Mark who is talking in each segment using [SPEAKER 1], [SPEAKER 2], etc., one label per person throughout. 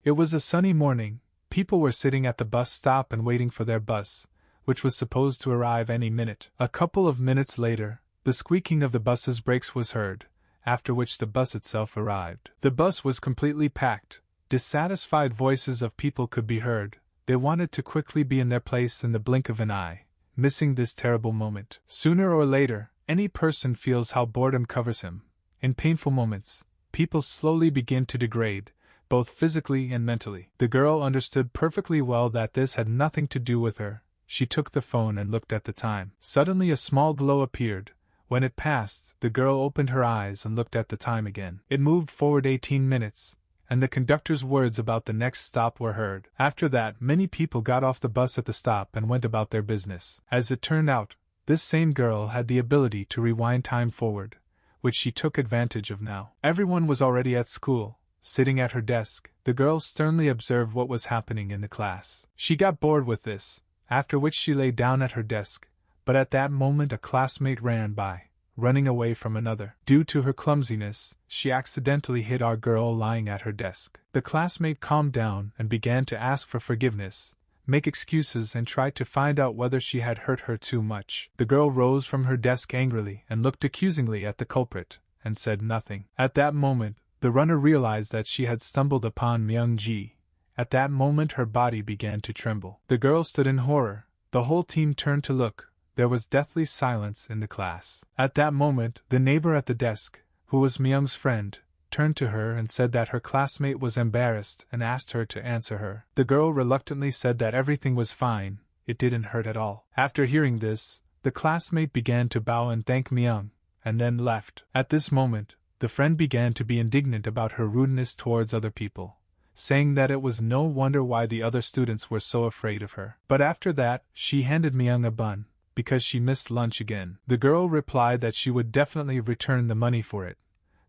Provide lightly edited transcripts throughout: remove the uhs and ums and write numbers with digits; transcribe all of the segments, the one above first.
[SPEAKER 1] It was a sunny morning. People were sitting at the bus stop and waiting for their bus, which was supposed to arrive any minute. A couple of minutes later, the squeaking of the bus's brakes was heard, after which the bus itself arrived. The bus was completely packed. Dissatisfied voices of people could be heard. They wanted to quickly be in their place in the blink of an eye, missing this terrible moment. Sooner or later, any person feels how boredom covers him. In painful moments, people slowly begin to degrade, both physically and mentally. The girl understood perfectly well that this had nothing to do with her. She took the phone and looked at the time. Suddenly a small glow appeared. When it passed, the girl opened her eyes and looked at the time again. It moved forward 18 minutes, and the conductor's words about the next stop were heard. After that, many people got off the bus at the stop and went about their business. As it turned out, this same girl had the ability to rewind time forward, which she took advantage of now. Everyone was already at school. Sitting at her desk, the girl sternly observed what was happening in the class. She got bored with this, after which she lay down at her desk, but at that moment a classmate ran by, running away from another. Due to her clumsiness, she accidentally hit our girl lying at her desk. The classmate calmed down and began to ask for forgiveness, make excuses and try to find out whether she had hurt her too much. The girl rose from her desk angrily and looked accusingly at the culprit, and said nothing. At that moment, the runner realized that she had stumbled upon Myung-ji. At that moment her body began to tremble. The girl stood in horror. The whole team turned to look. There was deathly silence in the class. At that moment, the neighbor at the desk, who was Myung's friend, turned to her and said that her classmate was embarrassed and asked her to answer her. The girl reluctantly said that everything was fine, it didn't hurt at all. After hearing this, the classmate began to bow and thank Myung, and then left. At this moment, the friend began to be indignant about her rudeness towards other people, saying that it was no wonder why the other students were so afraid of her. But after that, she handed Myung a bun, because she missed lunch again. The girl replied that she would definitely return the money for it,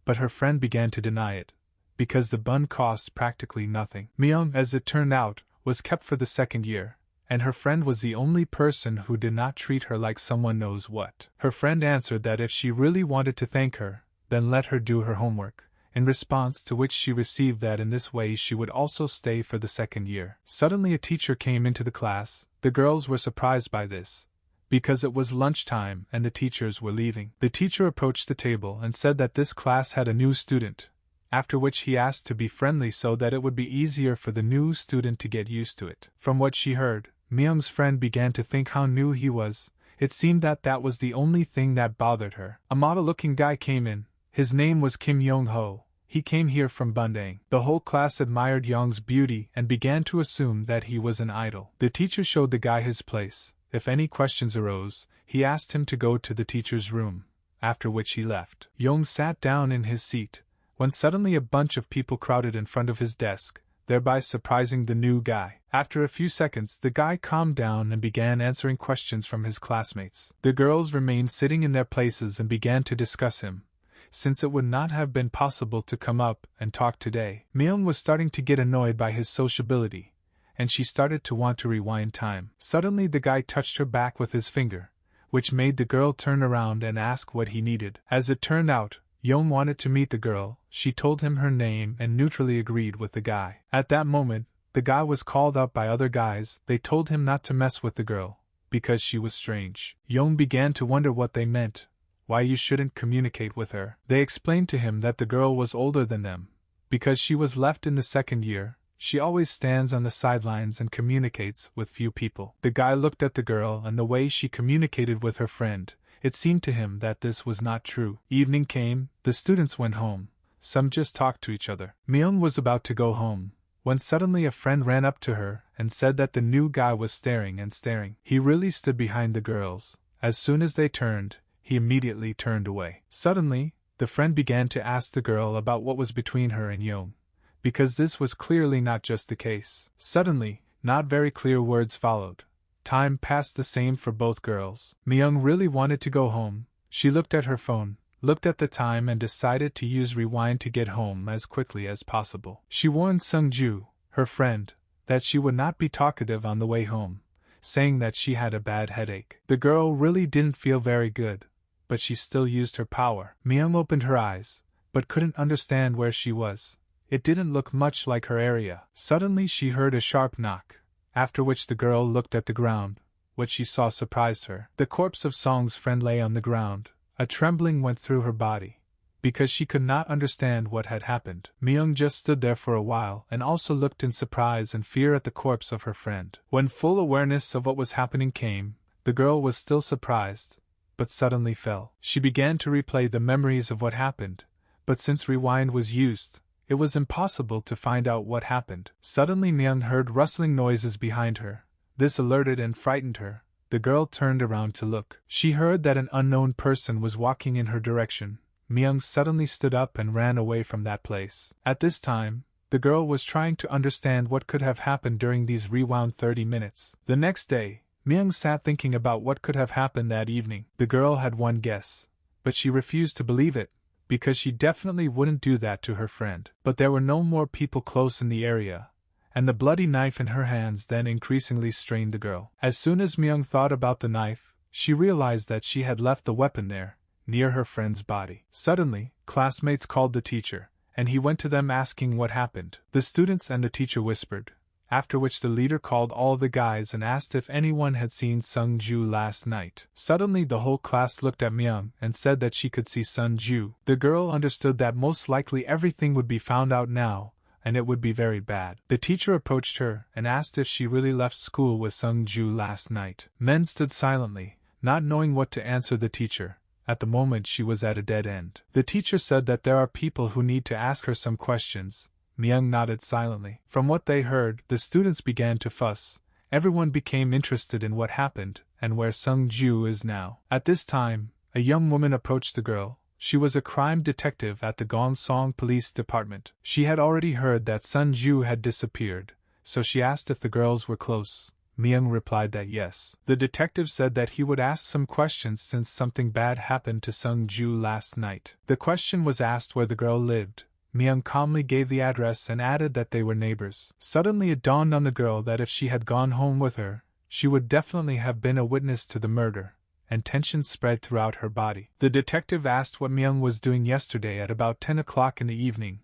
[SPEAKER 1] but her friend began to deny it, because the bun cost practically nothing. Myung, as it turned out, was kept for the second year, and her friend was the only person who did not treat her like someone knows what. Her friend answered that if she really wanted to thank her, then let her do her homework, in response to which she received that in this way she would also stay for the second year. Suddenly a teacher came into the class. The girls were surprised by this, because it was lunchtime and the teachers were leaving. The teacher approached the table and said that this class had a new student, after which he asked to be friendly so that it would be easier for the new student to get used to it. From what she heard, Myung's friend began to think how new he was. It seemed that that was the only thing that bothered her. A model-looking guy came in. His name was Kim Yong-ho. He came here from Bundang. The whole class admired Young's beauty and began to assume that he was an idol. The teacher showed the guy his place. If any questions arose, he asked him to go to the teacher's room, after which he left. Young sat down in his seat, when suddenly a bunch of people crowded in front of his desk, thereby surprising the new guy. After a few seconds, the guy calmed down and began answering questions from his classmates. The girls remained sitting in their places and began to discuss him, since it would not have been possible to come up and talk today. Myung was starting to get annoyed by his sociability, and she started to want to rewind time. Suddenly the guy touched her back with his finger, which made the girl turn around and ask what he needed. As it turned out, Young wanted to meet the girl. She told him her name and neutrally agreed with the guy. At that moment, the guy was called up by other guys. They told him not to mess with the girl, because she was strange. Young began to wonder what they meant, why you shouldn't communicate with her. They explained to him that the girl was older than them, because she was left in the second year. She always stands on the sidelines and communicates with few people. The guy looked at the girl and the way she communicated with her friend. It seemed to him that this was not true. Evening came, the students went home. Some just talked to each other. Myung was about to go home, when suddenly a friend ran up to her and said that the new guy was staring and staring. He really stood behind the girls. As soon as they turned, he immediately turned away. Suddenly, the friend began to ask the girl about what was between her and Young, because this was clearly not just the case. Suddenly, not very clear words followed. Time passed the same for both girls. Myung really wanted to go home. She looked at her phone, looked at the time and decided to use rewind to get home as quickly as possible. She warned Sung-ju, her friend, that she would not be talkative on the way home, saying that she had a bad headache. The girl really didn't feel very good, but she still used her power. Myung opened her eyes, but couldn't understand where she was. It didn't look much like her area. Suddenly she heard a sharp knock, after which the girl looked at the ground. What she saw surprised her. The corpse of Song's friend lay on the ground. A trembling went through her body, because she could not understand what had happened. Myung just stood there for a while and also looked in surprise and fear at the corpse of her friend. When full awareness of what was happening came, the girl was still surprised, but suddenly fell. She began to replay the memories of what happened, but since rewind was used, it was impossible to find out what happened. Suddenly Myung heard rustling noises behind her. This alerted and frightened her. The girl turned around to look. She heard that an unknown person was walking in her direction. Myung suddenly stood up and ran away from that place. At this time, the girl was trying to understand what could have happened during these rewound 30 minutes. The next day, Myung sat thinking about what could have happened that evening. The girl had one guess, but she refused to believe it, because she definitely wouldn't do that to her friend. But there were no more people close in the area, and the bloody knife in her hands then increasingly strained the girl. As soon as Myung thought about the knife, she realized that she had left the weapon there, near her friend's body. Suddenly, classmates called the teacher, and he went to them asking what happened. The students and the teacher whispered, after which the leader called all the guys and asked if anyone had seen Sung-ju last night. Suddenly the whole class looked at Myung and said that she could see Sung-ju. The girl understood that most likely everything would be found out now, and it would be very bad. The teacher approached her and asked if she really left school with Sung-ju last night. Men stood silently, not knowing what to answer the teacher. At the moment she was at a dead end. The teacher said that there are people who need to ask her some questions. Myung nodded silently. From what they heard, the students began to fuss. Everyone became interested in what happened, and where Sung-ju is now. At this time, a young woman approached the girl. She was a crime detective at the Gongseong Police Department. She had already heard that Sung-ju had disappeared, so she asked if the girls were close. Myung replied that yes. The detective said that he would ask some questions since something bad happened to Sung-ju last night. The question was asked where the girl lived. Myung calmly gave the address and added that they were neighbors. Suddenly it dawned on the girl that if she had gone home with her, she would definitely have been a witness to the murder, and tension spread throughout her body. The detective asked what Myung was doing yesterday at about 10 o'clock in the evening,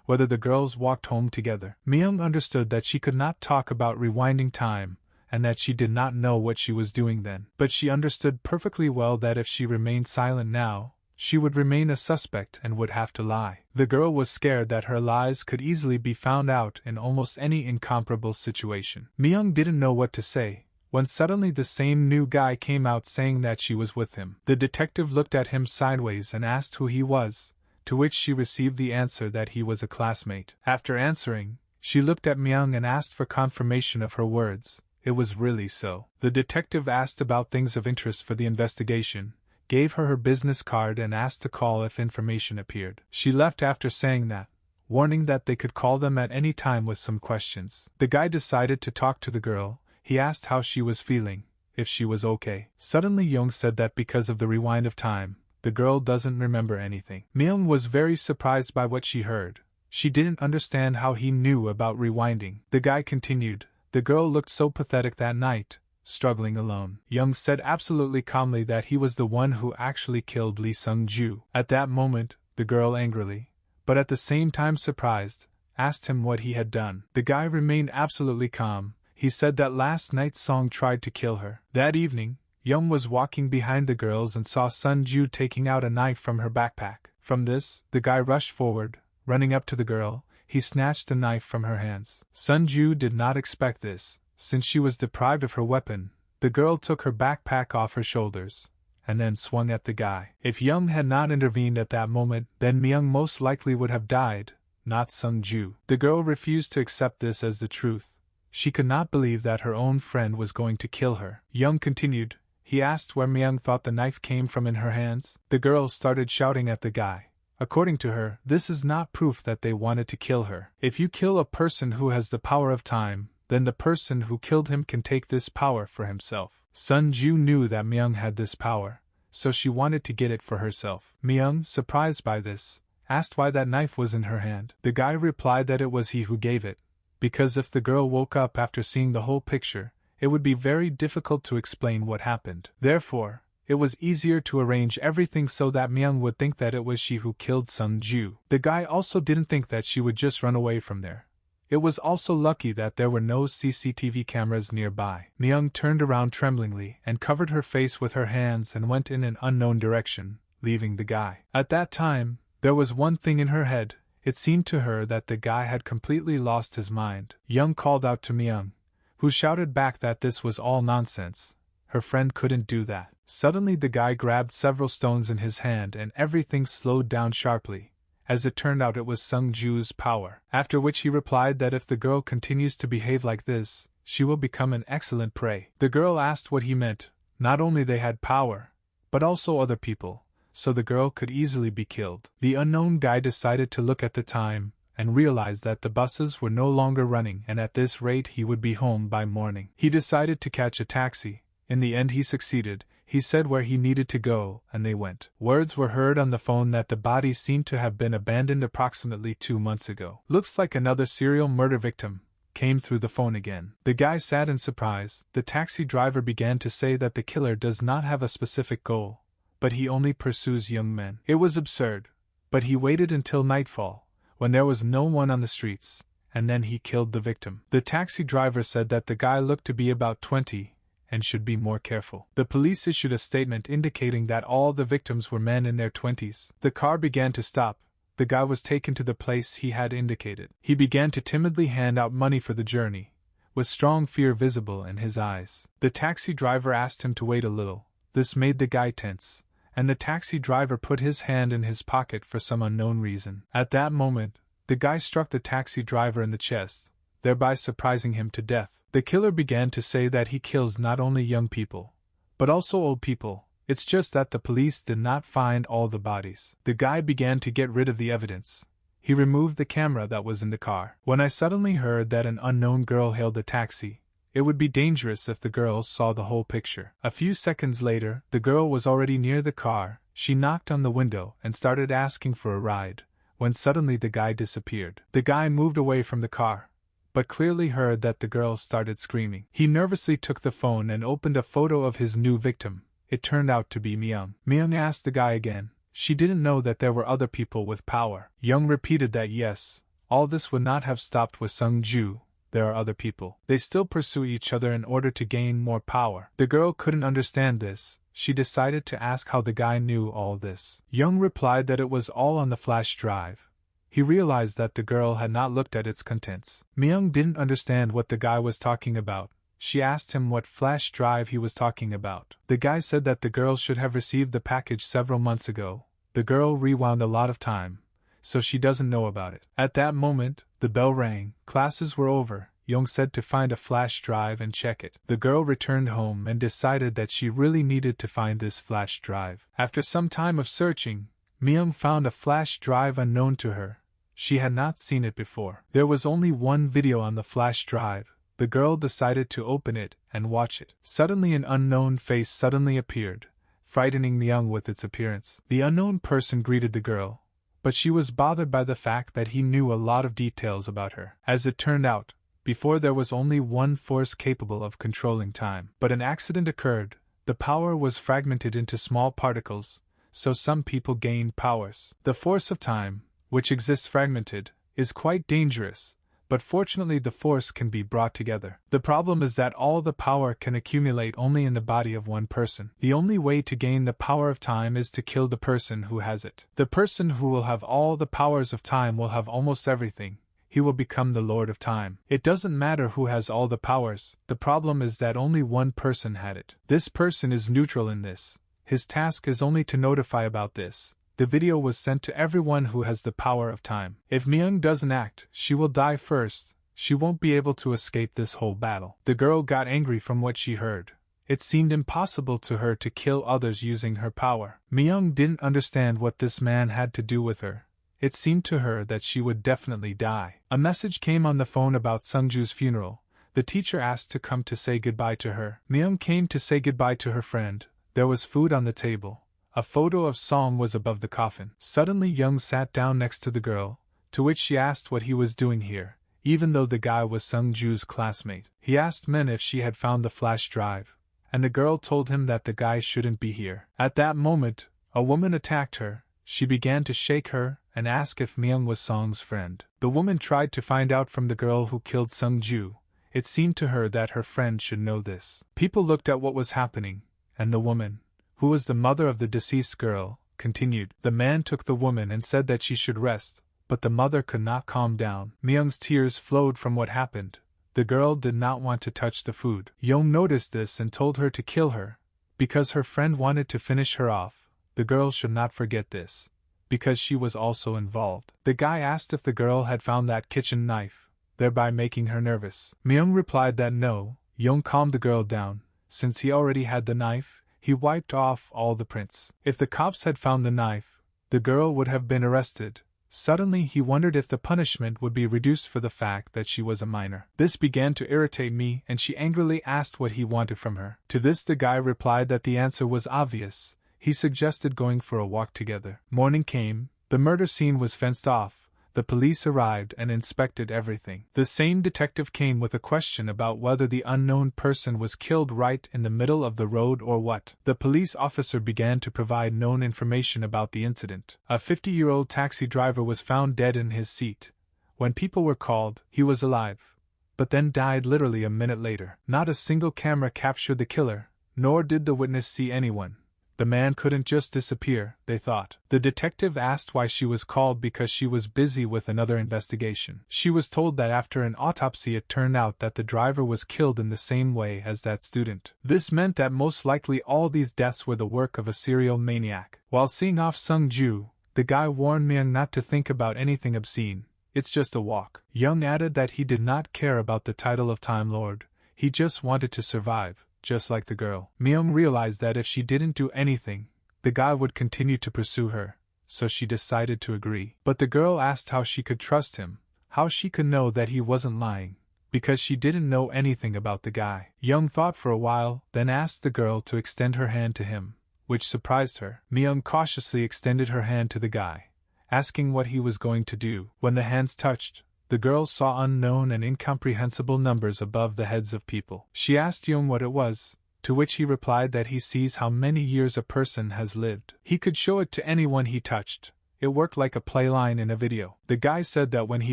[SPEAKER 1] whether the girls walked home together. Myung understood that she could not talk about rewinding time, and that she did not know what she was doing then. But she understood perfectly well that if she remained silent now, she would remain a suspect and would have to lie. The girl was scared that her lies could easily be found out in almost any incomparable situation. Myung didn't know what to say, when suddenly the same new guy came out saying that she was with him. The detective looked at him sideways and asked who he was, to which she received the answer that he was a classmate. After answering, she looked at Myung and asked for confirmation of her words. It was really so. The detective asked about things of interest for the investigation, gave her business card and asked to call if information appeared. She left after saying that, warning that they could call them at any time with some questions. The guy decided to talk to the girl. He asked how she was feeling, if she was okay. Suddenly Young said that because of the rewind of time, the girl doesn't remember anything. Myung was very surprised by what she heard. She didn't understand how he knew about rewinding. The guy continued, the girl looked so pathetic that night, struggling alone. Young said absolutely calmly that he was the one who actually killed Lee Sung-ju. At that moment, the girl angrily, but at the same time surprised, asked him what he had done. The guy remained absolutely calm. He said that last night Song tried to kill her. That evening, Young was walking behind the girls and saw Sung-ju taking out a knife from her backpack. From this, the guy rushed forward, running up to the girl. He snatched the knife from her hands. Sung-ju did not expect this. Since she was deprived of her weapon, the girl took her backpack off her shoulders, and then swung at the guy. If Young had not intervened at that moment, then Myung most likely would have died, not Sung-ju. The girl refused to accept this as the truth. She could not believe that her own friend was going to kill her. Young continued. He asked where Myung thought the knife came from in her hands. The girl started shouting at the guy. According to her, this is not proof that they wanted to kill her. If you kill a person who has the power of time, then the person who killed him can take this power for himself. Sung-ju knew that Myung had this power, so she wanted to get it for herself. Myung, surprised by this, asked why that knife was in her hand. The guy replied that it was he who gave it, because if the girl woke up after seeing the whole picture, it would be very difficult to explain what happened. Therefore, It was easier to arrange everything so that Myung would think that it was she who killed Sung-ju. The guy also didn't think that she would just run away from there. It was also lucky that there were no CCTV cameras nearby. Myung turned around tremblingly and covered her face with her hands and went in an unknown direction, leaving the guy. At that time, there was one thing in her head. It seemed to her that the guy had completely lost his mind. Young called out to Myung, who shouted back that this was all nonsense. Her friend couldn't do that. Suddenly the guy grabbed several stones in his hand and everything slowed down sharply. As it turned out, it was Sung-ju's power. After which he replied that if the girl continues to behave like this, she will become an excellent prey. The girl asked what he meant. Not only they had power, but also other people, so the girl could easily be killed. The unknown guy decided to look at the time and realized that the buses were no longer running, and at this rate he would be home by morning. He decided to catch a taxi. In the end he succeeded. He said where he needed to go, and they went. Words were heard on the phone that the body seemed to have been abandoned approximately 2 months ago. Looks like another serial murder victim, came through the phone again. The guy sat in surprise. The taxi driver began to say that the killer does not have a specific goal, but he only pursues young men. It was absurd, but he waited until nightfall, when there was no one on the streets, and then he killed the victim. The taxi driver said that the guy looked to be about 20, and should be more careful. The police issued a statement indicating that all the victims were men in their 20s. The car began to stop. The guy was taken to the place he had indicated. He began to timidly hand out money for the journey, with strong fear visible in his eyes. The taxi driver asked him to wait a little. This made the guy tense, and the taxi driver put his hand in his pocket for some unknown reason. At that moment, the guy struck the taxi driver in the chest, thereby surprising him to death. The killer began to say that he kills not only young people, but also old people. It's just that the police did not find all the bodies. The guy began to get rid of the evidence. He removed the camera that was in the car. When I suddenly heard that an unknown girl hailed the taxi, it would be dangerous if the girls saw the whole picture. A few seconds later, the girl was already near the car. She knocked on the window and started asking for a ride, when suddenly the guy disappeared. The guy moved away from the car, but clearly heard that the girl started screaming. He nervously took the phone and opened a photo of his new victim. It turned out to be Myung. Myung asked the guy again. She didn't know that there were other people with power. Young repeated that yes, all this would not have stopped with Sung-ju. There are other people. They still pursue each other in order to gain more power. The girl couldn't understand this. She decided to ask how the guy knew all this. Young replied that it was all on the flash drive. He realized that the girl had not looked at its contents. Myung didn't understand what the guy was talking about. She asked him what flash drive he was talking about. The guy said that the girl should have received the package several months ago. The girl rewound a lot of time, so she doesn't know about it. At that moment, the bell rang. Classes were over. Young said to find a flash drive and check it. The girl returned home and decided that she really needed to find this flash drive. After some time of searching, Myung found a flash drive unknown to her. She had not seen it before. There was only one video on the flash drive. The girl decided to open it and watch it. Suddenly an unknown face suddenly appeared, frightening Myung with its appearance. The unknown person greeted the girl, but she was bothered by the fact that he knew a lot of details about her. As it turned out, before there was only one force capable of controlling time. But an accident occurred. The power was fragmented into small particles, so some people gained powers. The force of time, which exists fragmented, is quite dangerous, but fortunately the force can be brought together. The problem is that all the power can accumulate only in the body of one person. The only way to gain the power of time is to kill the person who has it. The person who will have all the powers of time will have almost everything. He will become the Lord of Time. It doesn't matter who has all the powers, the problem is that only one person had it. This person is neutral in this. His task is only to notify about this. The video was sent to everyone who has the power of time. If Myung doesn't act, she will die first. She won't be able to escape this whole battle. The girl got angry from what she heard. It seemed impossible to her to kill others using her power. Myung didn't understand what this man had to do with her. It seemed to her that she would definitely die. A message came on the phone about Sungju's funeral. The teacher asked to come to say goodbye to her. Myung came to say goodbye to her friend. There was food on the table. A photo of Song was above the coffin. Suddenly Young sat down next to the girl, to which she asked what he was doing here, even though the guy was Sungju's classmate. He asked Men if she had found the flash drive. and the girl told him that the guy shouldn't be here. At that moment, a woman attacked her. She began to shake her and ask if Myung was Song's friend. The woman tried to find out from the girl who killed Sung-ju. It seemed to her that her friend should know this. People looked at what was happening, and the woman, who was the mother of the deceased girl, continued. The man took the woman and said that she should rest, but the mother could not calm down. Myung's tears flowed from what happened. The girl did not want to touch the food. Young noticed this and told her to kill her, because her friend wanted to finish her off. The girl should not forget this, because she was also involved. The guy asked if the girl had found that kitchen knife, thereby making her nervous. Myung replied that no. Young calmed the girl down. Since he already had the knife, he wiped off all the prints. If the cops had found the knife, the girl would have been arrested. Suddenly he wondered if the punishment would be reduced for the fact that she was a minor. This began to irritate me, and she angrily asked what he wanted from her. To this the guy replied that the answer was obvious. He suggested going for a walk together. Morning came, the murder scene was fenced off, the police arrived and inspected everything. The same detective came with a question about whether the unknown person was killed right in the middle of the road or what. The police officer began to provide known information about the incident. A 50-year-old taxi driver was found dead in his seat. When people were called, he was alive, but then died literally a minute later. Not a single camera captured the killer, nor did the witness see anyone. The man couldn't just disappear, they thought. The detective asked why she was called because she was busy with another investigation. She was told that after an autopsy it turned out that the driver was killed in the same way as that student. This meant that most likely all these deaths were the work of a serial maniac. While seeing off Sung-ju, the guy warned Myung not to think about anything obscene. It's just a walk. Young added that he did not care about the title of Time Lord. He just wanted to survive. Just like the girl. Myung realized that if she didn't do anything, the guy would continue to pursue her, so she decided to agree. But the girl asked how she could trust him, how she could know that he wasn't lying, because she didn't know anything about the guy. Young thought for a while, then asked the girl to extend her hand to him, which surprised her. Myung cautiously extended her hand to the guy, asking what he was going to do. When the hands touched, the girl saw unknown and incomprehensible numbers above the heads of people. She asked Young what it was, to which he replied that he sees how many years a person has lived. He could show it to anyone he touched. It worked like a play line in a video. The guy said that when he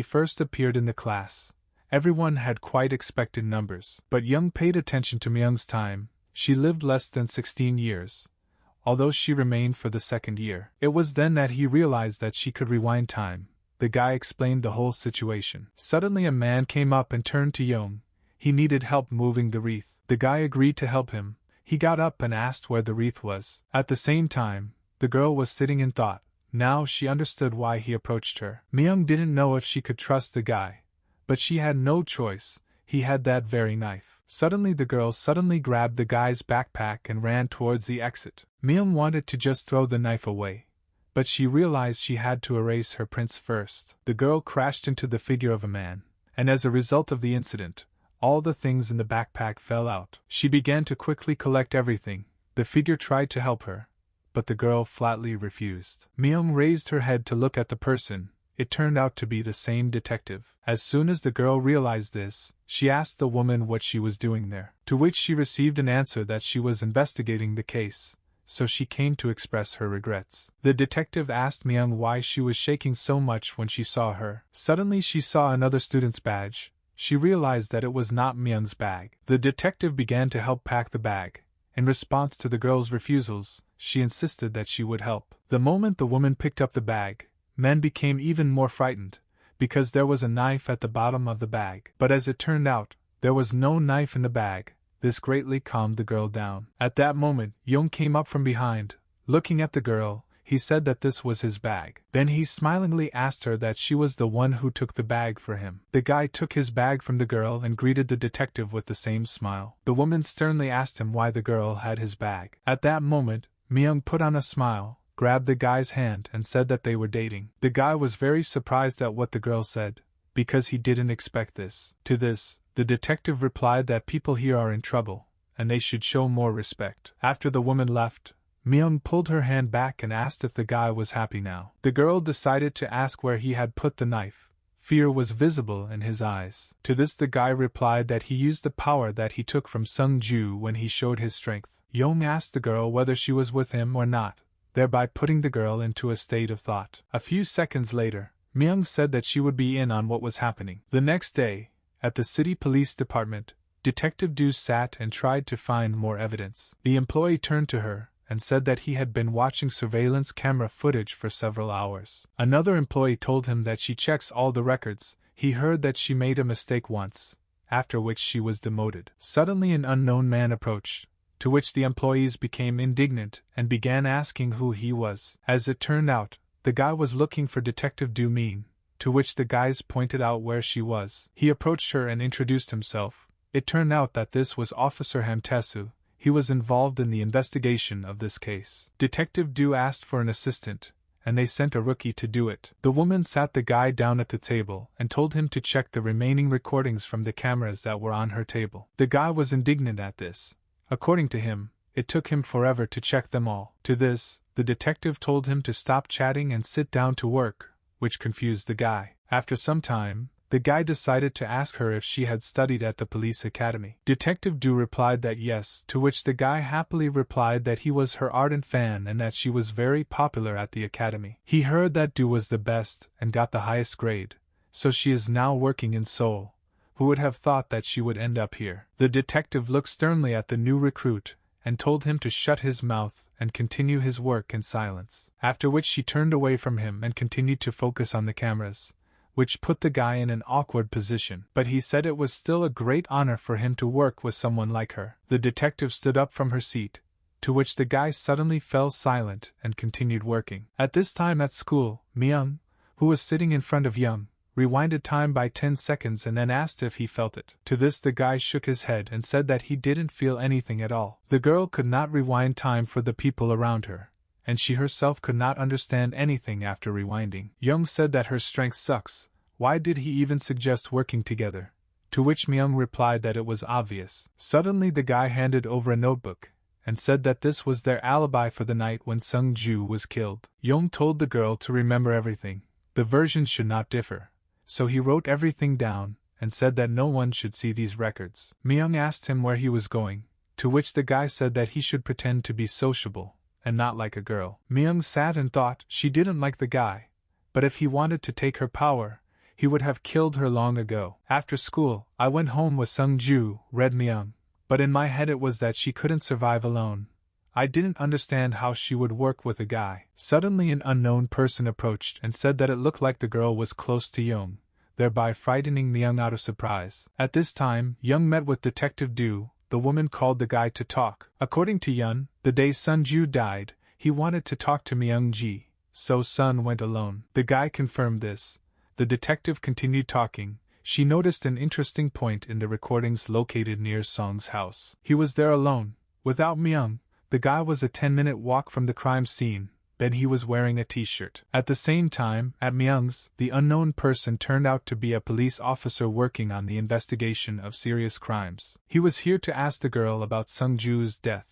[SPEAKER 1] first appeared in the class, everyone had quite expected numbers. But Young paid attention to Myung's time. She lived less than 16 years, although she remained for the second year. It was then that he realized that she could rewind time. The guy explained the whole situation. Suddenly a man came up and turned to Young. He needed help moving the wreath. The guy agreed to help him. He got up and asked where the wreath was. At the same time, the girl was sitting in thought. Now she understood why he approached her. Myung didn't know if she could trust the guy, but she had no choice. He had that very knife. Suddenly the girl grabbed the guy's backpack and ran towards the exit. Myung wanted to just throw the knife away, but she realized she had to erase her prints first. The girl crashed into the figure of a man, and as a result of the incident, all the things in the backpack fell out. She began to quickly collect everything. The figure tried to help her, but the girl flatly refused. Myung raised her head to look at the person. It turned out to be the same detective. As soon as the girl realized this, she asked the woman what she was doing there, to which she received an answer that she was investigating the case, so she came to express her regrets. The detective asked Myung why she was shaking so much when she saw her. Suddenly she saw another student's badge. She realized that it was not Myung's bag. The detective began to help pack the bag. In response to the girl's refusals, she insisted that she would help. The moment the woman picked up the bag, men became even more frightened, because there was a knife at the bottom of the bag. But as it turned out, there was no knife in the bag. This greatly calmed the girl down. At that moment, Young came up from behind. Looking at the girl, he said that this was his bag. Then he smilingly asked her that she was the one who took the bag for him. The guy took his bag from the girl and greeted the detective with the same smile. The woman sternly asked him why the girl had his bag. At that moment, Myung put on a smile, grabbed the guy's hand and said that they were dating. The guy was very surprised at what the girl said, because he didn't expect this. To this, the detective replied that people here are in trouble, and they should show more respect. After the woman left, Myung pulled her hand back and asked if the guy was happy now. The girl decided to ask where he had put the knife, Fear was visible in his eyes. To this the guy replied that he used the power that he took from Sung-ju when he showed his strength. Young asked the girl whether she was with him or not, thereby putting the girl into a state of thought. A few seconds later, Myung said that she would be in on what was happening. The next day, at the city police department, Detective Du sat and tried to find more evidence. The employee turned to her and said that he had been watching surveillance camera footage for several hours. Another employee told him that she checks all the records. He heard that she made a mistake once, after which she was demoted. Suddenly an unknown man approached, to which the employees became indignant and began asking who he was. As it turned out, the guy was looking for Detective Du Min, to which the guys pointed out where she was. He approached her and introduced himself. It turned out that this was Officer Hamtesu. He was involved in the investigation of this case. Detective Du asked for an assistant, and they sent a rookie to do it. The woman sat the guy down at the table and told him to check the remaining recordings from the cameras that were on her table. The guy was indignant at this. According to him, it took him forever to check them all. To this, the detective told him to stop chatting and sit down to work, which confused the guy. After some time, the guy decided to ask her if she had studied at the police academy. Detective Du replied that yes, to which the guy happily replied that he was her ardent fan and that she was very popular at the academy. He heard that Du was the best and got the highest grade, so she is now working in Seoul. Who would have thought that she would end up here? The detective looked sternly at the new recruit and told him to shut his mouth and continue his work in silence. After which she turned away from him and continued to focus on the cameras, which put the guy in an awkward position. But he said it was still a great honor for him to work with someone like her. The detective stood up from her seat, to which the guy suddenly fell silent and continued working. At this time at school, Myung, who was sitting in front of Young, rewinded time by 10 seconds and then asked if he felt it. To this the guy shook his head and said that he didn't feel anything at all. The girl could not rewind time for the people around her, and she herself could not understand anything after rewinding. Young said that her strength sucks. Why did he even suggest working together? To which Myung replied that it was obvious. Suddenly the guy handed over a notebook and said that this was their alibi for the night when Sung-ju was killed. Young told the girl to remember everything. The versions should not differ. So he wrote everything down and said that no one should see these records. Myung asked him where he was going, to which the guy said that he should pretend to be sociable and not like a girl. Myung sat and thought she didn't like the guy, but if he wanted to take her power, he would have killed her long ago. After school, I went home with Sung-ju, read Myung, but in my head it was that she couldn't survive alone. I didn't understand how she would work with a guy. Suddenly an unknown person approached and said that it looked like the girl was close to Young, thereby frightening Myung out of surprise. At this time, Young met with Detective Du. The woman called the guy to talk. According to Young, the day Sun-ju died, he wanted to talk to Myung-ji, so Sun went alone. The guy confirmed this. The detective continued talking. She noticed an interesting point in the recordings located near Song's house. He was there alone, without Myung. The guy was a 10-minute walk from the crime scene, then he was wearing a t-shirt. At the same time, at Myung's, the unknown person turned out to be a police officer working on the investigation of serious crimes. He was here to ask the girl about Sung-ju's death.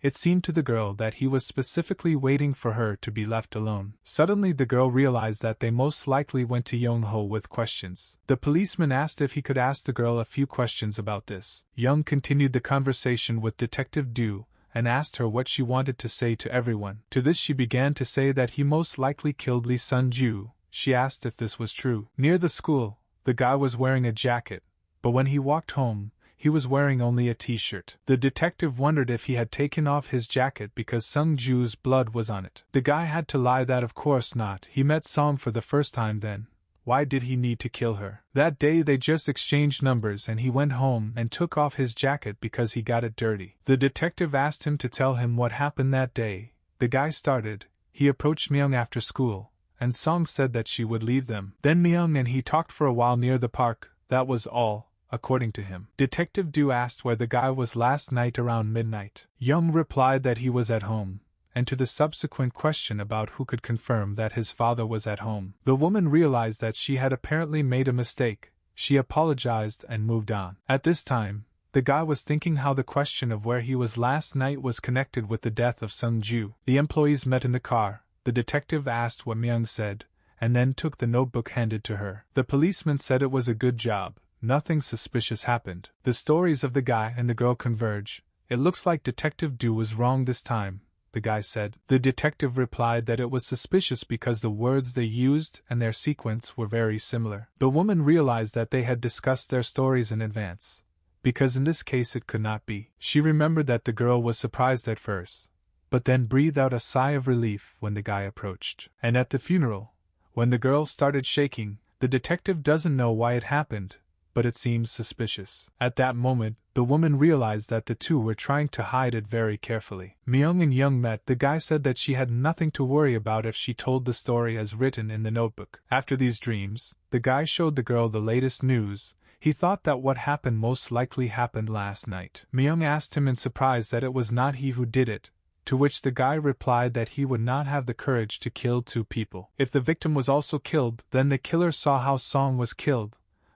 [SPEAKER 1] It seemed to the girl that he was specifically waiting for her to be left alone. Suddenly the girl realized that they most likely went to Young-ho with questions. The policeman asked if he could ask the girl a few questions about this. Young continued the conversation with Detective Du, and asked her what she wanted to say to everyone. To this she began to say that he most likely killed Lee Sun-ju. She asked if this was true. Near the school, the guy was wearing a jacket, but when he walked home, he was wearing only a t-shirt. The detective wondered if he had taken off his jacket because Sung-ju's blood was on it. The guy had to lie that of course not. He met Song for the first time then. Why did he need to kill her? That day they just exchanged numbers and he went home and took off his jacket because he got it dirty. The detective asked him to tell him what happened that day. The guy started. He approached Myung after school, and Song said that she would leave them. Then Myung and he talked for a while near the park. That was all, according to him. Detective Du asked where the guy was last night around midnight. Young replied that he was at home, and to the subsequent question about who could confirm that his father was at home. The woman realized that she had apparently made a mistake. She apologized and moved on. At this time, the guy was thinking how the question of where he was last night was connected with the death of Sung-ju. The employees met in the car. The detective asked what Myung said, and then took the notebook handed to her. The policeman said it was a good job, nothing suspicious happened. The stories of the guy and the girl converge. It looks like Detective Du was wrong this time, the guy said. The detective replied that it was suspicious because the words they used and their sequence were very similar. The woman realized that they had discussed their stories in advance, because in this case it could not be. She remembered that the girl was surprised at first, but then breathed out a sigh of relief when the guy approached. And at the funeral, when the girl started shaking, the detective doesn't know why it happened, but it seems suspicious. At that moment, the woman realized that the two were trying to hide it very carefully. Myung and Young met. The guy said that she had nothing to worry about if she told the story as written in the notebook. After these dreams, the guy showed the girl the latest news. He thought that what happened most likely happened last night. Myung asked him in surprise that it was not he who did it, to which the guy replied that he would not have the courage to kill two people. If the victim was also killed, then the killer saw how Song was killed,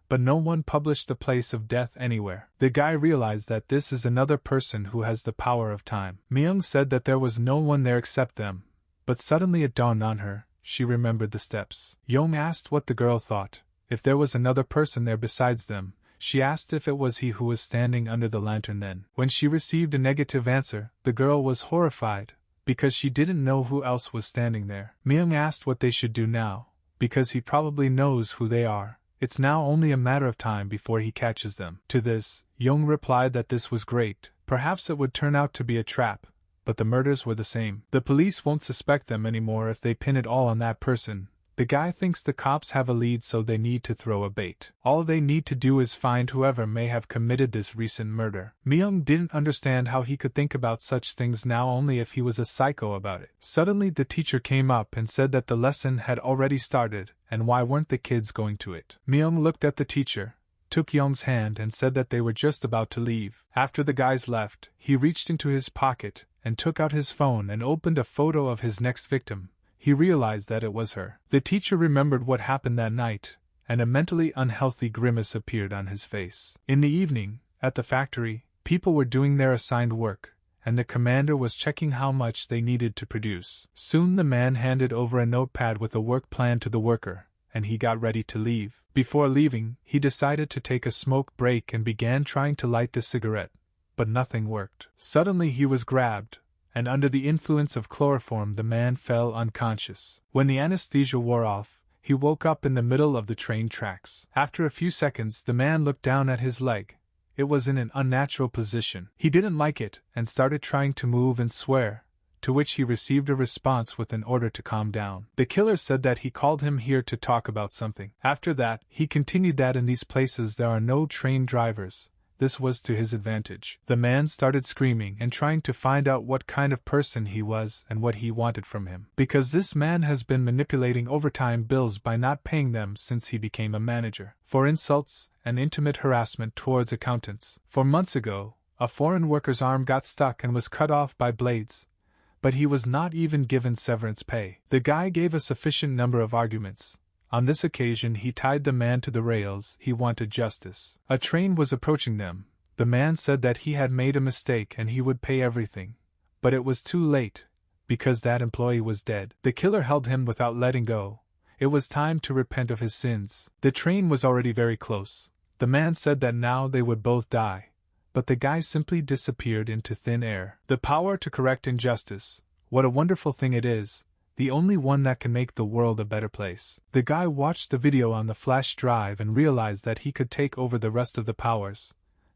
[SPEAKER 1] but no one published the place of death anywhere. The guy realized that this is another person who has the power of time. Myung said that there was no one there except them, but suddenly it dawned on her. She remembered the steps. Young asked what the girl thought. If there was another person there besides them, she asked if it was he who was standing under the lantern then. When she received a negative answer, the girl was horrified, because she didn't know who else was standing there. Myung asked what they should do now, because he probably knows who they are. It's now only a matter of time before he catches them. To this, Young replied that this was great. Perhaps it would turn out to be a trap, but the murders were the same. The police won't suspect them anymore if they pin it all on that person. The guy thinks the cops have a lead, so they need to throw a bait. All they need to do is find whoever may have committed this recent murder. Myung didn't understand how he could think about such things now, only if he was a psycho about it. Suddenly the teacher came up and said that the lesson had already started, and why weren't the kids going to it? Myung looked at the teacher, took Young's hand and said that they were just about to leave. After the guys left, he reached into his pocket and took out his phone and opened a photo of his next victim. He realized that it was her. The teacher remembered what happened that night, and a mentally unhealthy grimace appeared on his face. In the evening, at the factory, people were doing their assigned work, and the commander was checking how much they needed to produce. Soon the man handed over a notepad with a work plan to the worker, and he got ready to leave. Before leaving, he decided to take a smoke break and began trying to light the cigarette, but nothing worked. Suddenly he was grabbed, and under the influence of chloroform the man fell unconscious. When the anesthesia wore off, he woke up in the middle of the train tracks. After a few seconds the man looked down at his leg. It was in an unnatural position. He didn't like it, and started trying to move and swear, to which he received a response with an order to calm down. The killer said that he called him here to talk about something. After that, he continued that in these places there are no train drivers. This was to his advantage. The man started screaming and trying to find out what kind of person he was and what he wanted from him. Because this man has been manipulating overtime bills by not paying them since he became a manager. For insults and intimate harassment towards accountants. For months ago, a foreign worker's arm got stuck and was cut off by blades, but he was not even given severance pay. The guy gave a sufficient number of arguments. On this occasion he tied the man to the rails. He wanted justice. A train was approaching them. The man said that he had made a mistake and he would pay everything. But it was too late, because that employee was dead. The killer held him without letting go. It was time to repent of his sins. The train was already very close. The man said that now they would both die, but the guy simply disappeared into thin air. The power to correct injustice, what a wonderful thing it is. The only one that can make the world a better place. The guy watched the video on the flash drive and realized that he could take over the rest of the powers,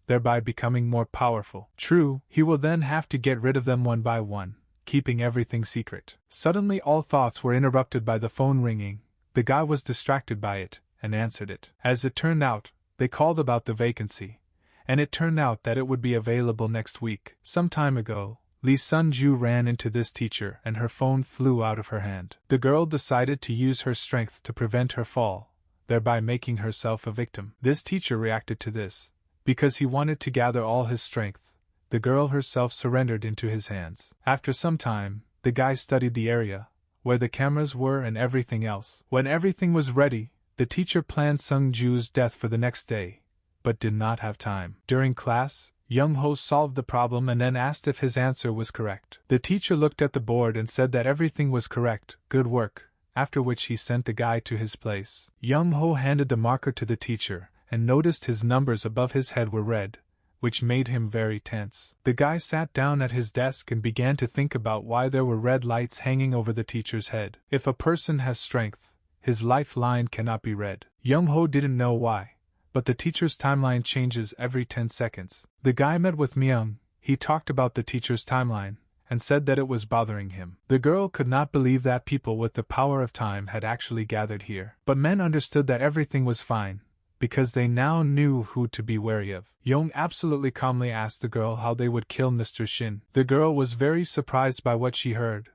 [SPEAKER 1] thereby becoming more powerful. True, he will then have to get rid of them one by one, keeping everything secret. Suddenly all thoughts were interrupted by the phone ringing. The guy was distracted by it, and answered it. As it turned out, they called about the vacancy, and it turned out that it would be available next week. Some time ago, Lee Sun-ju ran into this teacher and her phone flew out of her hand. The girl decided to use her strength to prevent her fall, thereby making herself a victim. This teacher reacted to this. Because he wanted to gather all his strength, the girl herself surrendered into his hands. After some time, the guy studied the area, where the cameras were and everything else. When everything was ready, the teacher planned Sung-ju's death for the next day, but did not have time. During class, Young-ho solved the problem and then asked if his answer was correct. The teacher looked at the board and said that everything was correct. Good work, after which he sent the guy to his place. Young-ho handed the marker to the teacher, and noticed his numbers above his head were red, which made him very tense. The guy sat down at his desk and began to think about why there were red lights hanging over the teacher's head. If a person has strength, his lifeline cannot be red. Young-ho didn't know why, but the teacher's timeline changes every 10 seconds. The guy met with Myung. He talked about the teacher's timeline, and said that it was bothering him. The girl could not believe that people with the power of time had actually gathered here. But men understood that everything was fine, because they now knew who to be wary of. Young absolutely calmly asked the girl how they would kill Mr. Shin. The girl was very surprised by what she heard,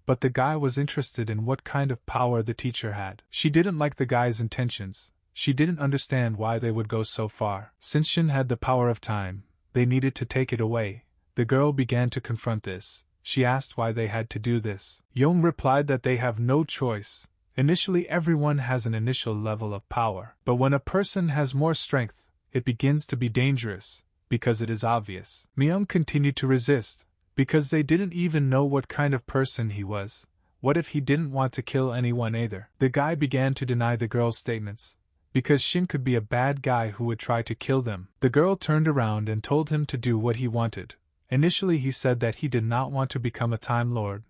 [SPEAKER 1] but the guy was interested in what kind of power the teacher had. She didn't like the guy's intentions. She didn't understand why they would go so far. Since Shin had the power of time, they needed to take it away. The girl began to confront this. She asked why they had to do this. Young replied that they have no choice. Initially, everyone has an initial level of power. But when a person has more strength, it begins to be dangerous, because it is obvious. Myung continued to resist, because they didn't even know what kind of person he was. What if he didn't want to kill anyone either? The guy began to deny the girl's statements, because Shin could be a bad guy who would try to kill them. The girl turned around and told him to do what he wanted. Initially he said that he did not want to become a Time Lord,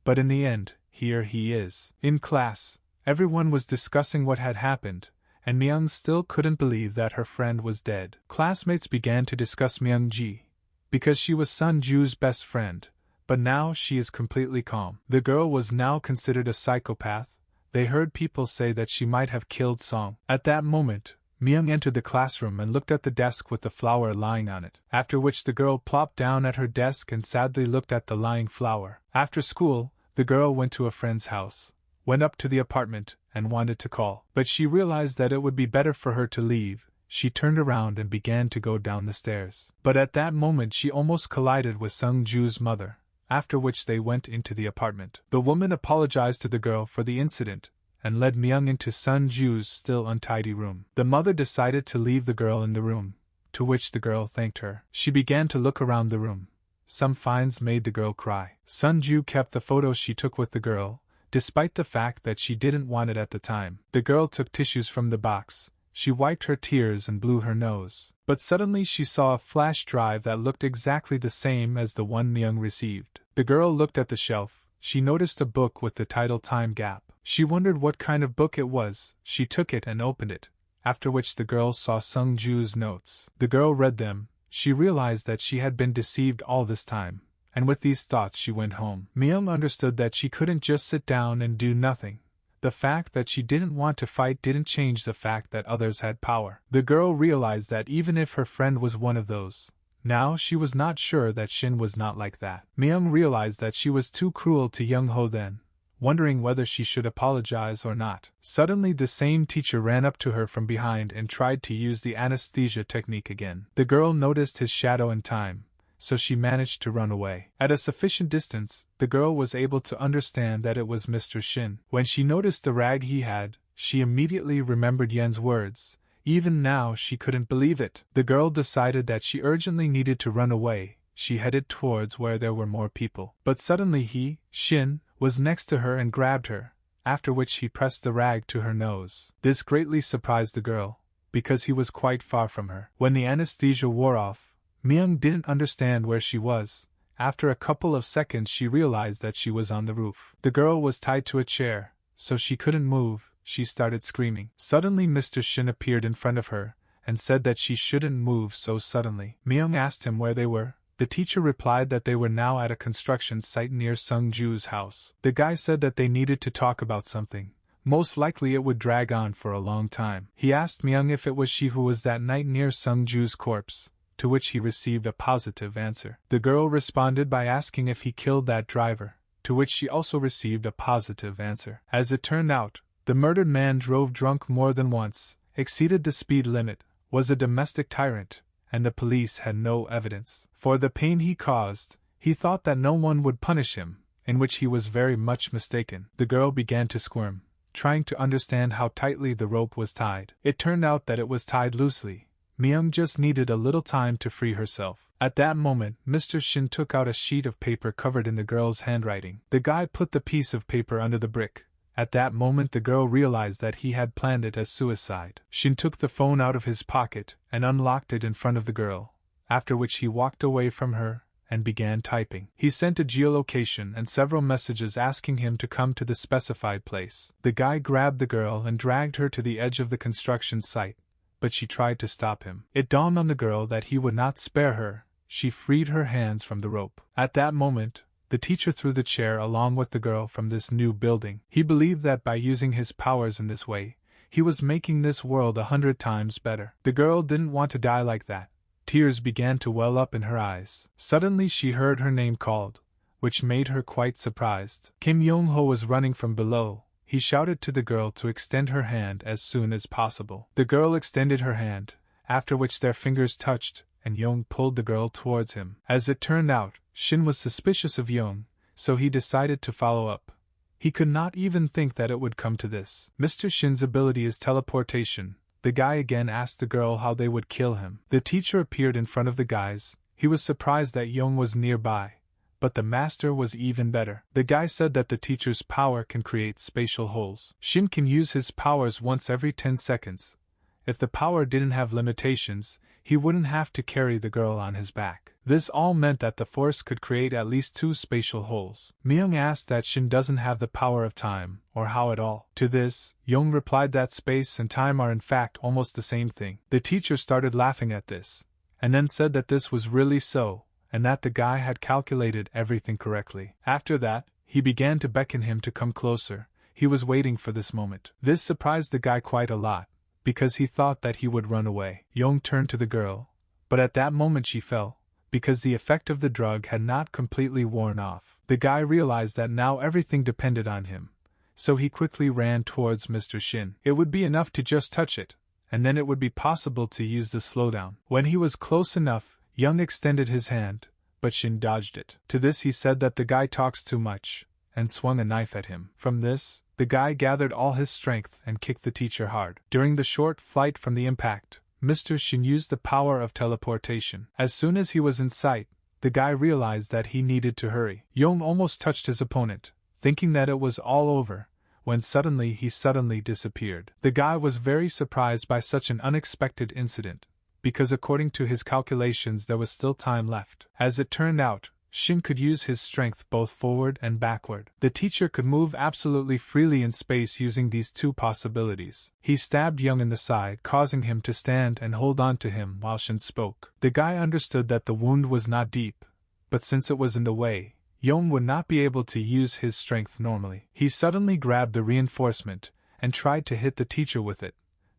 [SPEAKER 1] but in the end, here he is. In class, everyone was discussing what had happened, and Myung still couldn't believe that her friend was dead. Classmates began to discuss Myung-ji, because she was Sun-ju's best friend, but now she is completely calm. The girl was now considered a psychopath. They heard people say that she might have killed Song. At that moment, Myung entered the classroom and looked at the desk with the flower lying on it, after which the girl plopped down at her desk and sadly looked at the lying flower. After school, the girl went to a friend's house, went up to the apartment, and wanted to call. But she realized that it would be better for her to leave. She turned around and began to go down the stairs. But at that moment she almost collided with Sung-ju's mother, after which they went into the apartment. The woman apologized to the girl for the incident, and led Myung into Sun-ju's still untidy room. The mother decided to leave the girl in the room, to which the girl thanked her. She began to look around the room. Some finds made the girl cry. Sun-ju kept the photo she took with the girl, despite the fact that she didn't want it at the time. The girl took tissues from the box. She wiped her tears and blew her nose. But suddenly she saw a flash drive that looked exactly the same as the one Myung received. The girl looked at the shelf. She noticed a book with the title Time Gap. She wondered what kind of book it was. She took it and opened it, after which the girl saw Sung-ju's notes. The girl read them. She realized that she had been deceived all this time, and with these thoughts she went home. Myung understood that she couldn't just sit down and do nothing. The fact that she didn't want to fight didn't change the fact that others had power. The girl realized that even if her friend was one of those, now she was not sure that Shin was not like that. Myung realized that she was too cruel to Young-ho then, wondering whether she should apologize or not. Suddenly the same teacher ran up to her from behind and tried to use the anesthesia technique again. The girl noticed his shadow in time, so she managed to run away. At a sufficient distance, the girl was able to understand that it was Mr. Shin. When she noticed the rag he had, she immediately remembered Yen's words. Even now she couldn't believe it. The girl decided that she urgently needed to run away. She headed towards where there were more people. But suddenly he, Shin, was next to her and grabbed her, after which he pressed the rag to her nose. This greatly surprised the girl, because he was quite far from her. When the anesthesia wore off, Myung didn't understand where she was. After a couple of seconds she realized that she was on the roof. The girl was tied to a chair, so she couldn't move. She started screaming. Suddenly Mr. Shin appeared in front of her, and said that she shouldn't move so suddenly. Myung asked him where they were. The teacher replied that they were now at a construction site near Sung-ju's house. The guy said that they needed to talk about something. Most likely it would drag on for a long time. He asked Myung if it was she who was that night near Sung-ju's corpse, to which he received a positive answer. The girl responded by asking if he killed that driver, to which she also received a positive answer. As it turned out, the murdered man drove drunk more than once, exceeded the speed limit, was a domestic tyrant, and the police had no evidence. For the pain he caused, he thought that no one would punish him, in which he was very much mistaken. The girl began to squirm, trying to understand how tightly the rope was tied. It turned out that it was tied loosely. Myung just needed a little time to free herself. At that moment, Mr. Shin took out a sheet of paper covered in the girl's handwriting. The guy put the piece of paper under the brick, At that moment the girl realized that he had planned it as suicide. Shin took the phone out of his pocket and unlocked it in front of the girl, after which he walked away from her and began typing. He sent a geolocation and several messages asking him to come to the specified place. The guy grabbed the girl and dragged her to the edge of the construction site, but she tried to stop him. It dawned on the girl that he would not spare her. She freed her hands from the rope. At that moment, the teacher threw the chair along with the girl from this new building. He believed that by using his powers in this way, he was making this world 100 times better. The girl didn't want to die like that. Tears began to well up in her eyes. Suddenly she heard her name called, which made her quite surprised. Kim Yong-ho was running from below. He shouted to the girl to extend her hand as soon as possible. The girl extended her hand, after which their fingers touched, and Yong pulled the girl towards him. As it turned out, Shin was suspicious of Yong, so he decided to follow up. He could not even think that it would come to this. Mr. Shin's ability is teleportation. The guy again asked the girl how they would kill him. The teacher appeared in front of the guys. He was surprised that Yong was nearby, but the master was even better. The guy said that the teacher's power can create spatial holes. Shin can use his powers once every 10 seconds. If the power didn't have limitations, he wouldn't have to carry the girl on his back. This all meant that the force could create at least 2 spatial holes. Myung asked that Shin doesn't have the power of time, or how at all. To this, Yong replied that space and time are in fact almost the same thing. The teacher started laughing at this, and then said that this was really so, and that the guy had calculated everything correctly. After that, he began to beckon him to come closer. He was waiting for this moment. This surprised the guy quite a lot, because he thought that he would run away. Yong turned to the girl, but at that moment she fell, because the effect of the drug had not completely worn off. The guy realized that now everything depended on him, so he quickly ran towards Mr. Shin. It would be enough to just touch it, and then it would be possible to use the slowdown. When he was close enough, Young extended his hand, but Shin dodged it. To this he said that the guy talks too much, and swung a knife at him. From this, the guy gathered all his strength and kicked the teacher hard. During the short flight from the impact, Mr. Shin used the power of teleportation. As soon as he was in sight, the guy realized that he needed to hurry. Yong almost touched his opponent, thinking that it was all over, when suddenly he disappeared. The guy was very surprised by such an unexpected incident, because according to his calculations there was still time left. As it turned out, Shin could use his strength both forward and backward. The teacher could move absolutely freely in space using these 2 possibilities. He stabbed Young in the side, causing him to stand and hold on to him while Shin spoke. The guy understood that the wound was not deep, but since it was in the way, Young would not be able to use his strength normally. He suddenly grabbed the reinforcement and tried to hit the teacher with it,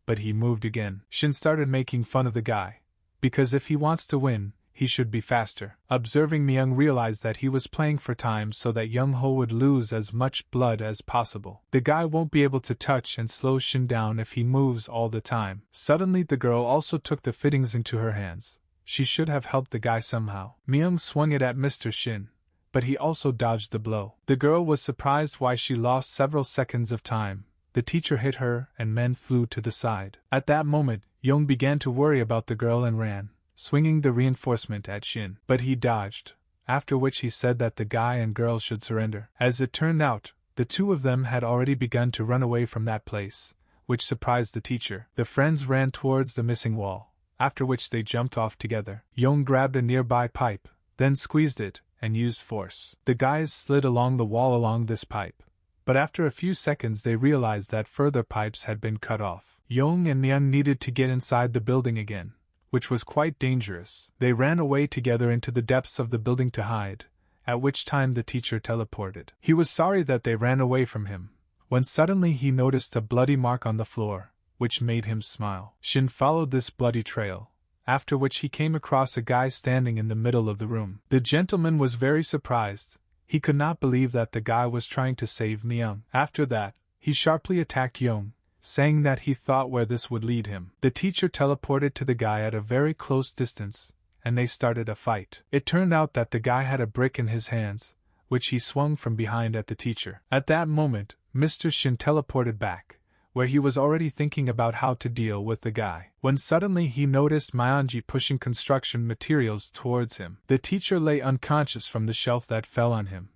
[SPEAKER 1] but he moved again. Shin started making fun of the guy, because if he wants to win, he should be faster. Observing Myung realized that he was playing for time so that Young-ho would lose as much blood as possible. The guy won't be able to touch and slow Shin down if he moves all the time. Suddenly the girl also took the fittings into her hands. She should have helped the guy somehow. Myung swung it at Mr. Shin, but he also dodged the blow. The girl was surprised why she lost several seconds of time. The teacher hit her and men flew to the side. At that moment, Young began to worry about the girl and ran, swinging the reinforcement at Shin. But he dodged, after which he said that the guy and girl should surrender. As it turned out, the 2 of them had already begun to run away from that place, which surprised the teacher. The friends ran towards the missing wall, after which they jumped off together. Young grabbed a nearby pipe, then squeezed it, and used force. The guys slid along the wall along this pipe, but after a few seconds they realized that further pipes had been cut off. Young and Myung needed to get inside the building again, which was quite dangerous. They ran away together into the depths of the building to hide, at which time the teacher teleported. He was sorry that they ran away from him, when suddenly he noticed a bloody mark on the floor, which made him smile. Shin followed this bloody trail, after which he came across a guy standing in the middle of the room. The gentleman was very surprised. He could not believe that the guy was trying to save Myung. After that, he sharply attacked Young, saying that he thought where this would lead him. The teacher teleported to the guy at a very close distance, and they started a fight. It turned out that the guy had a brick in his hands, which he swung from behind at the teacher. At that moment, Mr. Shin teleported back, where he was already thinking about how to deal with the guy, when suddenly he noticed Myeonji pushing construction materials towards him. The teacher lay unconscious from the shelf that fell on him.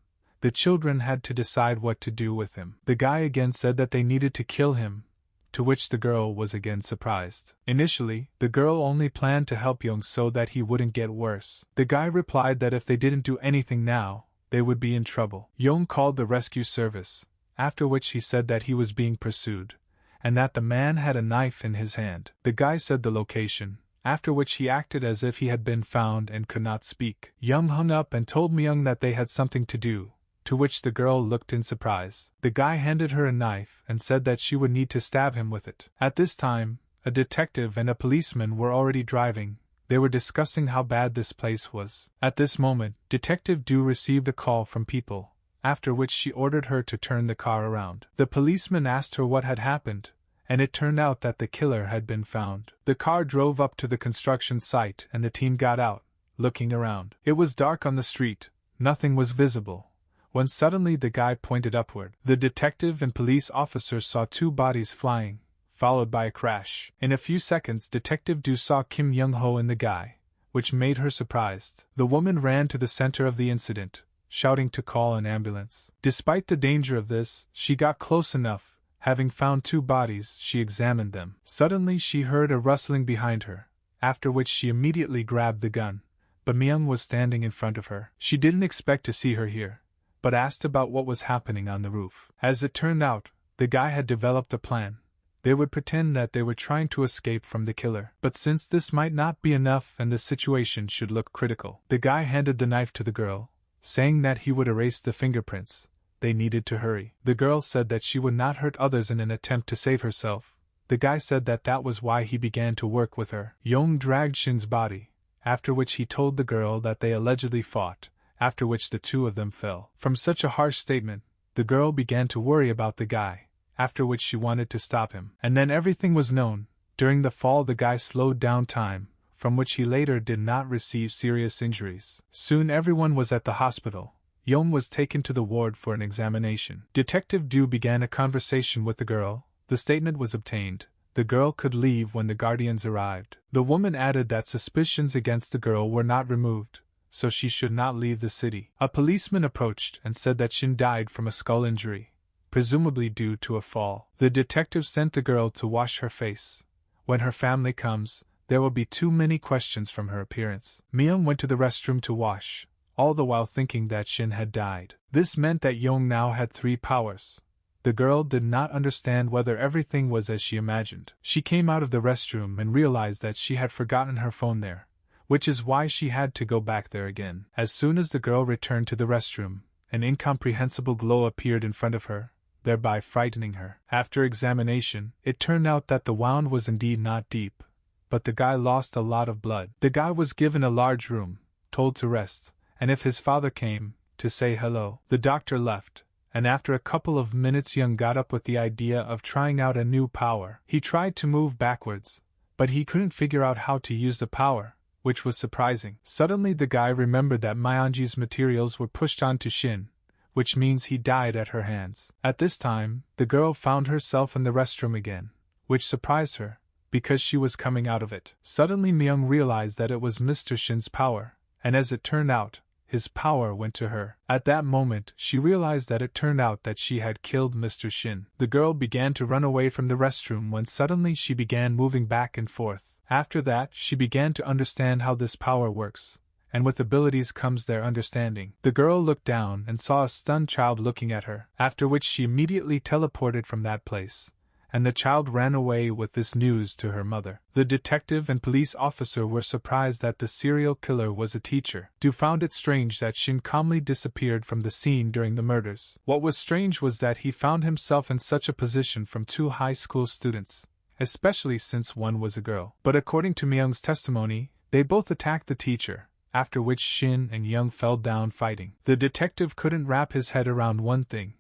[SPEAKER 1] The children had to decide what to do with him. The guy again said that they needed to kill him, to which the girl was again surprised. Initially, the girl only planned to help Young so that he wouldn't get worse. The guy replied that if they didn't do anything now, they would be in trouble. Young called the rescue service, after which he said that he was being pursued, and that the man had a knife in his hand. The guy said the location, after which he acted as if he had been found and could not speak. Young hung up and told Myung that they had something to do, to which the girl looked in surprise. The guy handed her a knife and said that she would need to stab him with it. At this time, a detective and a policeman were already driving. They were discussing how bad this place was. At this moment, Detective Du received a call from people, after which she ordered her to turn the car around. The policeman asked her what had happened, and it turned out that the killer had been found. The car drove up to the construction site and the team got out, looking around. It was dark on the street, nothing was visible, when suddenly the guy pointed upward. The detective and police officers saw two bodies flying, followed by a crash. In a few seconds Detective Du saw Kim Young-ho in the guy, which made her surprised. The woman ran to the center of the incident, shouting to call an ambulance. Despite the danger of this, she got close enough. Having found two bodies, she examined them. Suddenly she heard a rustling behind her, after which she immediately grabbed the gun, but Myung was standing in front of her. She didn't expect to see her here, but asked about what was happening on the roof. As it turned out, the guy had developed a plan. They would pretend that they were trying to escape from the killer. But since this might not be enough and the situation should look critical, the guy handed the knife to the girl, saying that he would erase the fingerprints. They needed to hurry. The girl said that she would not hurt others in an attempt to save herself. The guy said that that was why he began to work with her. Young dragged Shin's body, after which he told the girl that they allegedly fought, after which the two of them fell. From such a harsh statement, the girl began to worry about the guy, after which she wanted to stop him. And then everything was known. During the fall the guy slowed down time, from which he later did not receive serious injuries. Soon everyone was at the hospital. Young was taken to the ward for an examination. Detective Du began a conversation with the girl. The statement was obtained. The girl could leave when the guardians arrived. The woman added that suspicions against the girl were not removed, so she should not leave the city. A policeman approached and said that Shin died from a skull injury, presumably due to a fall. The detective sent the girl to wash her face. When her family comes, there will be too many questions from her appearance. Myung went to the restroom to wash, all the while thinking that Shin had died. This meant that Young now had 3 powers. The girl did not understand whether everything was as she imagined. She came out of the restroom and realized that she had forgotten her phone there, which is why she had to go back there again. As soon as the girl returned to the restroom, an incomprehensible glow appeared in front of her, thereby frightening her. After examination, it turned out that the wound was indeed not deep, but the guy lost a lot of blood. The guy was given a large room, told to rest, and if his father came, to say hello. The doctor left, and after a couple of minutes Young got up with the idea of trying out a new power. He tried to move backwards, but he couldn't figure out how to use the power, which was surprising. Suddenly the guy remembered that Myeonji's materials were pushed onto Shin, which means he died at her hands. At this time, the girl found herself in the restroom again, which surprised her, because she was coming out of it. Suddenly Myung realized that it was Mr. Shin's power, and as it turned out, his power went to her. At that moment, she realized that it turned out that she had killed Mr. Shin. The girl began to run away from the restroom when suddenly she began moving back and forth. After that, she began to understand how this power works, and with abilities comes their understanding. The girl looked down and saw a stunned child looking at her, after which she immediately teleported from that place, and the child ran away with this news to her mother. The detective and police officer were surprised that the serial killer was a teacher. Du found it strange that Shin calmly disappeared from the scene during the murders. What was strange was that he found himself in such a position from 2 high school students, especially since one was a girl. But according to Myung's testimony, they both attacked the teacher, after which Shin and Young fell down fighting. The detective couldn't wrap his head around one thing: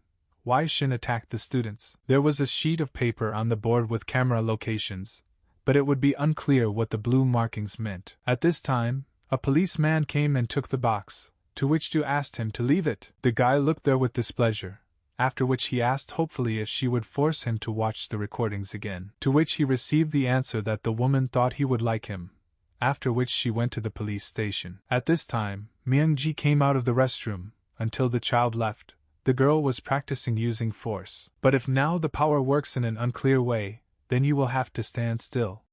[SPEAKER 1] why Shin attacked the students. There was a sheet of paper on the board with camera locations, but it would be unclear what the blue markings meant. At this time, a policeman came and took the box, to which Du asked him to leave it. The guy looked there with displeasure, after which he asked hopefully if she would force him to watch the recordings again, to which he received the answer that the woman thought he would like him, after which she went to the police station. At this time, Myung-ji came out of the restroom, until the child left. The girl was practicing using force. But if now the power works in an unclear way, then you will have to stand still.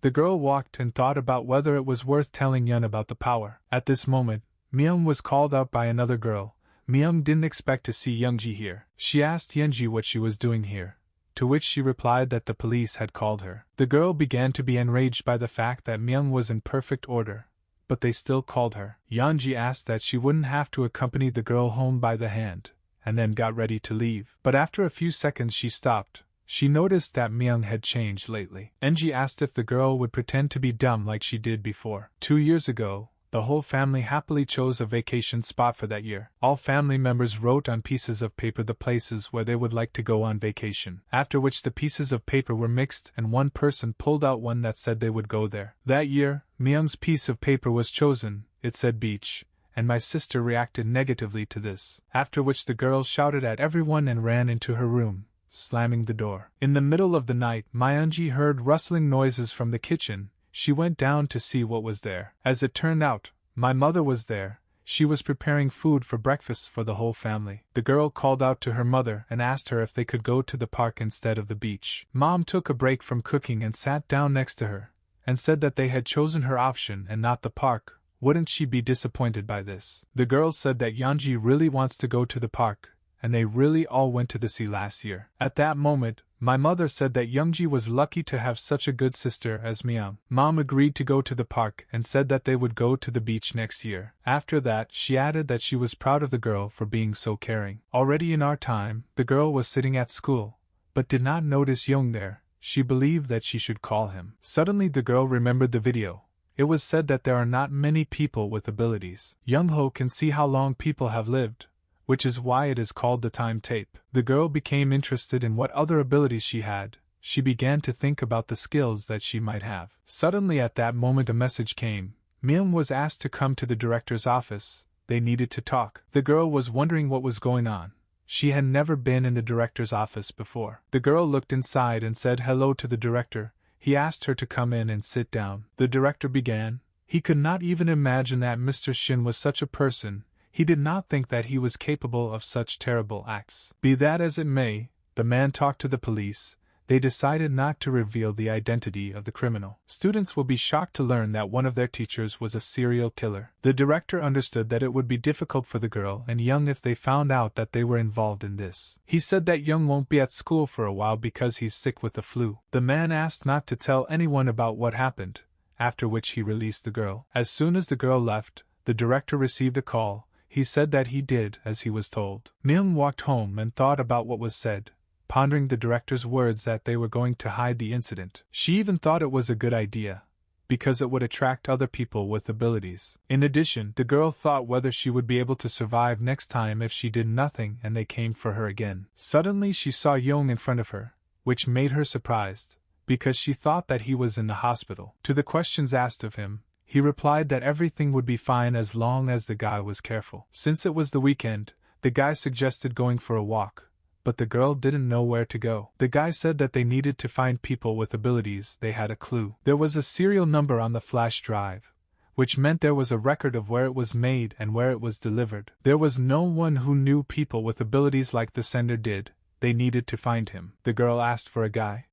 [SPEAKER 1] The girl walked and thought about whether it was worth telling Yun about the power. At this moment, Myung was called up by another girl. Myung didn't expect to see Youngji here. She asked Youngji what she was doing here, to which she replied that the police had called her. The girl began to be enraged by the fact that Myung was in perfect order, but they still called her. Youngji asked that she wouldn't have to accompany the girl home by the hand, and then got ready to leave. But after a few seconds she stopped. She noticed that Myung had changed lately. Enji asked if the girl would pretend to be dumb like she did before. 2 years ago, the whole family happily chose a vacation spot for that year. All family members wrote on pieces of paper the places where they would like to go on vacation, after which the pieces of paper were mixed and one person pulled out one that said they would go there. That year, Myung's piece of paper was chosen. It said beach, and my sister reacted negatively to this, after which the girl shouted at everyone and ran into her room, slamming the door. In the middle of the night, Myunji heard rustling noises from the kitchen. She went down to see what was there. As it turned out, my mother was there. She was preparing food for breakfast for the whole family. The girl called out to her mother and asked her if they could go to the park instead of the beach. Mom took a break from cooking and sat down next to her, and said that they had chosen her option and not the park. Wouldn't she be disappointed by this? The girl said that Yeonji really wants to go to the park, and they really all went to the sea last year. At that moment, my mother said that Youngji was lucky to have such a good sister as Myung. Mom agreed to go to the park and said that they would go to the beach next year. After that, she added that she was proud of the girl for being so caring. Already in our time, the girl was sitting at school, but did not notice Young there. She believed that she should call him. Suddenly the girl remembered the video. It was said that there are not many people with abilities. Young-ho can see how long people have lived, which is why it is called the time tape. The girl became interested in what other abilities she had. She began to think about the skills that she might have. Suddenly at that moment a message came. Myung was asked to come to the director's office. They needed to talk. The girl was wondering what was going on. She had never been in the director's office before. The girl looked inside and said hello to the director. He asked her to come in and sit down. The director began. He could not even imagine that Mr. Shin was such a person. He did not think that he was capable of such terrible acts. Be that as it may, the man talked to the police. They decided not to reveal the identity of the criminal. Students will be shocked to learn that one of their teachers was a serial killer. The director understood that it would be difficult for the girl and Young if they found out that they were involved in this. He said that Young won't be at school for a while because he's sick with the flu. The man asked not to tell anyone about what happened, after which he released the girl. As soon as the girl left, the director received a call. He said that he did as he was told. Myung walked home and thought about what was said, pondering the director's words that they were going to hide the incident. She even thought it was a good idea, because it would attract other people with abilities. In addition, the girl thought whether she would be able to survive next time if she did nothing and they came for her again. Suddenly she saw Young in front of her, which made her surprised, because she thought that he was in the hospital. To the questions asked of him, he replied that everything would be fine as long as the guy was careful. Since it was the weekend, the guy suggested going for a walk, but the girl didn't know where to go. The guy said that they needed to find people with abilities. They had a clue. There was a serial number on the flash drive, which meant there was a record of where it was made and where it was delivered. There was no one who knew people with abilities like the sender did. They needed to find him. The girl asked for a guy.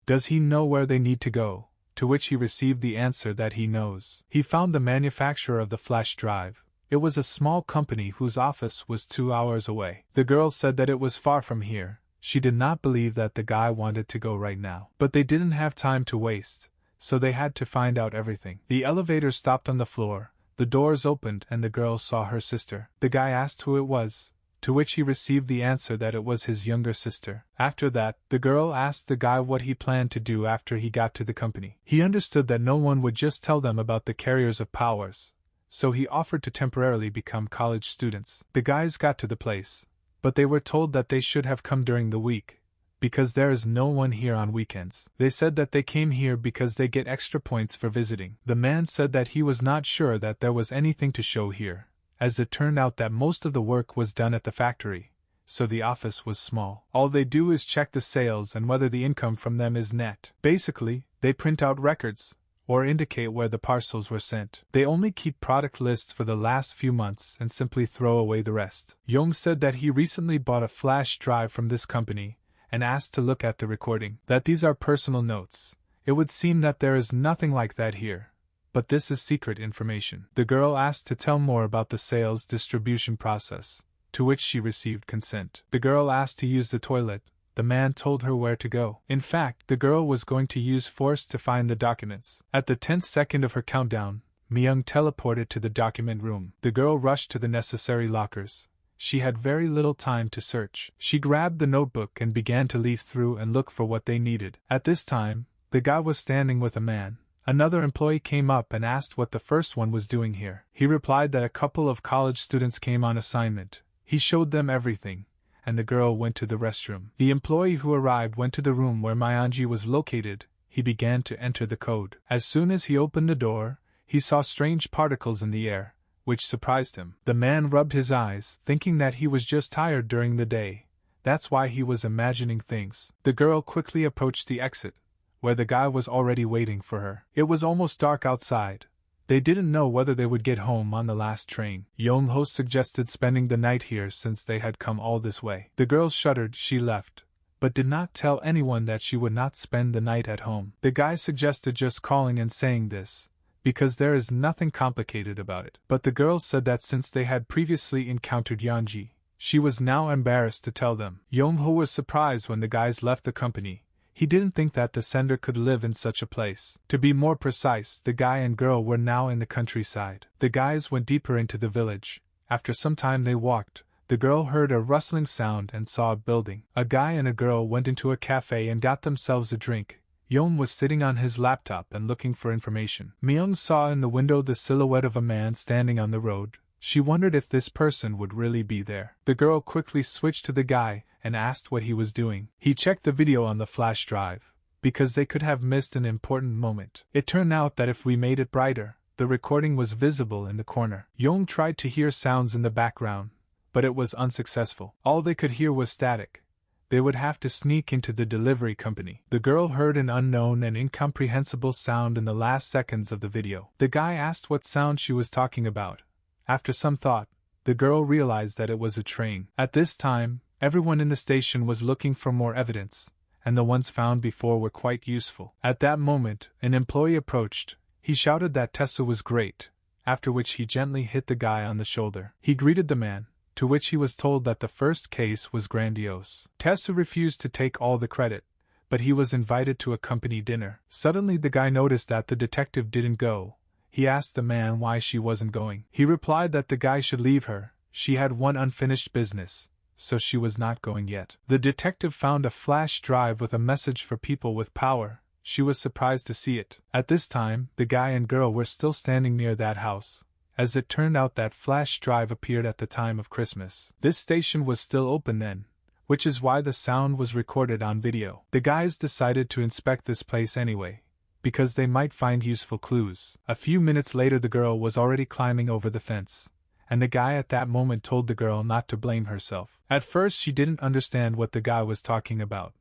[SPEAKER 1] Does he know where they need to go? To which he received the answer that he knows. He found the manufacturer of the flash drive. It was a small company whose office was 2 hours away. The girl said that it was far from here. She did not believe that the guy wanted to go right now. But they didn't have time to waste, so they had to find out everything. The elevator stopped on the floor. The doors opened and the girl saw her sister. The guy asked who it was, to which he received the answer that it was his younger sister. After that, the girl asked the guy what he planned to do after he got to the company. He understood that no one would just tell them about the carriers of powers, so he offered to temporarily become college students. The guys got to the place, but they were told that they should have come during the week, because there is no one here on weekends. They said that they came here because they get extra points for visiting. The man said that he was not sure that there was anything to show here, as it turned out that most of the work was done at the factory, so the office was small. All they do is check the sales and whether the income from them is net. Basically, they print out records. or indicate where the parcels were sent. They only keep product lists for the last few months and simply throw away the rest. Young said that he recently bought a flash drive from this company and asked to look at the recording. That these are personal notes. It would seem that there is nothing like that here, but this is secret information. The girl asked to tell more about the sales distribution process, to which she received consent. The girl asked to use the toilet. The man told her where to go. In fact, the girl was going to use force to find the documents. At the 10th second of her countdown, Myung teleported to the document room. The girl rushed to the necessary lockers. She had very little time to search. She grabbed the notebook and began to leaf through and look for what they needed. At this time, the guy was standing with a man. Another employee came up and asked what the first one was doing here. He replied that a couple of college students came on assignment. He showed them everything, and the girl went to the restroom. The employee who arrived went to the room where Myanji was located. He began to enter the code. As soon as he opened the door, he saw strange particles in the air, which surprised him. The man rubbed his eyes, thinking that he was just tired during the day. That's why he was imagining things. The girl quickly approached the exit, where the guy was already waiting for her. It was almost dark outside. They didn't know whether they would get home on the last train. Yong-ho suggested spending the night here since they had come all this way. The girl shuddered. She left, but did not tell anyone that she would not spend the night at home. The guy suggested just calling and saying this, because there is nothing complicated about it. But the girl said that since they had previously encountered Yeonji, she was now embarrassed to tell them. Yong-ho was surprised when the guys left the company. He didn't think that the sender could live in such a place. To be more precise, the guy and girl were now in the countryside. The guys went deeper into the village. After some time they walked. The girl heard a rustling sound and saw a building. A guy and a girl went into a cafe and got themselves a drink. Yeon was sitting on his laptop and looking for information. Myung saw in the window the silhouette of a man standing on the road. She wondered if this person would really be there. The girl quickly switched to the guy and asked what he was doing. He checked the video on the flash drive, because they could have missed an important moment. It turned out that if we made it brighter, the recording was visible in the corner. Yeon tried to hear sounds in the background, but it was unsuccessful. All they could hear was static. They would have to sneak into the delivery company. The girl heard an unknown and incomprehensible sound in the last seconds of the video. The guy asked what sound she was talking about. After some thought, the girl realized that it was a train. At this time, everyone in the station was looking for more evidence, and the ones found before were quite useful. At that moment, an employee approached. He shouted that Tessa was great, after which he gently hit the guy on the shoulder. He greeted the man, to which he was told that the first case was grandiose. Tessa refused to take all the credit, but he was invited to a company dinner. Suddenly the guy noticed that the detective didn't go. He asked the man why she wasn't going. He replied that the guy should leave her. She had one unfinished business, so she was not going yet. The detective found a flash drive with a message for people with power. She was surprised to see it. At this time, the guy and girl were still standing near that house. As it turned out, that flash drive appeared at the time of Christmas. This station was still open then, which is why the sound was recorded on video. The guys decided to inspect this place anyway, because they might find useful clues. A few minutes later the girl was already climbing over the fence, and the guy at that moment told the girl not to blame herself. At first she didn't understand what the guy was talking about,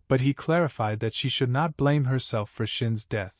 [SPEAKER 1] but he clarified that she should not blame herself for Shin's death,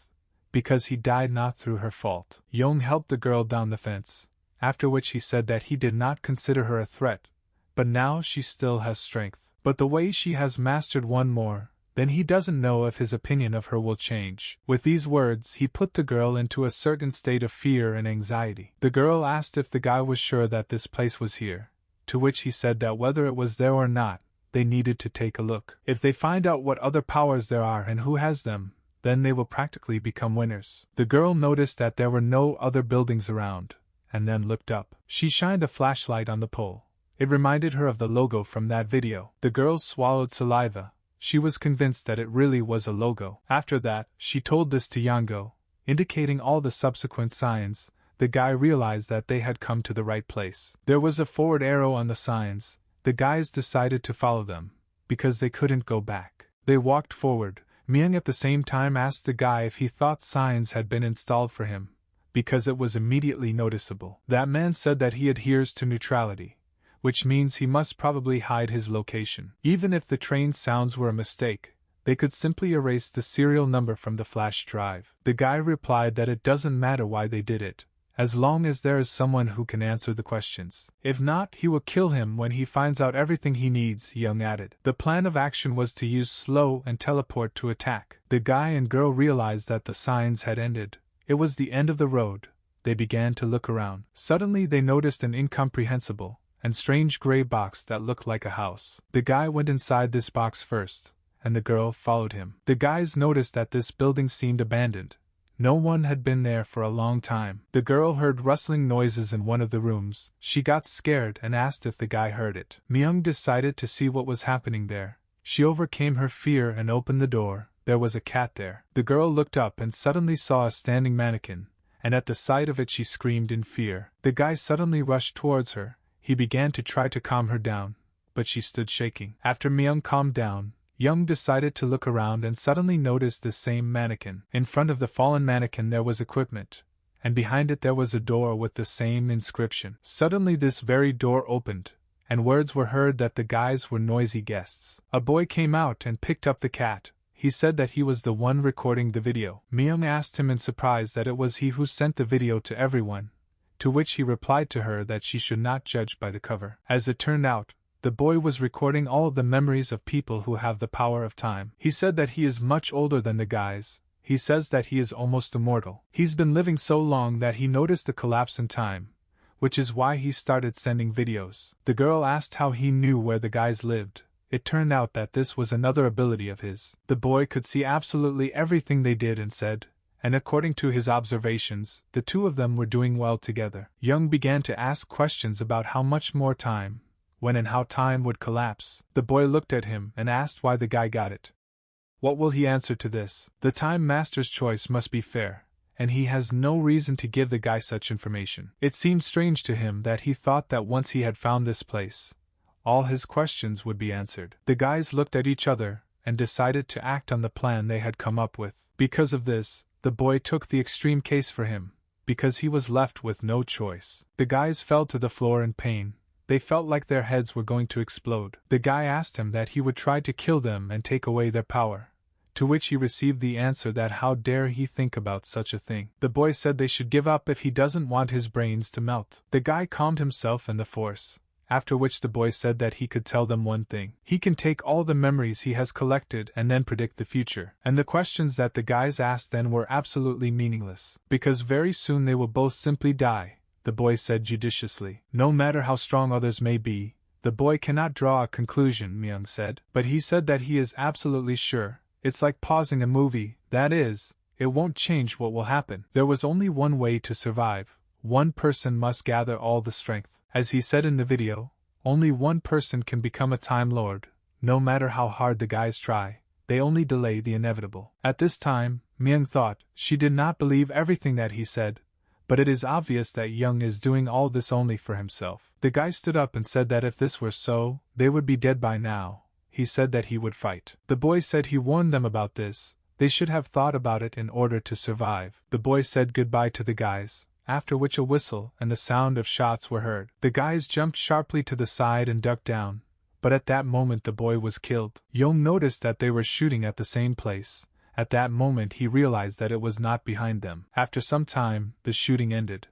[SPEAKER 1] because he died not through her fault. Yong helped the girl down the fence, after which he said that he did not consider her a threat, but now she still has strength. But the way she has mastered one more, then he doesn't know if his opinion of her will change. With these words he put the girl into a certain state of fear and anxiety. The girl asked if the guy was sure that this place was here, to which he said that whether it was there or not, they needed to take a look. If they find out what other powers there are and who has them, then they will practically become winners. The girl noticed that there were no other buildings around, and then looked up. She shined a flashlight on the pole. It reminded her of the logo from that video. The girl swallowed saliva. She was convinced that it really was a logo. After that, she told this to Yango, indicating all the subsequent signs. The guy realized that they had come to the right place. There was a forward arrow on the signs. The guys decided to follow them, because they couldn't go back. They walked forward. Myung at the same time asked the guy if he thought signs had been installed for him, because it was immediately noticeable. That man said that he adheres to neutrality, which means he must probably hide his location. Even if the train sounds were a mistake, They could simply erase the serial number from the flash drive. The guy replied that it doesn't matter why they did it, as long as there is someone who can answer the questions. If not, he will kill him when he finds out everything he needs, Young added. The plan of action was to use slow and teleport to attack. The guy and girl realized that the signs had ended. It was the end of the road. They began to look around. Suddenly they noticed an incomprehensible and strange gray box that looked like a house. The guy went inside this box first, and the girl followed him. The guys noticed that this building seemed abandoned. No one had been there for a long time. The girl heard rustling noises in one of the rooms. She got scared and asked if the guy heard it. Myung decided to see what was happening there. She overcame her fear and opened the door. There was a cat there. The girl looked up and suddenly saw a standing mannequin, and at the sight of it she screamed in fear. The guy suddenly rushed towards her. He began to try to calm her down, but she stood shaking. After Myung calmed down, Young decided to look around and suddenly noticed the same mannequin. In front of the fallen mannequin there was equipment, and behind it there was a door with the same inscription. Suddenly this very door opened, and words were heard that the guys were noisy guests. A boy came out and picked up the cat. He said that he was the one recording the video. Myung asked him in surprise that it was he who sent the video to everyone, to which he replied to her that she should not judge by the cover. As it turned out, the boy was recording all of the memories of people who have the power of time. He said that he is much older than the guys. He says that he is almost immortal. He's been living so long that he noticed the collapse in time, which is why he started sending videos. The girl asked how he knew where the guys lived. It turned out that this was another ability of his. The boy could see absolutely everything they did and said, and according to his observations, the two of them were doing well together. Young began to ask questions about how much more time, when and how time would collapse. The boy looked at him and asked why the guy got it. What will he answer to this? The Time Master's choice must be fair, and he has no reason to give the guy such information. It seemed strange to him that he thought that once he had found this place, all his questions would be answered. The guys looked at each other and decided to act on the plan they had come up with. Because of this, the boy took the extreme case for him, because he was left with no choice. The guys fell to the floor in pain. They felt like their heads were going to explode. The guy asked him that he would try to kill them and take away their power, to which he received the answer that how dare he think about such a thing. The boy said they should give up if he doesn't want his brains to melt. The guy calmed himself and the force, after which the boy said that he could tell them one thing. He can take all the memories he has collected and then predict the future. And the questions that the guys asked then were absolutely meaningless, because very soon they will both simply die. The boy said judiciously. No matter how strong others may be, the boy cannot draw a conclusion, Myung said. But he said that he is absolutely sure. It's like pausing a movie, that is, it won't change what will happen. There was only one way to survive. One person must gather all the strength. As he said in the video, only one person can become a Time Lord. No matter how hard the guys try, they only delay the inevitable. At this time, Myung thought, she did not believe everything that he said, but it is obvious that Young is doing all this only for himself. The guy stood up and said that if this were so, they would be dead by now. He said that he would fight. The boy said he warned them about this. They should have thought about it in order to survive. The boy said goodbye to the guys, after which a whistle and the sound of shots were heard. The guys jumped sharply to the side and ducked down, but at that moment the boy was killed. Young noticed that they were shooting at the same place. At that moment he realized that it was not behind them. After some time, the shooting ended.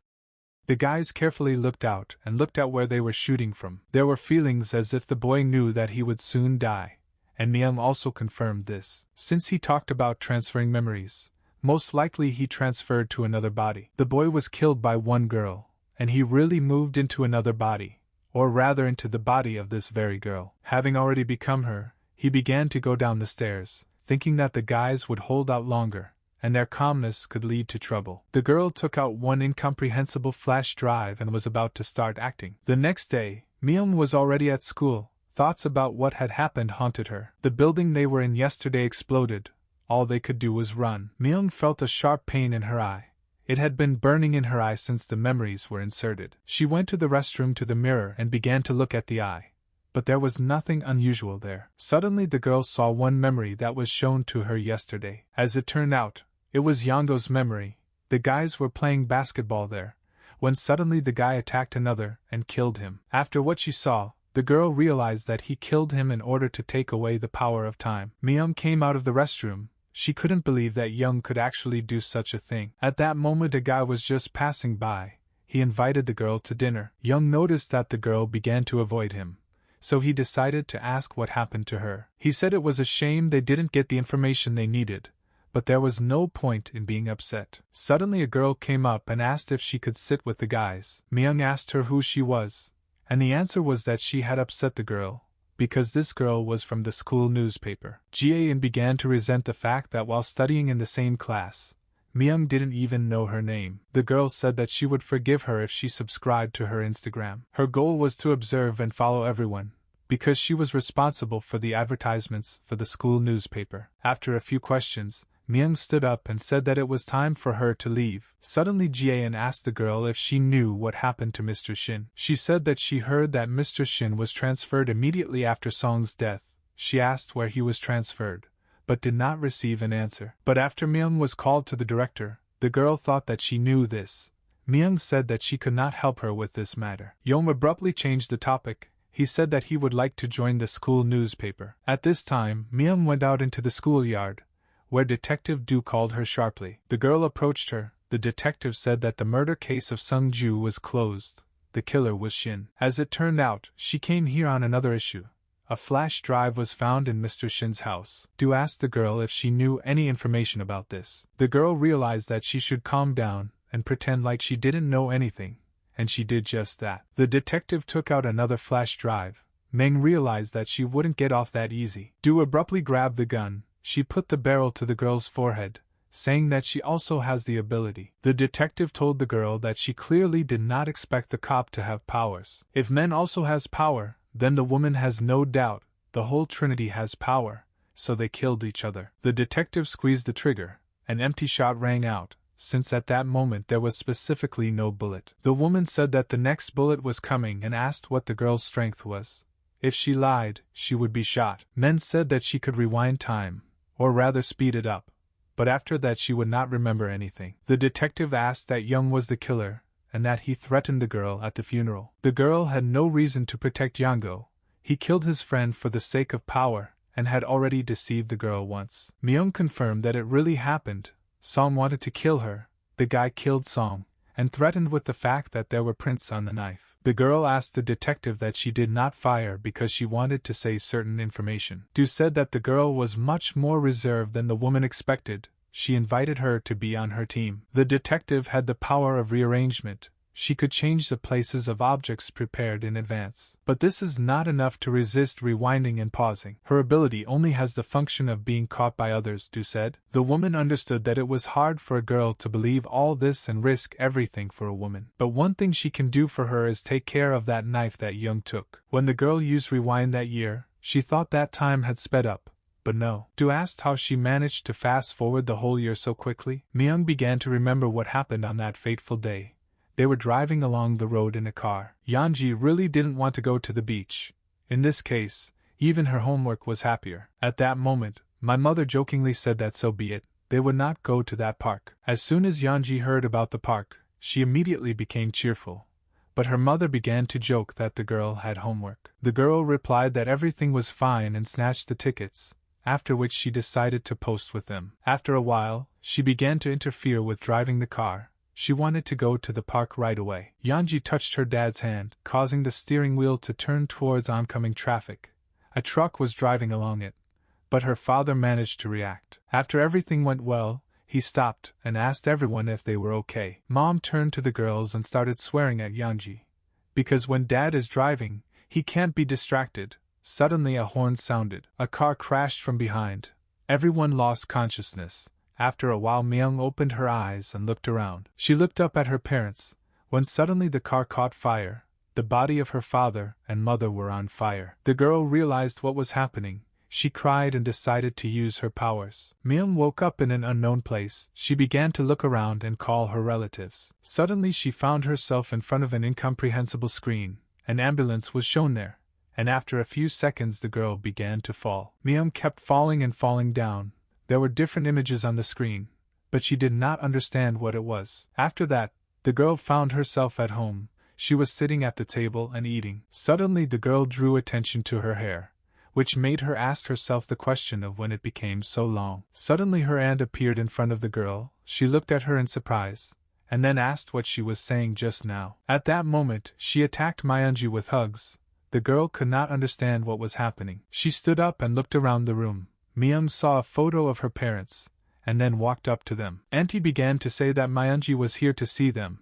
[SPEAKER 1] The guys carefully looked out and looked at where they were shooting from. There were feelings as if the boy knew that he would soon die, and Myung also confirmed this. Since he talked about transferring memories, most likely he transferred to another body. The boy was killed by one girl, and he really moved into another body, or rather into the body of this very girl. Having already become her, he began to go down the stairs, thinking that the guys would hold out longer, and their calmness could lead to trouble. The girl took out one incomprehensible flash drive and was about to start acting. The next day, Myung was already at school. Thoughts about what had happened haunted her. The building they were in yesterday exploded. All they could do was run. Myung felt a sharp pain in her eye. It had been burning in her eye since the memories were inserted. She went to the restroom to the mirror and began to look at the eye. But there was nothing unusual there. Suddenly the girl saw one memory that was shown to her yesterday. As it turned out, it was Yondo's memory. The guys were playing basketball there, when suddenly the guy attacked another and killed him. After what she saw, The girl realized that he killed him in order to take away the power of time. Myung came out of the restroom. She couldn't believe that Young could actually do such a thing. At that moment, a guy was just passing by. He invited the girl to dinner. Young noticed that the girl began to avoid him, so he decided to ask what happened to her. He said it was a shame they didn't get the information they needed, but there was no point in being upset. Suddenly a girl came up and asked if she could sit with the guys. Myung asked her who she was, and the answer was that she had upset the girl, because this girl was from the school newspaper. Jae-in began to resent the fact that while studying in the same class, Myung didn't even know her name. The girl said that she would forgive her if she subscribed to her Instagram. Her goal was to observe and follow everyone, because she was responsible for the advertisements for the school newspaper. After a few questions, Myung stood up and said that it was time for her to leave. Suddenly Jae-in asked the girl if she knew what happened to Mr. Shin. She said that she heard that Mr. Shin was transferred immediately after Song's death. She asked where he was transferred, but did not receive an answer. But after Myung was called to the director, the girl thought that she knew this. Myung said that she could not help her with this matter. Young abruptly changed the topic. He said that he would like to join the school newspaper. At this time, Myung went out into the schoolyard, where Detective Du called her sharply. The girl approached her. The detective said that the murder case of Sung-ju was closed. The killer was Shin. As it turned out, she came here on another issue. A flash drive was found in Mr. Shin's house. Du asked the girl if she knew any information about this. The girl realized that she should calm down and pretend like she didn't know anything, and she did just that. The detective took out another flash drive. Meng realized that she wouldn't get off that easy. Du abruptly grabbed the gun. She put the barrel to the girl's forehead, saying that she also has the ability. The detective told the girl that she clearly did not expect the cop to have powers. If Men also has power, then the woman has no doubt the whole Trinity has power, so they killed each other. The detective squeezed the trigger. An empty shot rang out, since at that moment there was specifically no bullet. The woman said that the next bullet was coming and asked what the girl's strength was. If she lied, she would be shot. Men said that she could rewind time, or rather speed it up, but after that she would not remember anything. The detective asked that Young was the killer, and that he threatened the girl at the funeral. The girl had no reason to protect Yango. He killed his friend for the sake of power, and had already deceived the girl once. Myung confirmed that it really happened. Song wanted to kill her. The guy killed Song, and threatened with the fact that there were prints on the knife. The girl asked the detective that she did not fire because she wanted to say certain information. Du said that the girl was much more reserved than the woman expected. She invited her to be on her team. The detective had the power of rearrangement. She could change the places of objects prepared in advance. But this is not enough to resist rewinding and pausing. Her ability only has the function of being caught by others, Du said. The woman understood that it was hard for a girl to believe all this and risk everything for a woman. But one thing she can do for her is take care of that knife that Young took. When the girl used rewind that year, she thought that time had sped up. But no. Du asked how she managed to fast forward the whole year so quickly. Myung began to remember what happened on that fateful day. They were driving along the road in a car. Yeonji really didn't want to go to the beach. In this case, even her homework was happier. At that moment, my mother jokingly said that so be it, they would not go to that park. As soon as Yeonji heard about the park, she immediately became cheerful. But her mother began to joke that the girl had homework. The girl replied that everything was fine and snatched the tickets, after which she decided to post with them. After a while, she began to interfere with driving the car. She wanted to go to the park right away. Yeonji touched her dad's hand, causing the steering wheel to turn towards oncoming traffic. A truck was driving along it, but her father managed to react. After everything went well, he stopped and asked everyone if they were okay. Mom turned to the girls and started swearing at Yeonji, because when dad is driving, he can't be distracted. Suddenly a horn sounded. A car crashed from behind. Everyone lost consciousness. After a while Myung opened her eyes and looked around. She looked up at her parents, when suddenly the car caught fire. The body of her father and mother were on fire. The girl realized what was happening. She cried and decided to use her powers. Myung woke up in an unknown place. She began to look around and call her relatives. Suddenly she found herself in front of an incomprehensible screen. An ambulance was shown there, and after a few seconds the girl began to fall. Myung kept falling and falling down. There were different images on the screen, but she did not understand what it was. After that, the girl found herself at home. She was sitting at the table and eating. Suddenly the girl drew attention to her hair, which made her ask herself the question of when it became so long. Suddenly her aunt appeared in front of the girl. She looked at her in surprise, and then asked what she was saying just now. At that moment, she attacked Myunji with hugs. The girl could not understand what was happening. She stood up and looked around the room. Myung saw a photo of her parents, and then walked up to them. Auntie began to say that Myunji was here to see them.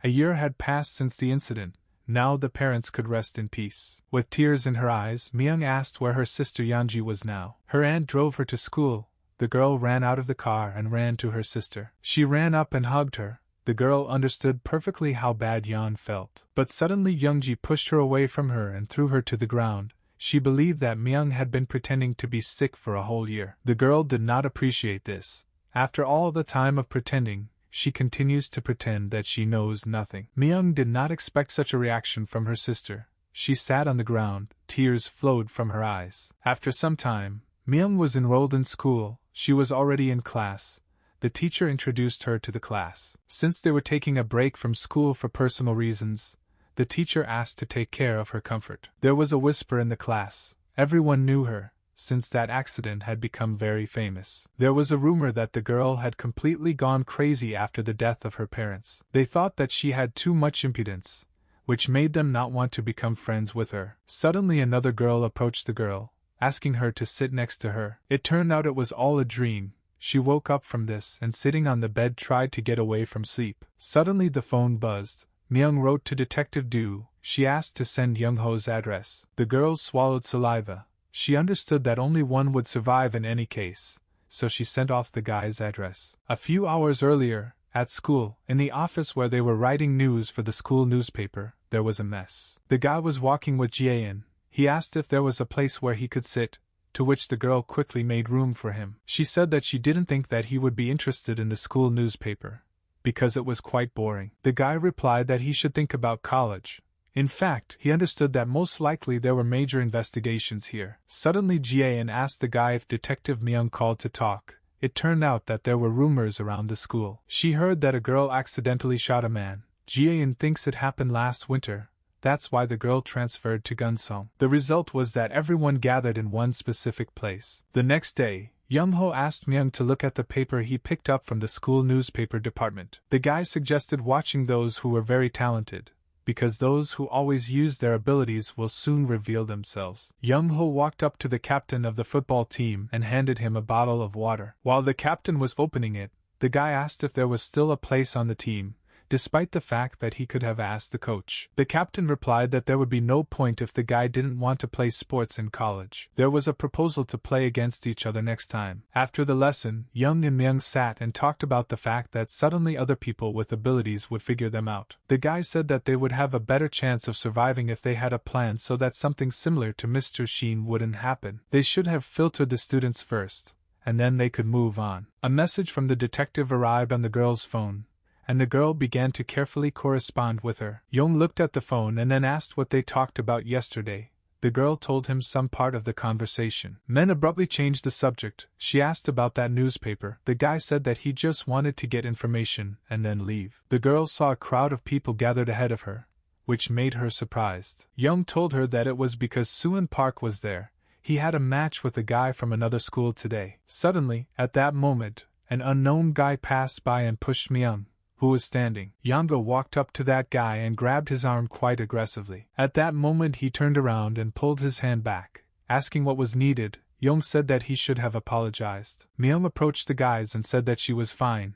[SPEAKER 1] A year had passed since the incident. Now the parents could rest in peace. With tears in her eyes, Myung asked where her sister Yeonji was now. Her aunt drove her to school. The girl ran out of the car and ran to her sister. She ran up and hugged her. The girl understood perfectly how bad Yeon felt. But suddenly Youngji pushed her away from her and threw her to the ground. She believed that Myung had been pretending to be sick for a whole year. The girl did not appreciate this. After all the time of pretending, she continues to pretend that she knows nothing. Myung did not expect such a reaction from her sister. She sat on the ground, tears flowed from her eyes. After some time, Myung was enrolled in school. She was already in class. The teacher introduced her to the class. Since they were taking a break from school for personal reasons, the teacher asked to take care of her comfort. There was a whisper in the class. Everyone knew her, since that accident had become very famous. There was a rumor that the girl had completely gone crazy after the death of her parents. They thought that she had too much impudence, which made them not want to become friends with her. Suddenly another girl approached the girl, asking her to sit next to her. It turned out it was all a dream. She woke up from this and sitting on the bed tried to get away from sleep. Suddenly the phone buzzed. Myung wrote to Detective Do. She asked to send Young-ho's address. The girl swallowed saliva. She understood that only one would survive in any case, so she sent off the guy's address. A few hours earlier, at school, in the office where they were writing news for the school newspaper, there was a mess. The guy was walking with Jaein. He asked if there was a place where he could sit, to which the girl quickly made room for him. She said that she didn't think that he would be interested in the school newspaper, because it was quite boring. The guy replied that he should think about college. In fact, he understood that most likely there were major investigations here. Suddenly Jaein asked the guy if Detective Myung called to talk. It turned out that there were rumors around the school. She heard that a girl accidentally shot a man. Jaein thinks it happened last winter. That's why the girl transferred to Gunsong. The result was that everyone gathered in one specific place. The next day, Young-ho asked Myung to look at the paper he picked up from the school newspaper department. The guy suggested watching those who were very talented, because those who always use their abilities will soon reveal themselves. Young-ho walked up to the captain of the football team and handed him a bottle of water. While the captain was opening it, the guy asked if there was still a place on the team, despite the fact that he could have asked the coach. The captain replied that there would be no point if the guy didn't want to play sports in college. There was a proposal to play against each other next time. After the lesson, Young and Myung sat and talked about the fact that suddenly other people with abilities would figure them out. The guy said that they would have a better chance of surviving if they had a plan so that something similar to Mr. Sheen wouldn't happen. They should have filtered the students first, and then they could move on. A message from the detective arrived on the girl's phone, and the girl began to carefully correspond with her. Young looked at the phone and then asked what they talked about yesterday. The girl told him some part of the conversation. Men abruptly changed the subject. She asked about that newspaper. The guy said that he just wanted to get information and then leave. The girl saw a crowd of people gathered ahead of her, which made her surprised. Young told her that it was because Suwon Park was there. He had a match with a guy from another school today. Suddenly, at that moment, an unknown guy passed by and pushed Myung, who was standing. Yanga walked up to that guy and grabbed his arm quite aggressively. At that moment he turned around and pulled his hand back. Asking what was needed, Young said that he should have apologized. Myung approached the guys and said that she was fine,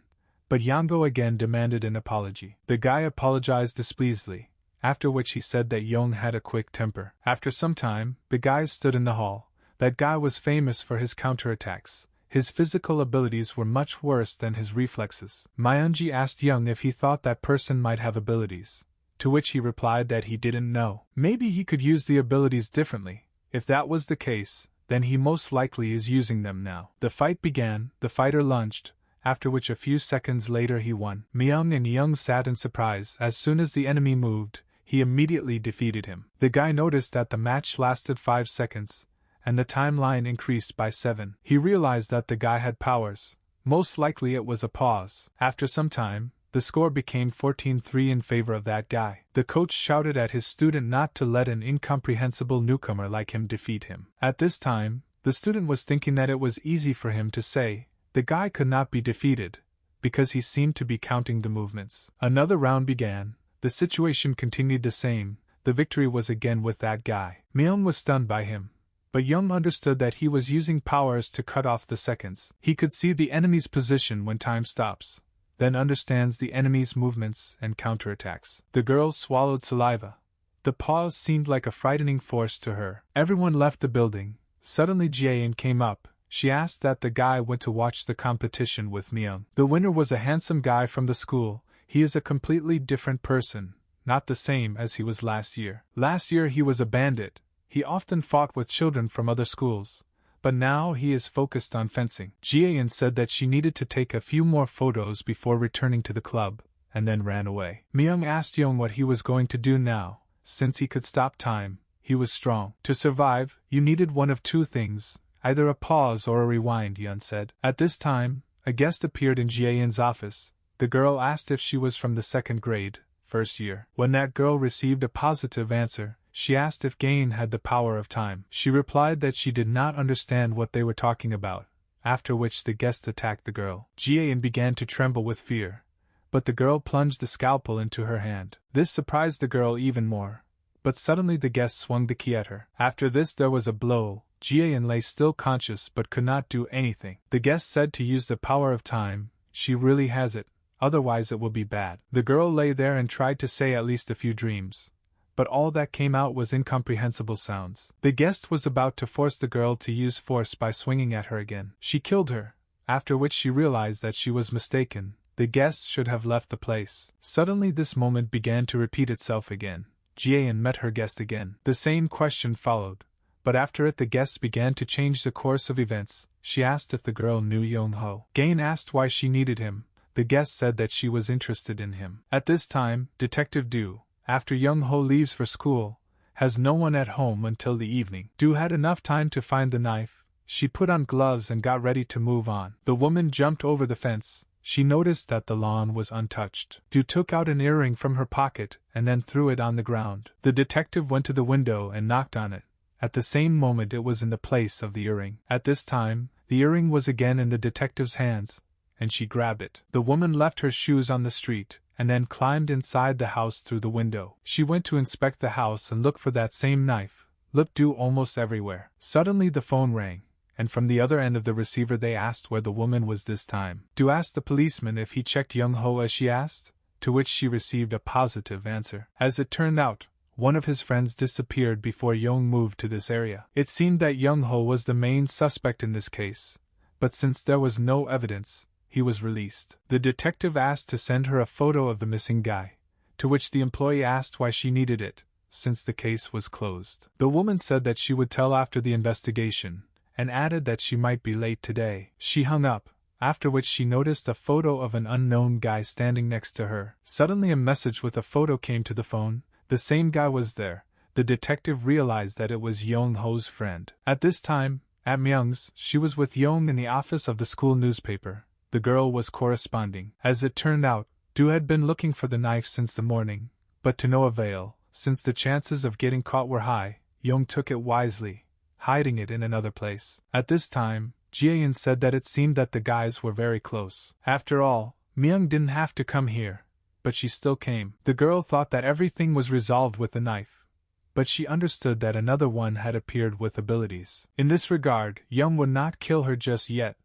[SPEAKER 1] but Yango again demanded an apology. The guy apologized displeasedly, after which he said that Young had a quick temper. After some time, the guys stood in the hall. That guy was famous for his counterattacks. His physical abilities were much worse than his reflexes. Myunji asked Young if he thought that person might have abilities, to which he replied that he didn't know. Maybe he could use the abilities differently. If that was the case, then he most likely is using them now. The fight began. The fighter lunged, after which a few seconds later he won. Myung and Young sat in surprise. As soon as the enemy moved, he immediately defeated him. The guy noticed that the match lasted 5 seconds, and the timeline increased by 7. He realized that the guy had powers. Most likely it was a pause. After some time, the score became 14-3 in favor of that guy. The coach shouted at his student not to let an incomprehensible newcomer like him defeat him. At this time, the student was thinking that it was easy for him to say, the guy could not be defeated, because he seemed to be counting the movements. Another round began, the situation continued the same, the victory was again with that guy. Myung was stunned by him, but Young understood that he was using powers to cut off the seconds. He could see the enemy's position when time stops, then understands the enemy's movements and counterattacks. The girl swallowed saliva. The pause seemed like a frightening force to her. Everyone left the building. Suddenly Jaein came up. She asked that the guy went to watch the competition with Myung. The winner was a handsome guy from the school. He is a completely different person, not the same as he was last year. Last year he was a bandit. He often fought with children from other schools, but now he is focused on fencing. Jaein said that she needed to take a few more photos before returning to the club, and then ran away. Myung asked Young what he was going to do now. Since he could stop time, he was strong. To survive, you needed one of two things, either a pause or a rewind, Young said. At this time, a guest appeared in Jaein's office. The girl asked if she was from the second grade, first year. When that girl received a positive answer, she asked if Gain had the power of time. She replied that she did not understand what they were talking about, after which the guest attacked the girl. Jaein began to tremble with fear, but the girl plunged the scalpel into her hand. This surprised the girl even more, but suddenly the guest swung the key at her. After this there was a blow. Jaein lay still conscious but could not do anything. The guest said to use the power of time. She really has it, otherwise it will be bad. The girl lay there and tried to say at least a few dreams, but all that came out was incomprehensible sounds. The guest was about to force the girl to use force by swinging at her again. She killed her, after which she realized that she was mistaken. The guest should have left the place. Suddenly this moment began to repeat itself again. Jaein met her guest again. The same question followed, but after it the guest began to change the course of events. She asked if the girl knew Young-ho. Gain asked why she needed him. The guest said that she was interested in him. At this time, Detective Do, after Young-ho leaves for school, has no one at home until the evening. Do had enough time to find the knife. She put on gloves and got ready to move on. The woman jumped over the fence. She noticed that the lawn was untouched. Do took out an earring from her pocket and then threw it on the ground. The detective went to the window and knocked on it. At the same moment it was in the place of the earring. At this time, the earring was again in the detective's hands, and she grabbed it. The woman left her shoes on the street, and then climbed inside the house through the window. She went to inspect the house and look for that same knife. Looked Do almost everywhere. Suddenly the phone rang, and from the other end of the receiver they asked where the woman was this time. Do asked the policeman if he checked Young-ho as she asked, to which she received a positive answer. As it turned out, one of his friends disappeared before Young moved to this area. It seemed that Young-ho was the main suspect in this case, but since there was no evidence, he was released. The detective asked to send her a photo of the missing guy, to which the employee asked why she needed it, since the case was closed. The woman said that she would tell after the investigation, and added that she might be late today. She hung up, after which she noticed a photo of an unknown guy standing next to her. Suddenly a message with a photo came to the phone. The same guy was there. The detective realized that it was Young-ho's friend. At this time, at Myung's, she was with Young in the office of the school newspaper. The girl was corresponding. As it turned out, Do had been looking for the knife since the morning, but to no avail. Since the chances of getting caught were high, Young took it wisely, hiding it in another place. At this time, Jaein said that it seemed that the guys were very close. After all, Myung didn't have to come here, but she still came. The girl thought that everything was resolved with the knife, but she understood that another one had appeared with abilities. In this regard, Young would not kill her just yet.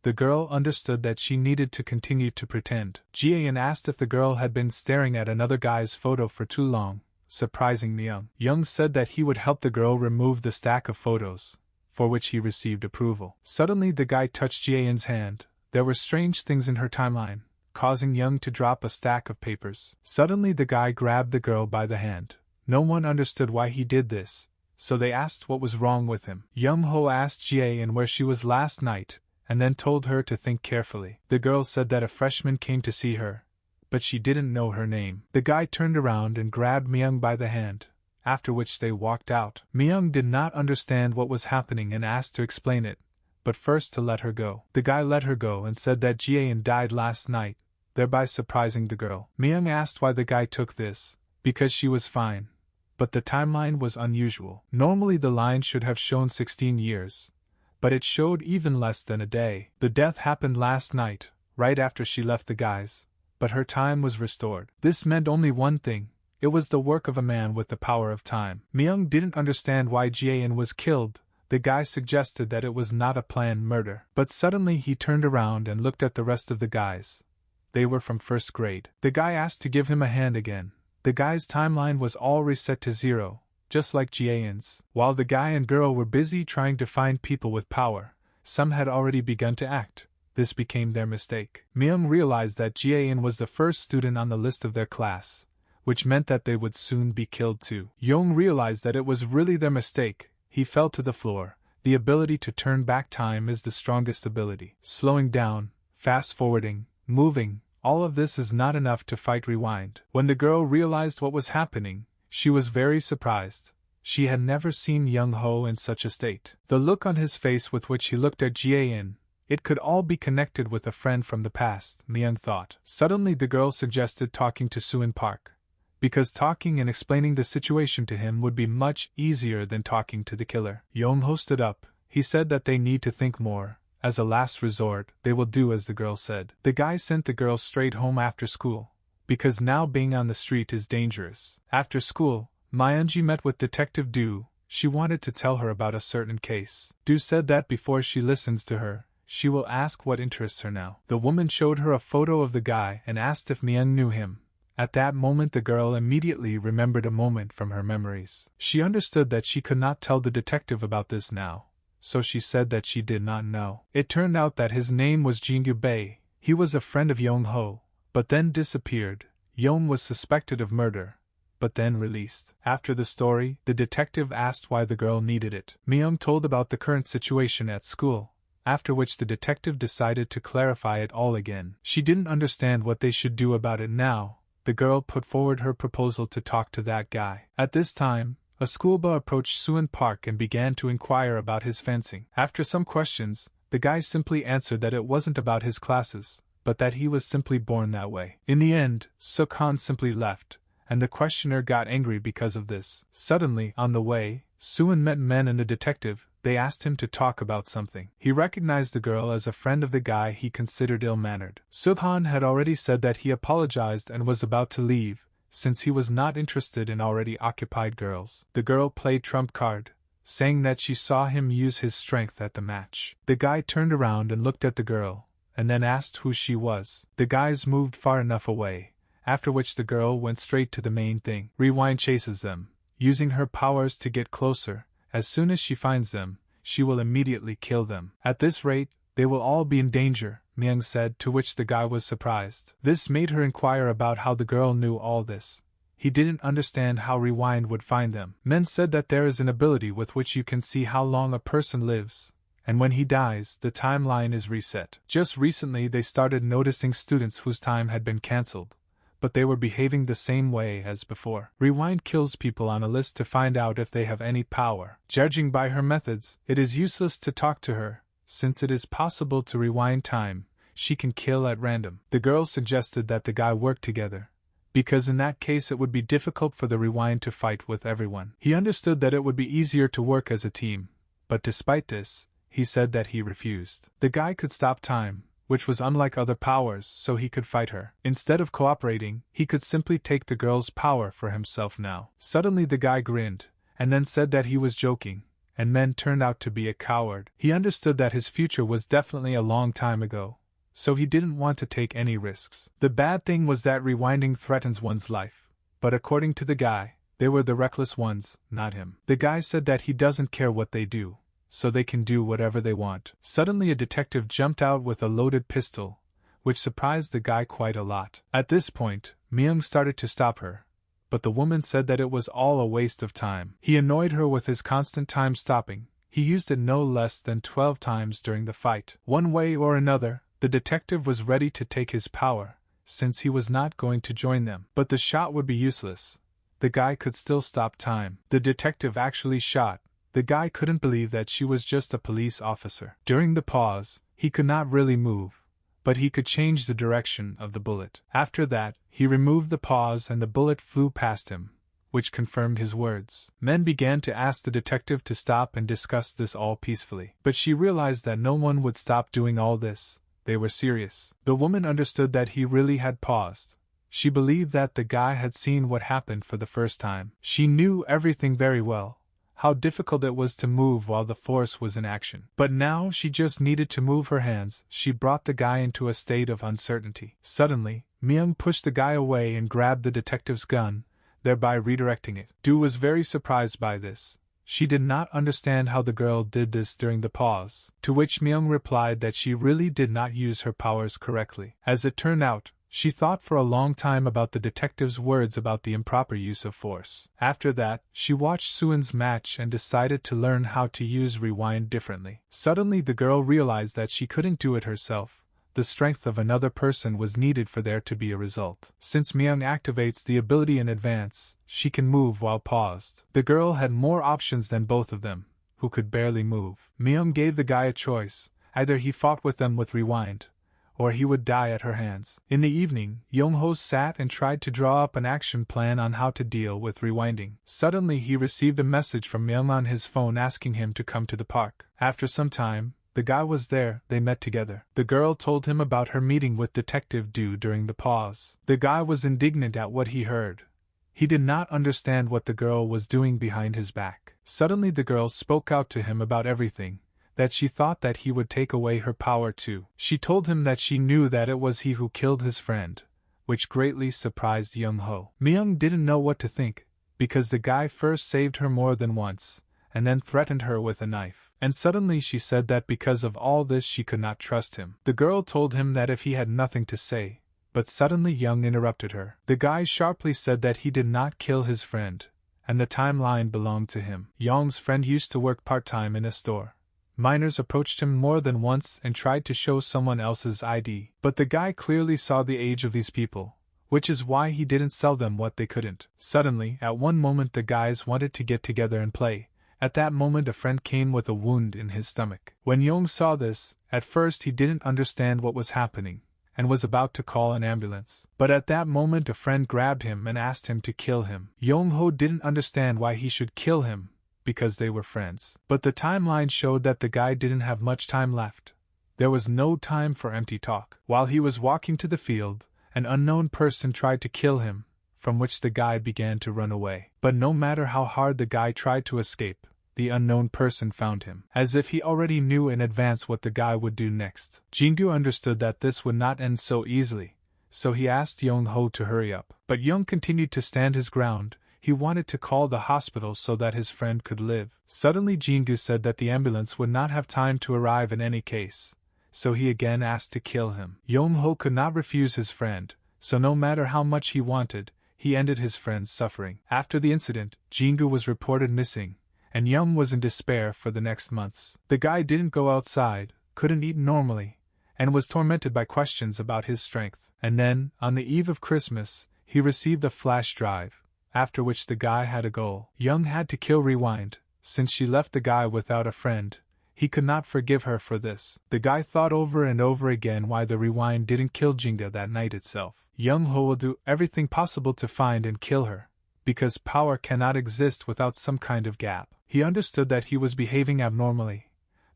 [SPEAKER 1] The girl understood that she needed to continue to pretend. Jaein asked if the girl had been staring at another guy's photo for too long, surprising Myung. Young said that he would help the girl remove the stack of photos, for which he received approval. Suddenly the guy touched Jaein's hand. There were strange things in her timeline, causing Young to drop a stack of papers. Suddenly the guy grabbed the girl by the hand. No one understood why he did this, so they asked what was wrong with him. Young-ho asked Jaein where she was last night, and then told her to think carefully. The girl said that a freshman came to see her, but she didn't know her name. The guy turned around and grabbed Myung by the hand, after which they walked out. Myung did not understand what was happening and asked to explain it, but first to let her go. The guy let her go and said that Jaein died last night. thereby surprising the girl. Myung asked why the guy took this, because she was fine. But the timeline was unusual. Normally the line should have shown 16 years. But it showed even less than a day. The death happened last night, right after she left the guys. But her time was restored. This meant only one thing. It was the work of a man with the power of time. Myung didn't understand why Jae-in was killed. The guy suggested that it was not a planned murder. But suddenly he turned around and looked at the rest of the guys. They were from first grade. The guy asked to give him a hand again. The guy's timeline was all reset to 0, just like Jae-in's. While the guy and girl were busy trying to find people with power, some had already begun to act. This became their mistake. Myung realized that Jae-in was the first student on the list of their class, which meant that they would soon be killed too. Young realized that it was really their mistake. He fell to the floor. The ability to turn back time is the strongest ability. Slowing down, fast-forwarding, moving, all of this is not enough to fight rewind. When the girl realized what was happening, she was very surprised. She had never seen Young-ho in such a state. The look on his face with which he looked at Jae-in, it could all be connected with a friend from the past, Myung thought. Suddenly the girl suggested talking to Suin Park, because talking and explaining the situation to him would be much easier than talking to the killer. Young-ho stood up. He said that they need to think more. As a last resort, they will do as the girl said. The guy sent the girl straight home after school, because now being on the street is dangerous. After school, Myunji met with Detective Do. She wanted to tell her about a certain case. Do said that before she listens to her, she will ask what interests her now. The woman showed her a photo of the guy and asked if Myung knew him. At that moment the girl immediately remembered a moment from her memories. She understood that she could not tell the detective about this now, so she said that she did not know. It turned out that his name was Jingyu Bei. He was a friend of Young-ho, but then disappeared. Young was suspected of murder, but then released. After the story, the detective asked why the girl needed it. Myung told about the current situation at school, after which the detective decided to clarify it all again. She didn't understand what they should do about it now. The girl put forward her proposal to talk to that guy. At this time, a schoolboy approached Suin Park and began to inquire about his fencing. After some questions, the guy simply answered that it wasn't about his classes, but that he was simply born that way. In the end, Suk-han simply left, and the questioner got angry because of this. Suddenly, on the way, Suin met Men and the detective. They asked him to talk about something. He recognized the girl as a friend of the guy he considered ill-mannered. Suk-han had already said that he apologized and was about to leave, since he was not interested in already occupied girls. The girl played trump card, saying that she saw him use his strength at the match. The guy turned around and looked at the girl, and then asked who she was. The guys moved far enough away, after which the girl went straight to the main thing. Rewind chases them, using her powers to get closer. As soon as she finds them, she will immediately kill them. At this rate, they will all be in danger, Myung said, to which the guy was surprised. This made her inquire about how the girl knew all this. He didn't understand how Rewind would find them. Men said that there is an ability with which you can see how long a person lives, and when he dies, the timeline is reset. Just recently they started noticing students whose time had been cancelled, but they were behaving the same way as before. Rewind kills people on a list to find out if they have any power. Judging by her methods, it is useless to talk to her. Since it is possible to rewind time, she can kill at random. The girl suggested that the guy work together, because in that case it would be difficult for the Rewind to fight with everyone. He understood that it would be easier to work as a team, but despite this, he said that he refused. The guy could stop time, which was unlike other powers, so he could fight her. Instead of cooperating, he could simply take the girl's power for himself now. Suddenly the guy grinned, and then said that he was joking, and Men turned out to be a coward. He understood that his future was definitely a long time ago, so he didn't want to take any risks. The bad thing was that rewinding threatens one's life, but according to the guy, they were the reckless ones, not him. The guy said that he doesn't care what they do, so they can do whatever they want. Suddenly a detective jumped out with a loaded pistol, which surprised the guy quite a lot. At this point, Myung started to stop her, but the woman said that it was all a waste of time. He annoyed her with his constant time stopping. He used it no less than 12 times during the fight. One way or another, the detective was ready to take his power, since he was not going to join them. But the shot would be useless. The guy could still stop time. The detective actually shot. The guy couldn't believe that she was just a police officer. During the pause, he could not really move, but he could change the direction of the bullet. After that, he removed the pause and the bullet flew past him, which confirmed his words. Men began to ask the detective to stop and discuss this all peacefully. But she realized that no one would stop doing all this. They were serious. The woman understood that he really had paused. She believed that the guy had seen what happened for the first time. She knew everything very well, how difficult it was to move while the force was in action. But now she just needed to move her hands. She brought the guy into a state of uncertainty. Suddenly, Myung pushed the guy away and grabbed the detective's gun, thereby redirecting it. Du was very surprised by this. She did not understand how the girl did this during the pause, to which Myung replied that she really did not use her powers correctly. As it turned out, she thought for a long time about the detective's words about the improper use of force. After that, she watched Suin's match and decided to learn how to use rewind differently. Suddenly the girl realized that she couldn't do it herself. The strength of another person was needed for there to be a result. Since Myung activates the ability in advance, she can move while paused. The girl had more options than both of them, who could barely move. Myung gave the guy a choice: either he fought with them with rewind, or he would die at her hands. In the evening, Yong-ho sat and tried to draw up an action plan on how to deal with rewinding. Suddenly he received a message from Myung on his phone asking him to come to the park. After some time, the guy was there. They met together. The girl told him about her meeting with Detective Du during the pause. The guy was indignant at what he heard. He did not understand what the girl was doing behind his back. Suddenly the girl spoke out to him about everything, that she thought that he would take away her power too. She told him that she knew that it was he who killed his friend, which greatly surprised Young-ho. Myung didn't know what to think, because the guy first saved her more than once, and then threatened her with a knife. And suddenly she said that because of all this she could not trust him. The girl told him that if he had nothing to say, but suddenly Young interrupted her. The guy sharply said that he did not kill his friend, and the timeline belonged to him. Young's friend used to work part-time in a store. Minors approached him more than once and tried to show someone else's ID, but the guy clearly saw the age of these people, which is why he didn't sell them what they couldn't. Suddenly, at one moment the guys wanted to get together and play. At that moment a friend came with a wound in his stomach. When Young saw this, at first he didn't understand what was happening, and was about to call an ambulance. But at that moment a friend grabbed him and asked him to kill him. Young-ho didn't understand why he should kill him, because they were friends. But the timeline showed that the guy didn't have much time left. There was no time for empty talk. While he was walking to the field, an unknown person tried to kill him, from which the guy began to run away. But no matter how hard the guy tried to escape, the unknown person found him. As if he already knew in advance what the guy would do next. Jingu understood that this would not end so easily, so he asked Young-ho to hurry up. But Young continued to stand his ground. He wanted to call the hospital so that his friend could live. Suddenly Jingu said that the ambulance would not have time to arrive in any case, so he again asked to kill him. Young-ho could not refuse his friend, so no matter how much he wanted, he ended his friend's suffering. After the incident, Jingu was reported missing, and Young was in despair for the next months. The guy didn't go outside, couldn't eat normally, and was tormented by questions about his strength. And then, on the eve of Christmas, he received a flash drive, after which the guy had a goal. Young had to kill Rewind, since she left the guy without a friend. He could not forgive her for this. The guy thought over and over again why the Rewind didn't kill Jinga that night itself. Young-ho will do everything possible to find and kill her, because power cannot exist without some kind of gap. He understood that he was behaving abnormally,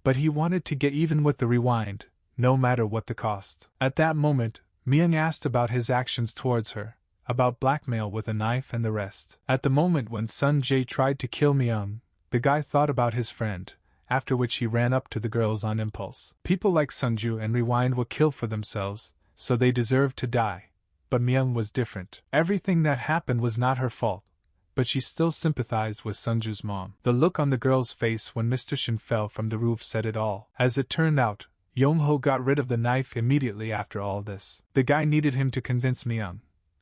[SPEAKER 1] but he wanted to get even with the Rewind, no matter what the cost. At that moment, Myung asked about his actions towards her, about blackmail with a knife and the rest. At the moment when Sun Jae tried to kill Myung, the guy thought about his friend, after which he ran up to the girls on impulse. People like Sunju and Rewind will kill for themselves, so they deserve to die. But Myung was different. Everything that happened was not her fault, but she still sympathized with Sunju's mom. The look on the girl's face when Mr. Shin fell from the roof said it all. As it turned out, Young-ho got rid of the knife immediately after all this. The guy needed him to convince Myung.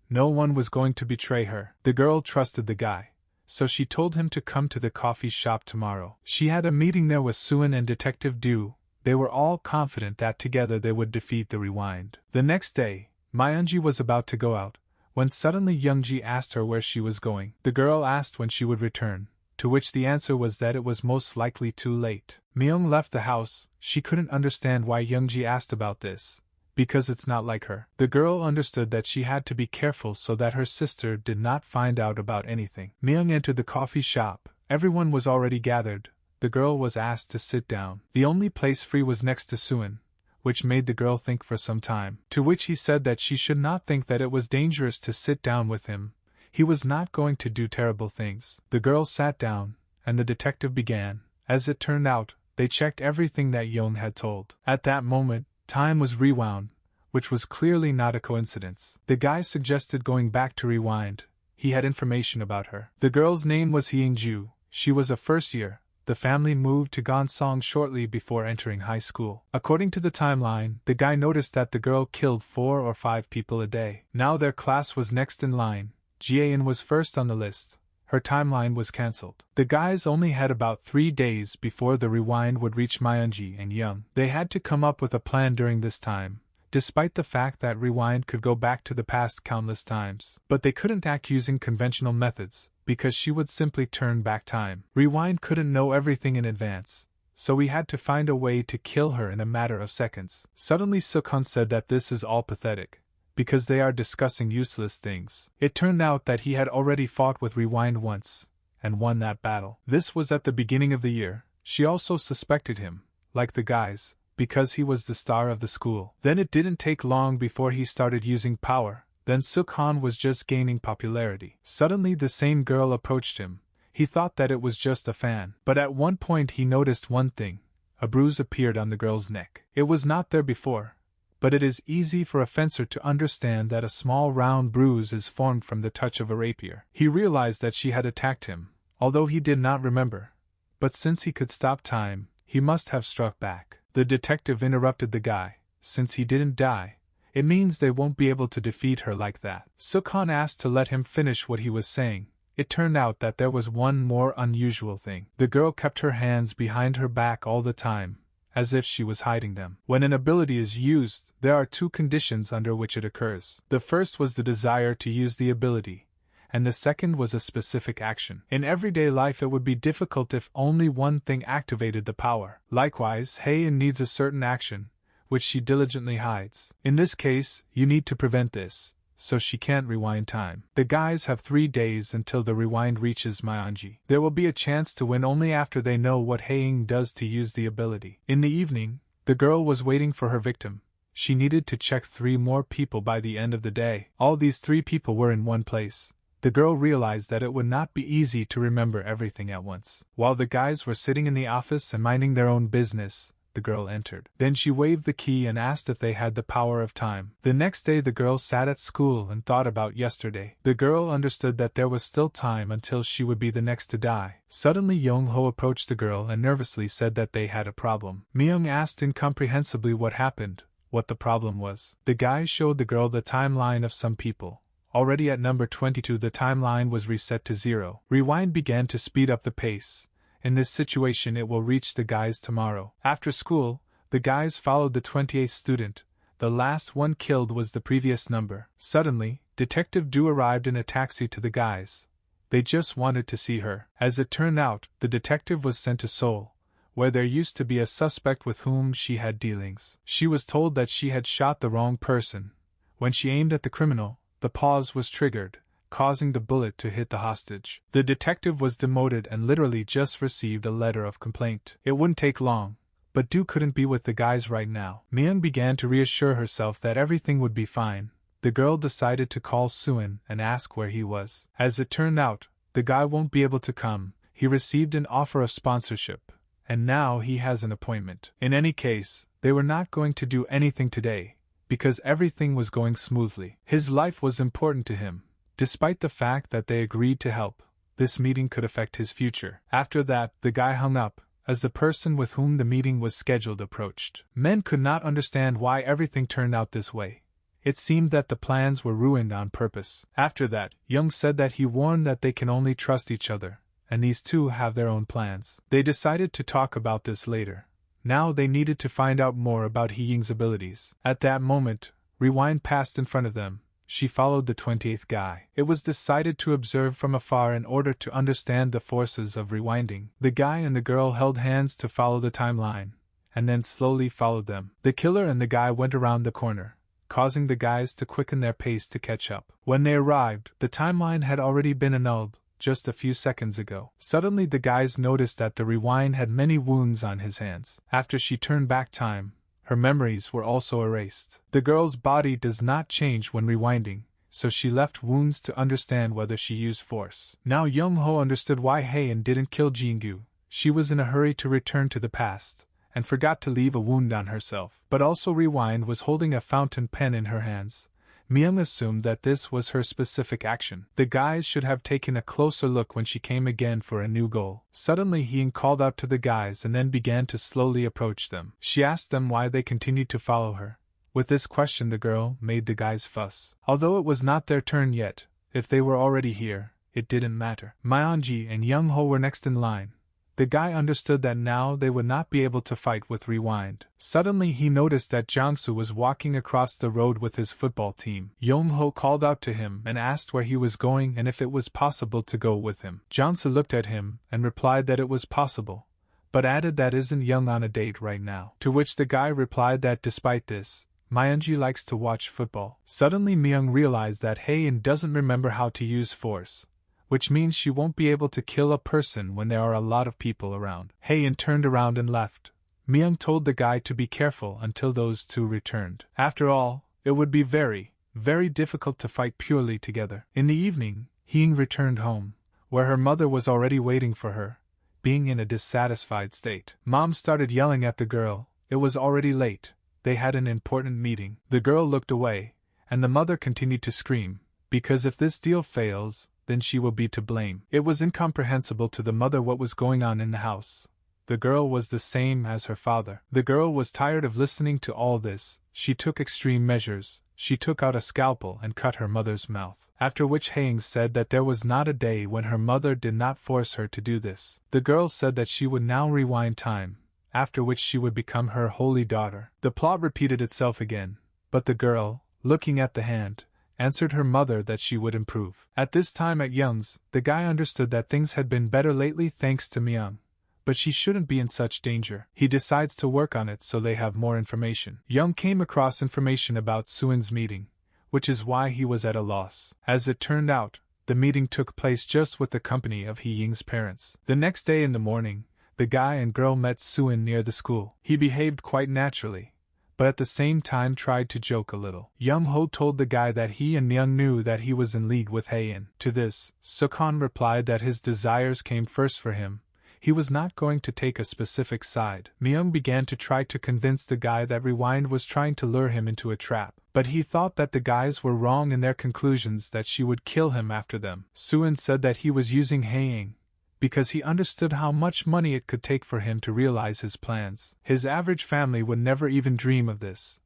[SPEAKER 1] No one was going to betray her. The girl trusted the guy, so she told him to come to the coffee shop tomorrow. She had a meeting there with Suin and Detective Du. They were all confident that together they would defeat the Rewind. The next day, Myunji was about to go out, when suddenly Youngji asked her where she was going. The girl asked when she would return, to which the answer was that it was most likely too late. Myung left the house. She couldn't understand why Youngji asked about this, because it's not like her. The girl understood that she had to be careful so that her sister did not find out about anything. Myung entered the coffee shop. Everyone was already gathered. The girl was asked to sit down. The only place free was next to Suin, which made the girl think for some time. To which he said that she should not think that it was dangerous to sit down with him. He was not going to do terrible things. The girl sat down, and the detective began. As it turned out, they checked everything that Young had told. At that moment, time was rewound, which was clearly not a coincidence. The guy suggested going back to rewind. He had information about her. The girl's name was Hyung-ju. She was a first year. The family moved to Gonsong shortly before entering high school. According to the timeline, the guy noticed that the girl killed 4 or 5 people a day. Now their class was next in line. Jian was first on the list. Her timeline was cancelled. The guys only had about 3 days before the rewind would reach Myunji and Young. They had to come up with a plan during this time, despite the fact that rewind could go back to the past countless times. But they couldn't act using conventional methods, because she would simply turn back time. Rewind couldn't know everything in advance, so we had to find a way to kill her in a matter of seconds. Suddenly Sukhan said that this is all pathetic, because they are discussing useless things. It turned out that he had already fought with Rewind once, and won that battle. This was at the beginning of the year. She also suspected him, like the guys, because he was the star of the school. Then it didn't take long before he started using power. Then Sukhan was just gaining popularity. Suddenly the same girl approached him. He thought that it was just a fan. But at one point he noticed one thing. A bruise appeared on the girl's neck. It was not there before, but it is easy for a fencer to understand that a small round bruise is formed from the touch of a rapier. He realized that she had attacked him, although he did not remember. But since he could stop time, he must have struck back. The detective interrupted the guy. Since he didn't die, it means they won't be able to defeat her like that. Sukhan asked to let him finish what he was saying. It turned out that there was one more unusual thing. The girl kept her hands behind her back all the time, as if she was hiding them. When an ability is used, there are 2 conditions under which it occurs. The first was the desire to use the ability, and the second was a specific action. In everyday life it would be difficult if only one thing activated the power. Likewise, Heian needs a certain action, which she diligently hides. In this case, you need to prevent this, so she can't rewind time. The guys have 3 days until the rewind reaches Myunji. There will be a chance to win only after they know what Haeying does to use the ability. In the evening, the girl was waiting for her victim. She needed to check 3 more people by the end of the day. All these 3 people were in one place. The girl realized that it would not be easy to remember everything at once. While the guys were sitting in the office and minding their own business, the girl entered. Then she waved the key and asked if they had the power of time. The next day the girl sat at school and thought about yesterday. The girl understood that there was still time until she would be the next to die. Suddenly Yong-ho approached the girl and nervously said that they had a problem. Myung asked incomprehensibly what happened, what the problem was. The guy showed the girl the timeline of some people. Already at number 22 the timeline was reset to 0. Rewind began to speed up the pace. In this situation it will reach the guys tomorrow. After school, the guys followed the 28th student. The last one killed was the previous number. Suddenly, Detective Du arrived in a taxi to the guys. They just wanted to see her. As it turned out, the detective was sent to Seoul, where there used to be a suspect with whom she had dealings. She was told that she had shot the wrong person. When she aimed at the criminal, the pause was triggered, causing the bullet to hit the hostage. The detective was demoted and literally just received a letter of complaint. It wouldn't take long, but Du couldn't be with the guys right now. Myung began to reassure herself that everything would be fine. The girl decided to call Suin and ask where he was. As it turned out, the guy won't be able to come. He received an offer of sponsorship, and now he has an appointment. In any case, they were not going to do anything today, because everything was going smoothly. His life was important to him. Despite the fact that they agreed to help, this meeting could affect his future. After that, the guy hung up, as the person with whom the meeting was scheduled approached. Men could not understand why everything turned out this way. It seemed that the plans were ruined on purpose. After that, Young said that he warned that they can only trust each other, and these two have their own plans. They decided to talk about this later. Now they needed to find out more about Haeying's abilities. At that moment, Rewind passed in front of them. She followed the 28th guy. It was decided to observe from afar in order to understand the forces of rewinding. The guy and the girl held hands to follow the timeline, and then slowly followed them. The killer and the guy went around the corner, causing the guys to quicken their pace to catch up. When they arrived, the timeline had already been annulled just a few seconds ago. Suddenly the guys noticed that the rewind had many wounds on his hands. After she turned back time, her memories were also erased. The girl's body does not change when rewinding, so she left wounds to understand whether she used force. Now Young-ho understood why Haein didn't kill Jin-gu. She was in a hurry to return to the past, and forgot to leave a wound on herself. But also Rewind was holding a fountain pen in her hands. Myung assumed that this was her specific action. The guys should have taken a closer look when she came again for a new goal. Suddenly Haein called out to the guys and then began to slowly approach them. She asked them why they continued to follow her. With this question the girl made the guys fuss. Although it was not their turn yet, if they were already here, it didn't matter. Myeonji and Young-ho were next in line. The guy understood that now they would not be able to fight with Rewind. Suddenly he noticed that Jangsu was walking across the road with his football team. Young-ho called out to him and asked where he was going and if it was possible to go with him. Jangsu looked at him and replied that it was possible, but added that isn't Young on a date right now. To which the guy replied that despite this, Myeonji likes to watch football. Suddenly Myung realized that Haein doesn't remember how to use force, which means she won't be able to kill a person when there are a lot of people around. Haein turned around and left. Myung told the guy to be careful until those two returned. After all, it would be very, very difficult to fight purely together. In the evening, Haein returned home, where her mother was already waiting for her, being in a dissatisfied state. Mom started yelling at the girl. It was already late. They had an important meeting. The girl looked away, and the mother continued to scream, because if this deal fails, then she will be to blame. It was incomprehensible to the mother what was going on in the house. The girl was the same as her father. The girl was tired of listening to all this. She took extreme measures. She took out a scalpel and cut her mother's mouth. After which Haein said that there was not a day when her mother did not force her to do this. The girl said that she would now rewind time, after which she would become her holy daughter. The plot repeated itself again, but the girl, looking at the hand, answered her mother that she would improve. At this time at Young's, the guy understood that things had been better lately thanks to Myung, but she shouldn't be in such danger. He decides to work on it so they have more information. Young came across information about Suin's meeting, which is why he was at a loss. As it turned out, the meeting took place just with the company of Hee Ying's parents. The next day in the morning, the guy and girl met Suin near the school. He behaved quite naturally, but at the same time tried to joke a little. Young-ho told the guy that he and Myung knew that he was in league with Haein. To this, Sukhan replied that his desires came first for him. He was not going to take a specific side. Myung began to try to convince the guy that Rewind was trying to lure him into a trap, but he thought that the guys were wrong in their conclusions that she would kill him after them. Suin said that he was using Haein because he understood how much money it could take for him to realize his plans. His average family would never even dream of this.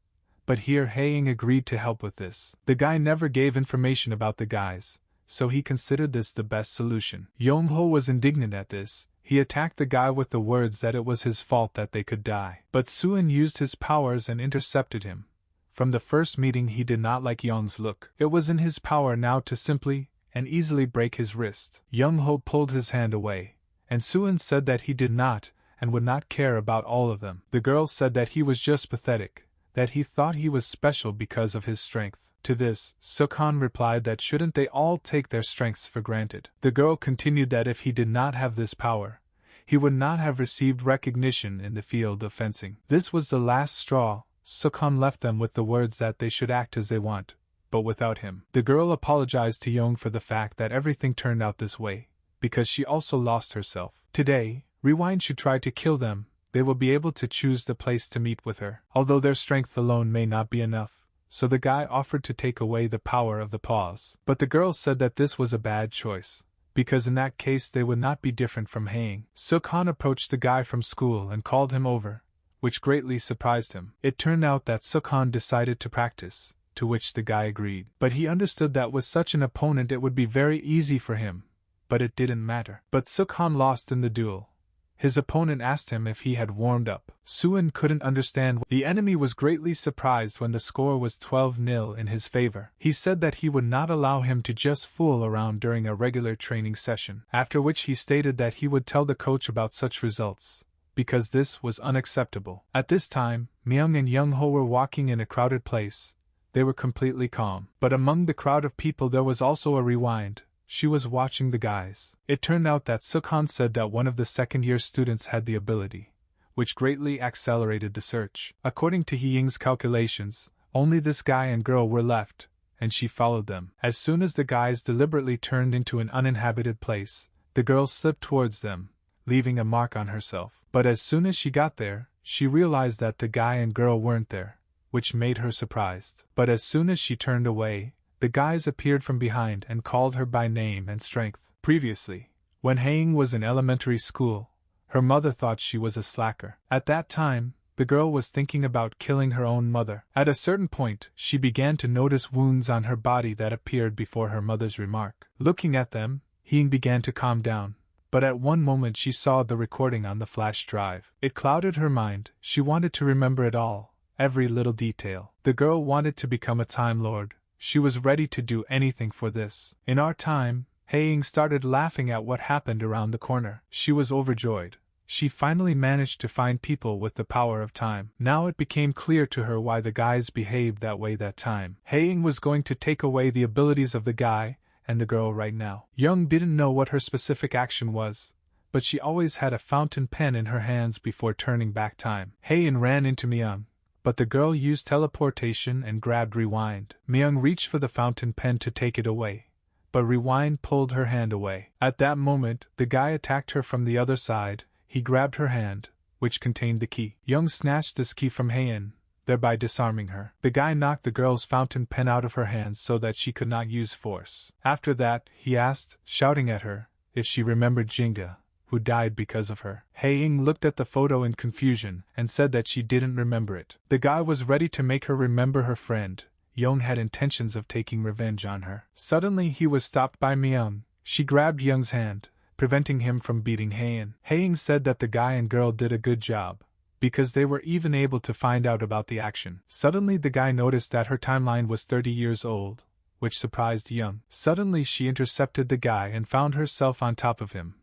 [SPEAKER 1] But here Haein agreed to help with this. The guy never gave information about the guys, so he considered this the best solution. Young-ho was indignant at this. He attacked the guy with the words that it was his fault that they could die. But Suin used his powers and intercepted him. From the first meeting he did not like Young's look. It was in his power now to simply and easily break his wrist. Young-ho pulled his hand away, and Suin said that he did not and would not care about all of them. The girl said that he was just pathetic, that he thought he was special because of his strength. To this, Sukhan replied that shouldn't they all take their strengths for granted. The girl continued that if he did not have this power, he would not have received recognition in the field of fencing. This was the last straw. Sukhan left them with the words that they should act as they want, but without him. The girl apologized to Young for the fact that everything turned out this way, because she also lost herself. Today, Rewind should try to kill them. They will be able to choose the place to meet with her, although their strength alone may not be enough. So the guy offered to take away the power of the paws. But the girl said that this was a bad choice, because in that case they would not be different from Haein. Sukhan approached the guy from school and called him over, which greatly surprised him. It turned out that Sukhan decided to practice, to which the guy agreed. But he understood that with such an opponent it would be very easy for him, but it didn't matter. But Sukhan lost in the duel. His opponent asked him if he had warmed up. Suin couldn't understand. The enemy was greatly surprised when the score was 12-0 in his favor. He said that he would not allow him to just fool around during a regular training session, after which he stated that he would tell the coach about such results. because this was unacceptable. At this time, Myung and Young Ho were walking in a crowded place. They were completely calm. But among the crowd of people there was also a rewind. She was watching the guys. It turned out that Sukhan said that one of the second-year students had the ability, which greatly accelerated the search. According to Hee-Ying's calculations, only this guy and girl were left, and she followed them. As soon as the guys deliberately turned into an uninhabited place, the girl slipped towards them, leaving a mark on herself. But as soon as she got there, she realized that the guy and girl weren't there, which made her surprised. But as soon as she turned away, the guys appeared from behind and called her by name and strength. Previously, when Hae-Ying was in elementary school, her mother thought she was a slacker. At that time, the girl was thinking about killing her own mother. At a certain point, she began to notice wounds on her body that appeared before her mother's remark. Looking at them, Hee-Ying began to calm down. But at one moment she saw the recording on the flash drive. It clouded her mind. She wanted to remember it all, every little detail. The girl wanted to become a Time Lord. She was ready to do anything for this. In our time, Hae-Ying started laughing at what happened around the corner. She was overjoyed. She finally managed to find people with the power of time. Now it became clear to her why the guys behaved that way that time. Hae-Ying was going to take away the abilities of the guy and the girl right now. Young didn't know what her specific action was, but she always had a fountain pen in her hands before turning back time. Hae-In ran into Myung, but the girl used teleportation and grabbed Rewind. Myung reached for the fountain pen to take it away, but Rewind pulled her hand away. At that moment, the guy attacked her from the other side. He grabbed her hand, which contained the key. Young snatched this key from Hae-In, thereby disarming her. The guy knocked the girl's fountain pen out of her hands so that she could not use force. After that, he asked, shouting at her, if she remembered Jingda, who died because of her. Hae-Ying looked at the photo in confusion and said that she didn't remember it. The guy was ready to make her remember her friend. Young had intentions of taking revenge on her. Suddenly he was stopped by Myung. She grabbed Young's hand, preventing him from beating Hae-In. Hae-Ying said that the guy and girl did a good job, because they were even able to find out about the action. Suddenly the guy noticed that her timeline was 30 years old, which surprised Young. Suddenly she intercepted the guy and found herself on top of him,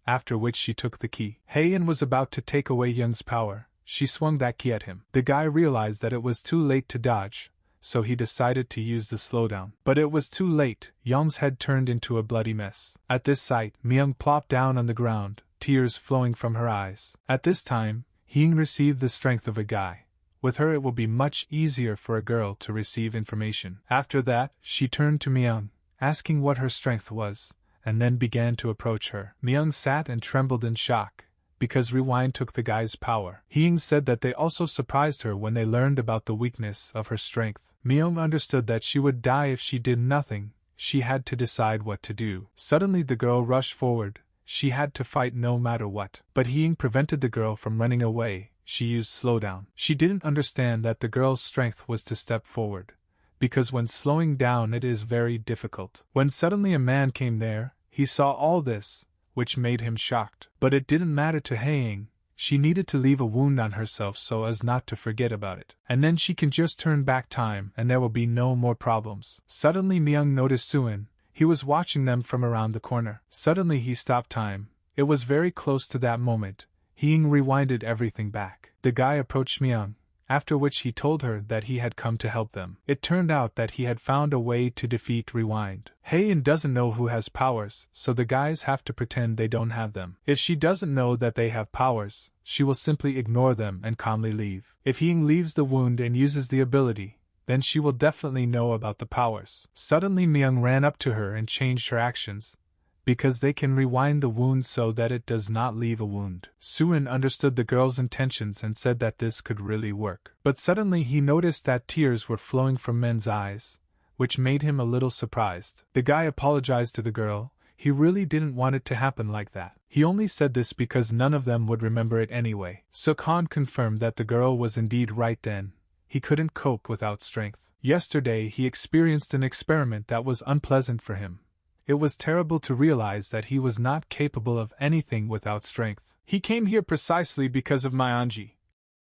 [SPEAKER 1] after which she took the key. Hae-In was about to take away Young's power. She swung that key at him. The guy realized that it was too late to dodge, so he decided to use the slowdown. But it was too late. Young's head turned into a bloody mess. At this sight, Myung plopped down on the ground, tears flowing from her eyes. At this time, Hee-Ying received the strength of a guy. With her it will be much easier for a girl to receive information. After that, she turned to Myung, asking what her strength was, and then began to approach her. Myung sat and trembled in shock, because Rewind took the guy's power. Hee-Ying said that they also surprised her when they learned about the weakness of her strength. Myung understood that she would die if she did nothing. She had to decide what to do. Suddenly the girl rushed forward. She had to fight no matter what. But Hee-Ying prevented the girl from running away. She used slowdown. She didn't understand that the girl's strength was to step forward, because when slowing down it is very difficult. When suddenly a man came there, he saw all this, which made him shocked. But it didn't matter to Hae-Ying. She needed to leave a wound on herself so as not to forget about it. And then she can just turn back time and there will be no more problems. Suddenly Myung noticed Suin. He was watching them from around the corner. Suddenly he stopped time. It was very close to that moment. Hee-Ying rewinded everything back. The guy approached Myung, after which he told her that he had come to help them. It turned out that he had found a way to defeat Rewind. Hae-In doesn't know who has powers, so the guys have to pretend they don't have them. If she doesn't know that they have powers, she will simply ignore them and calmly leave. If Hee-Ying leaves the wound and uses the ability, then she will definitely know about the powers. Suddenly Myung ran up to her and changed her actions, because they can rewind the wound so that it does not leave a wound. Suin understood the girl's intentions and said that this could really work. But suddenly he noticed that tears were flowing from men's eyes, which made him a little surprised. The guy apologized to the girl. He really didn't want it to happen like that. He only said this because none of them would remember it anyway. Sukhan confirmed that the girl was indeed right then. He couldn't cope without strength. Yesterday he experienced an experiment that was unpleasant for him. It was terrible to realize that he was not capable of anything without strength. He came here precisely because of my Anji,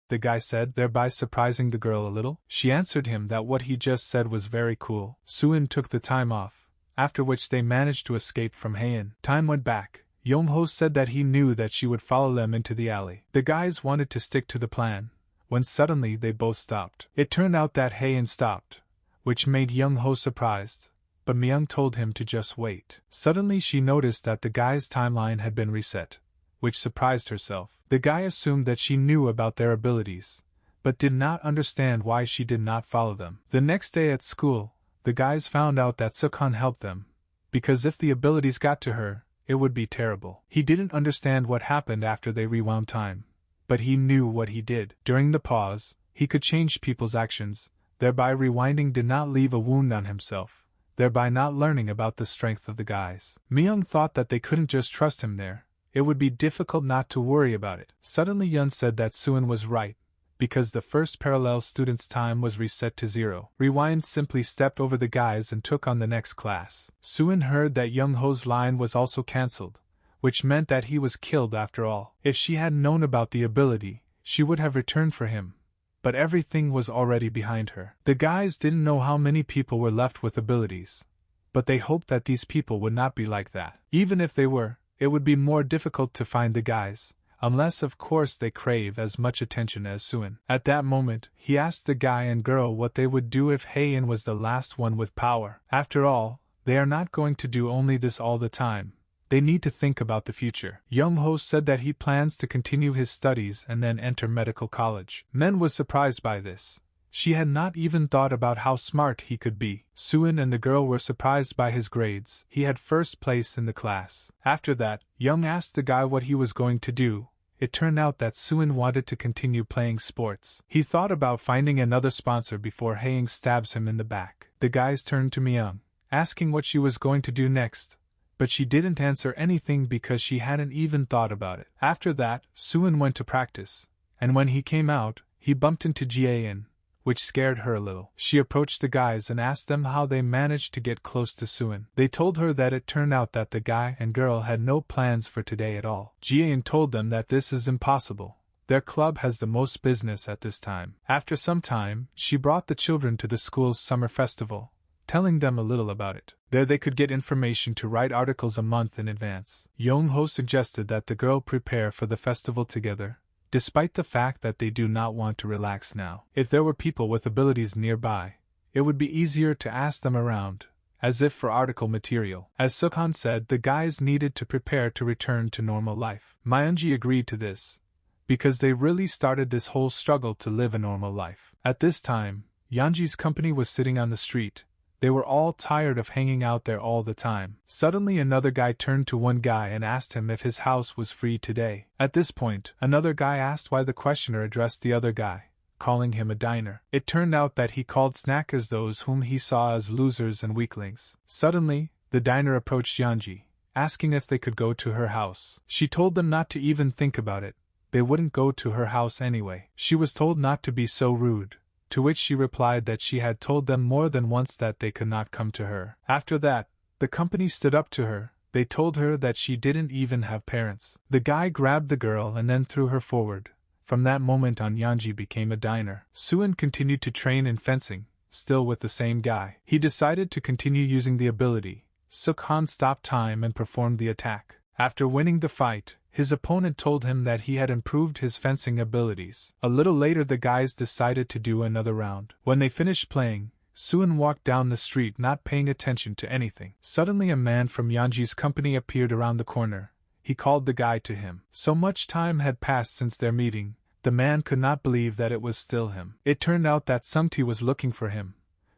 [SPEAKER 1] the guy said, thereby surprising the girl a little. She answered him that what he just said was very cool. Suin took the time off, after which they managed to escape from Hae-In. Time went back. Yong-ho said that he knew that she would follow them into the alley. The guys wanted to stick to the plan, when suddenly they both stopped. It turned out that Hae-in stopped, which made Young-ho surprised, but Myung told him to just wait. Suddenly she noticed that the guy's timeline had been reset, which surprised herself. The guy assumed that she knew about their abilities, but did not understand why she did not follow them. The next day at school, the guys found out that Sukhan helped them, because if the abilities got to her, it would be terrible. He didn't understand what happened after they rewound time, but he knew what he did. During the pause, he could change people's actions, thereby rewinding did not leave a wound on himself, thereby not learning about the strength of the guys. Myung thought that they couldn't just trust him there, it would be difficult not to worry about it. Suddenly Yun said that Suin was right, because the first parallel student's time was reset to 0. Rewind simply stepped over the guys and took on the next class. Suin heard that Young-ho's line was also cancelled, which meant that he was killed after all. If she had known about the ability, she would have returned for him, but everything was already behind her. The guys didn't know how many people were left with abilities, but they hoped that these people would not be like that. Even if they were, it would be more difficult to find the guys, unless of course they crave as much attention as Suin. At that moment, he asked the guy and girl what they would do if Hae-in was the last one with power. After all, they are not going to do only this all the time. They need to think about the future. Young-ho said that he plans to continue his studies and then enter medical college. Men was surprised by this. She had not even thought about how smart he could be. Suin and the girl were surprised by his grades. He had first place in the class. After that, Young asked the guy what he was going to do. It turned out that Suin wanted to continue playing sports. He thought about finding another sponsor before Hae-in stabs him in the back. The guys turned to Myung, asking what she was going to do next, but she didn't answer anything because she hadn't even thought about it. After that, Suin went to practice, and when he came out, he bumped into Jae-in, which scared her a little. She approached the guys and asked them how they managed to get close to Suin. They told her that it turned out that the guy and girl had no plans for today at all. Jae-in told them that this is impossible. Their club has the most business at this time. After some time, she brought the children to the school's summer festival, telling them a little about it. There they could get information to write articles a month in advance. Young-ho suggested that the girl prepare for the festival together, despite the fact that they do not want to relax now. If there were people with abilities nearby, it would be easier to ask them around, as if for article material. As Sukhan said, the guys needed to prepare to return to normal life. Myunji agreed to this, because they really started this whole struggle to live a normal life. At this time, Yanji's company was sitting on the street. They were all tired of hanging out there all the time. Suddenly another guy turned to one guy and asked him if his house was free today. At this point, another guy asked why the questioner addressed the other guy, calling him a diner. It turned out that he called snackers those whom he saw as losers and weaklings. Suddenly, the diner approached Yanji, asking if they could go to her house. She told them not to even think about it. They wouldn't go to her house anyway. She was told not to be so rude, to which she replied that she had told them more than once that they could not come to her. After that, the company stood up to her. They told her that she didn't even have parents. The guy grabbed the girl and then threw her forward. From that moment on, Yanji became a diner. Suin continued to train in fencing, still with the same guy. He decided to continue using the ability. Sukhan stopped time and performed the attack. After winning the fight, his opponent told him that he had improved his fencing abilities. A little later the guys decided to do another round. When they finished playing, Suin walked down the street not paying attention to anything. Suddenly a man from Yanji's company appeared around the corner. He called the guy to him. So much time had passed since their meeting, the man could not believe that it was still him. It turned out that Sungti was looking for him,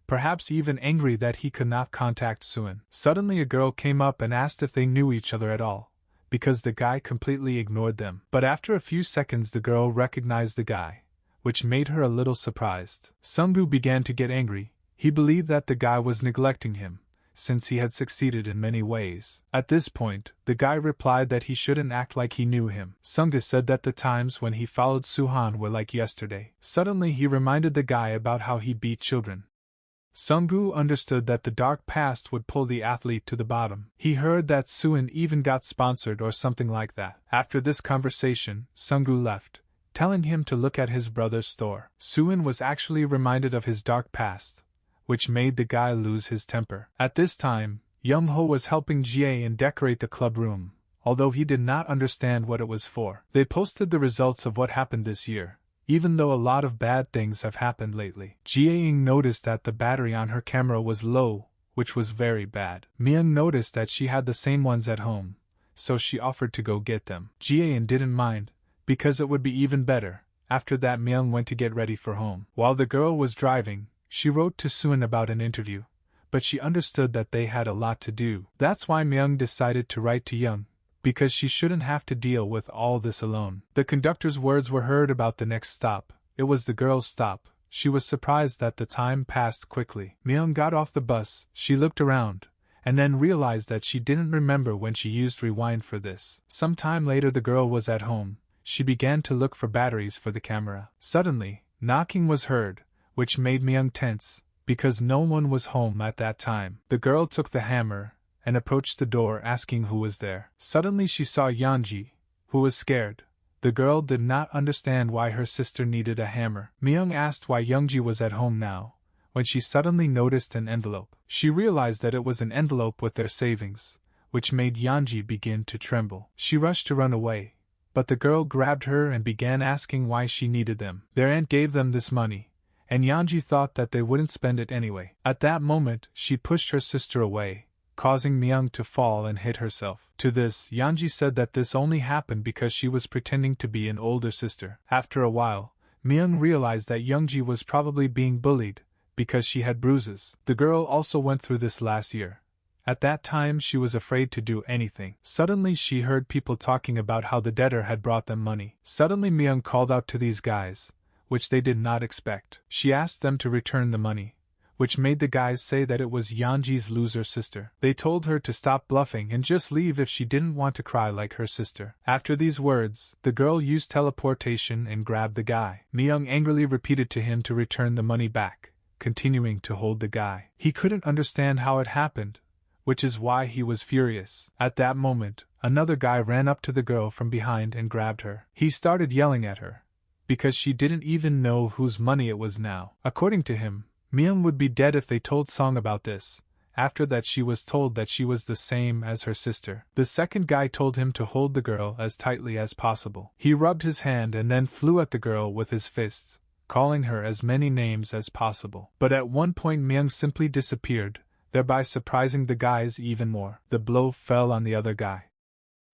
[SPEAKER 1] perhaps even angry that he could not contact Suin. Suddenly a girl came up and asked if they knew each other at all, because the guy completely ignored them. But after a few seconds the girl recognized the guy, which made her a little surprised. Sunggu began to get angry. He believed that the guy was neglecting him, since he had succeeded in many ways. At this point, the guy replied that he shouldn't act like he knew him. Sunggu said that the times when he followed Suhan were like yesterday. Suddenly he reminded the guy about how he beat children. Sunggu understood that the dark past would pull the athlete to the bottom. He heard that Suin even got sponsored or something like that. After this conversation, Sunggu left, telling him to look at his brother's store. Suin was actually reminded of his dark past, which made the guy lose his temper. At this time, Young-ho was helping Jae-in decorate the club room, although he did not understand what it was for. They posted the results of what happened this year, even though a lot of bad things have happened lately. Jie-ing noticed that the battery on her camera was low, which was very bad. Myung noticed that she had the same ones at home, so she offered to go get them. Jie-in didn't mind, because it would be even better. After that, Myung went to get ready for home. While the girl was driving, she wrote to Suin about an interview, but she understood that they had a lot to do. That's why Myung decided to write to Young, because she shouldn't have to deal with all this alone. The conductor's words were heard about the next stop. It was the girl's stop. She was surprised that the time passed quickly. Myung got off the bus, she looked around, and then realized that she didn't remember when she used rewind for this. Some time later the girl was at home. She began to look for batteries for the camera. Suddenly, knocking was heard, which made Myung tense, because no one was home at that time. The girl took the hammer and approached the door asking who was there. Suddenly she saw Yeonji, who was scared. The girl did not understand why her sister needed a hammer. Myung asked why Yeonji was at home now, when she suddenly noticed an envelope. She realized that it was an envelope with their savings, which made Yeonji begin to tremble. She rushed to run away, but the girl grabbed her and began asking why she needed them. Their aunt gave them this money, and Yeonji thought that they wouldn't spend it anyway. At that moment, she pushed her sister away, causing Myung to fall and hit herself. To this, Yeonji said that this only happened because she was pretending to be an older sister. After a while, Myung realized that Yeonji was probably being bullied, because she had bruises. The girl also went through this last year. At that time she was afraid to do anything. Suddenly she heard people talking about how the debtor had brought them money. Suddenly Myung called out to these guys, which they did not expect. She asked them to return the money, which made the guys say that it was Yeonji's loser sister. They told her to stop bluffing and just leave if she didn't want to cry like her sister. After these words, the girl used teleportation and grabbed the guy. Myung angrily repeated to him to return the money back, continuing to hold the guy. He couldn't understand how it happened, which is why he was furious. At that moment, another guy ran up to the girl from behind and grabbed her. He started yelling at her, because she didn't even know whose money it was now. According to him, Myung would be dead if they told Song about this. After that she was told that she was the same as her sister. The second guy told him to hold the girl as tightly as possible. He rubbed his hand and then flew at the girl with his fists, calling her as many names as possible. But at one point Myung simply disappeared, thereby surprising the guys even more. The blow fell on the other guy.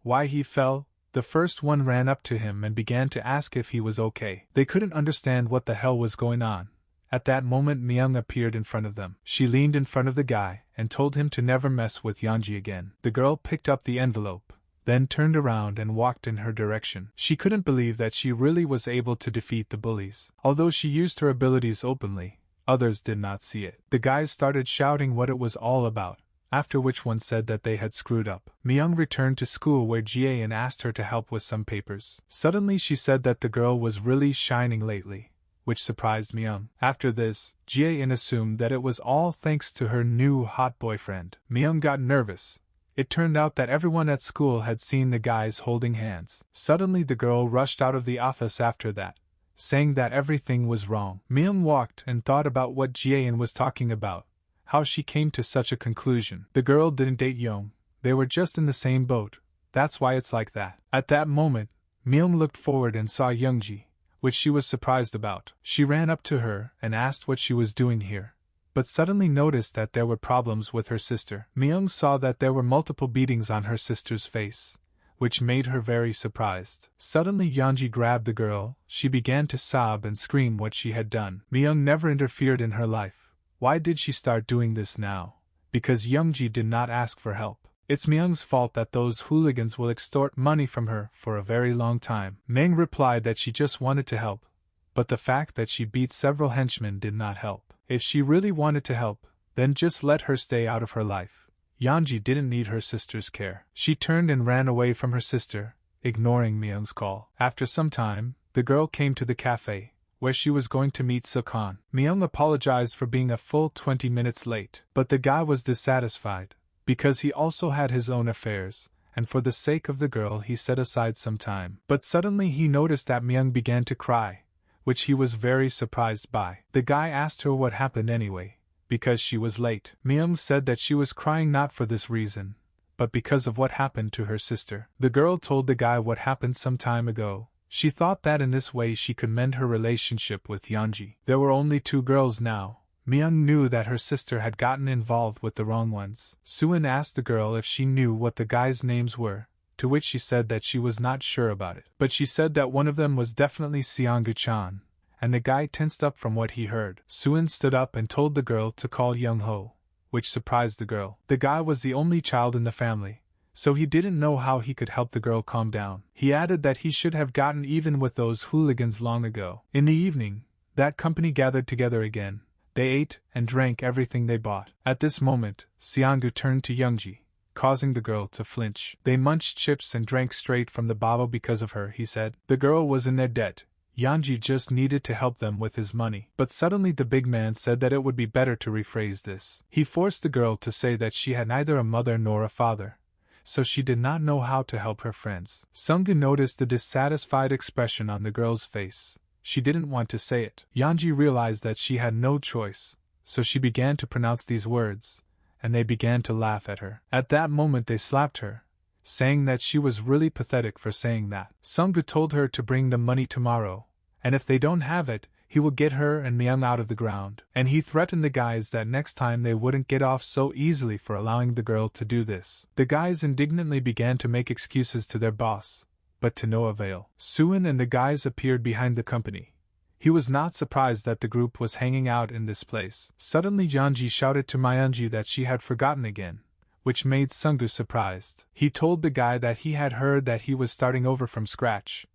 [SPEAKER 1] Why he fell? The first one ran up to him and began to ask if he was okay. They couldn't understand what the hell was going on. At that moment Myung appeared in front of them. She leaned in front of the guy and told him to never mess with Yeonji again. The girl picked up the envelope, then turned around and walked in her direction. She couldn't believe that she really was able to defeat the bullies. Although she used her abilities openly, others did not see it. The guys started shouting what it was all about, after which one said that they had screwed up. Myung returned to school where Jie-in asked her to help with some papers. Suddenly she said that the girl was really shining lately, which surprised Myung. After this, Jie-in assumed that it was all thanks to her new hot boyfriend. Myung got nervous. It turned out that everyone at school had seen the guys holding hands. Suddenly the girl rushed out of the office after that, saying that everything was wrong. Myung walked and thought about what Jie-in was talking about, how she came to such a conclusion. The girl didn't date Young, they were just in the same boat, that's why it's like that. At that moment, Myung looked forward and saw Youngji, which she was surprised about. She ran up to her and asked what she was doing here, but suddenly noticed that there were problems with her sister. Myung saw that there were multiple beatings on her sister's face, which made her very surprised. Suddenly Yeonji grabbed the girl. She began to sob and scream what she had done. Myung never interfered in her life. Why did she start doing this now? Because Youngji did not ask for help. It's Myung's fault that those hooligans will extort money from her for a very long time. Meng replied that she just wanted to help, but the fact that she beat several henchmen did not help. If she really wanted to help, then just let her stay out of her life. Yeonji didn't need her sister's care. She turned and ran away from her sister, ignoring Myung's call. After some time, the girl came to the cafe, where she was going to meet Sukhan. Myung apologized for being a full 20 minutes late, but the guy was dissatisfied, because he also had his own affairs, and for the sake of the girl he set aside some time. But suddenly he noticed that Myung began to cry, which he was very surprised by. The guy asked her what happened anyway, because she was late. Myung said that she was crying not for this reason, but because of what happened to her sister. The girl told the guy what happened some time ago. She thought that in this way she could mend her relationship with Yeonji. There were only 2 girls now. Myung knew that her sister had gotten involved with the wrong ones. Suin asked the girl if she knew what the guys' names were, to which she said that she was not sure about it. But she said that one of them was definitely Seongu-chan, and the guy tensed up from what he heard. Suin stood up and told the girl to call Young-ho, which surprised the girl. The guy was the only child in the family, so he didn't know how he could help the girl calm down. He added that he should have gotten even with those hooligans long ago. In the evening, that company gathered together again. They ate and drank everything they bought. At this moment, Seongu turned to Youngji, causing the girl to flinch. They munched chips and drank straight from the bottle because of her, he said. The girl was in their debt. Yeonji just needed to help them with his money. But suddenly the big man said that it would be better to rephrase this. He forced the girl to say that she had neither a mother nor a father, so she did not know how to help her friends. Seongu noticed the dissatisfied expression on the girl's face. She didn't want to say it. Yeonji realized that she had no choice, so she began to pronounce these words, and they began to laugh at her. At that moment they slapped her, saying that she was really pathetic for saying that. Seongu told her to bring the money tomorrow, and if they don't have it, he will get her and Myung out of the ground. And he threatened the guys that next time they wouldn't get off so easily for allowing the girl to do this. The guys indignantly began to make excuses to their boss, but to no avail. Suin and the guys appeared behind the company. He was not surprised that the group was hanging out in this place. Suddenly Jeonji shouted to Myunji that she had forgotten again, which made Seongu surprised. He told the guy that he had heard that he was starting over from scratch,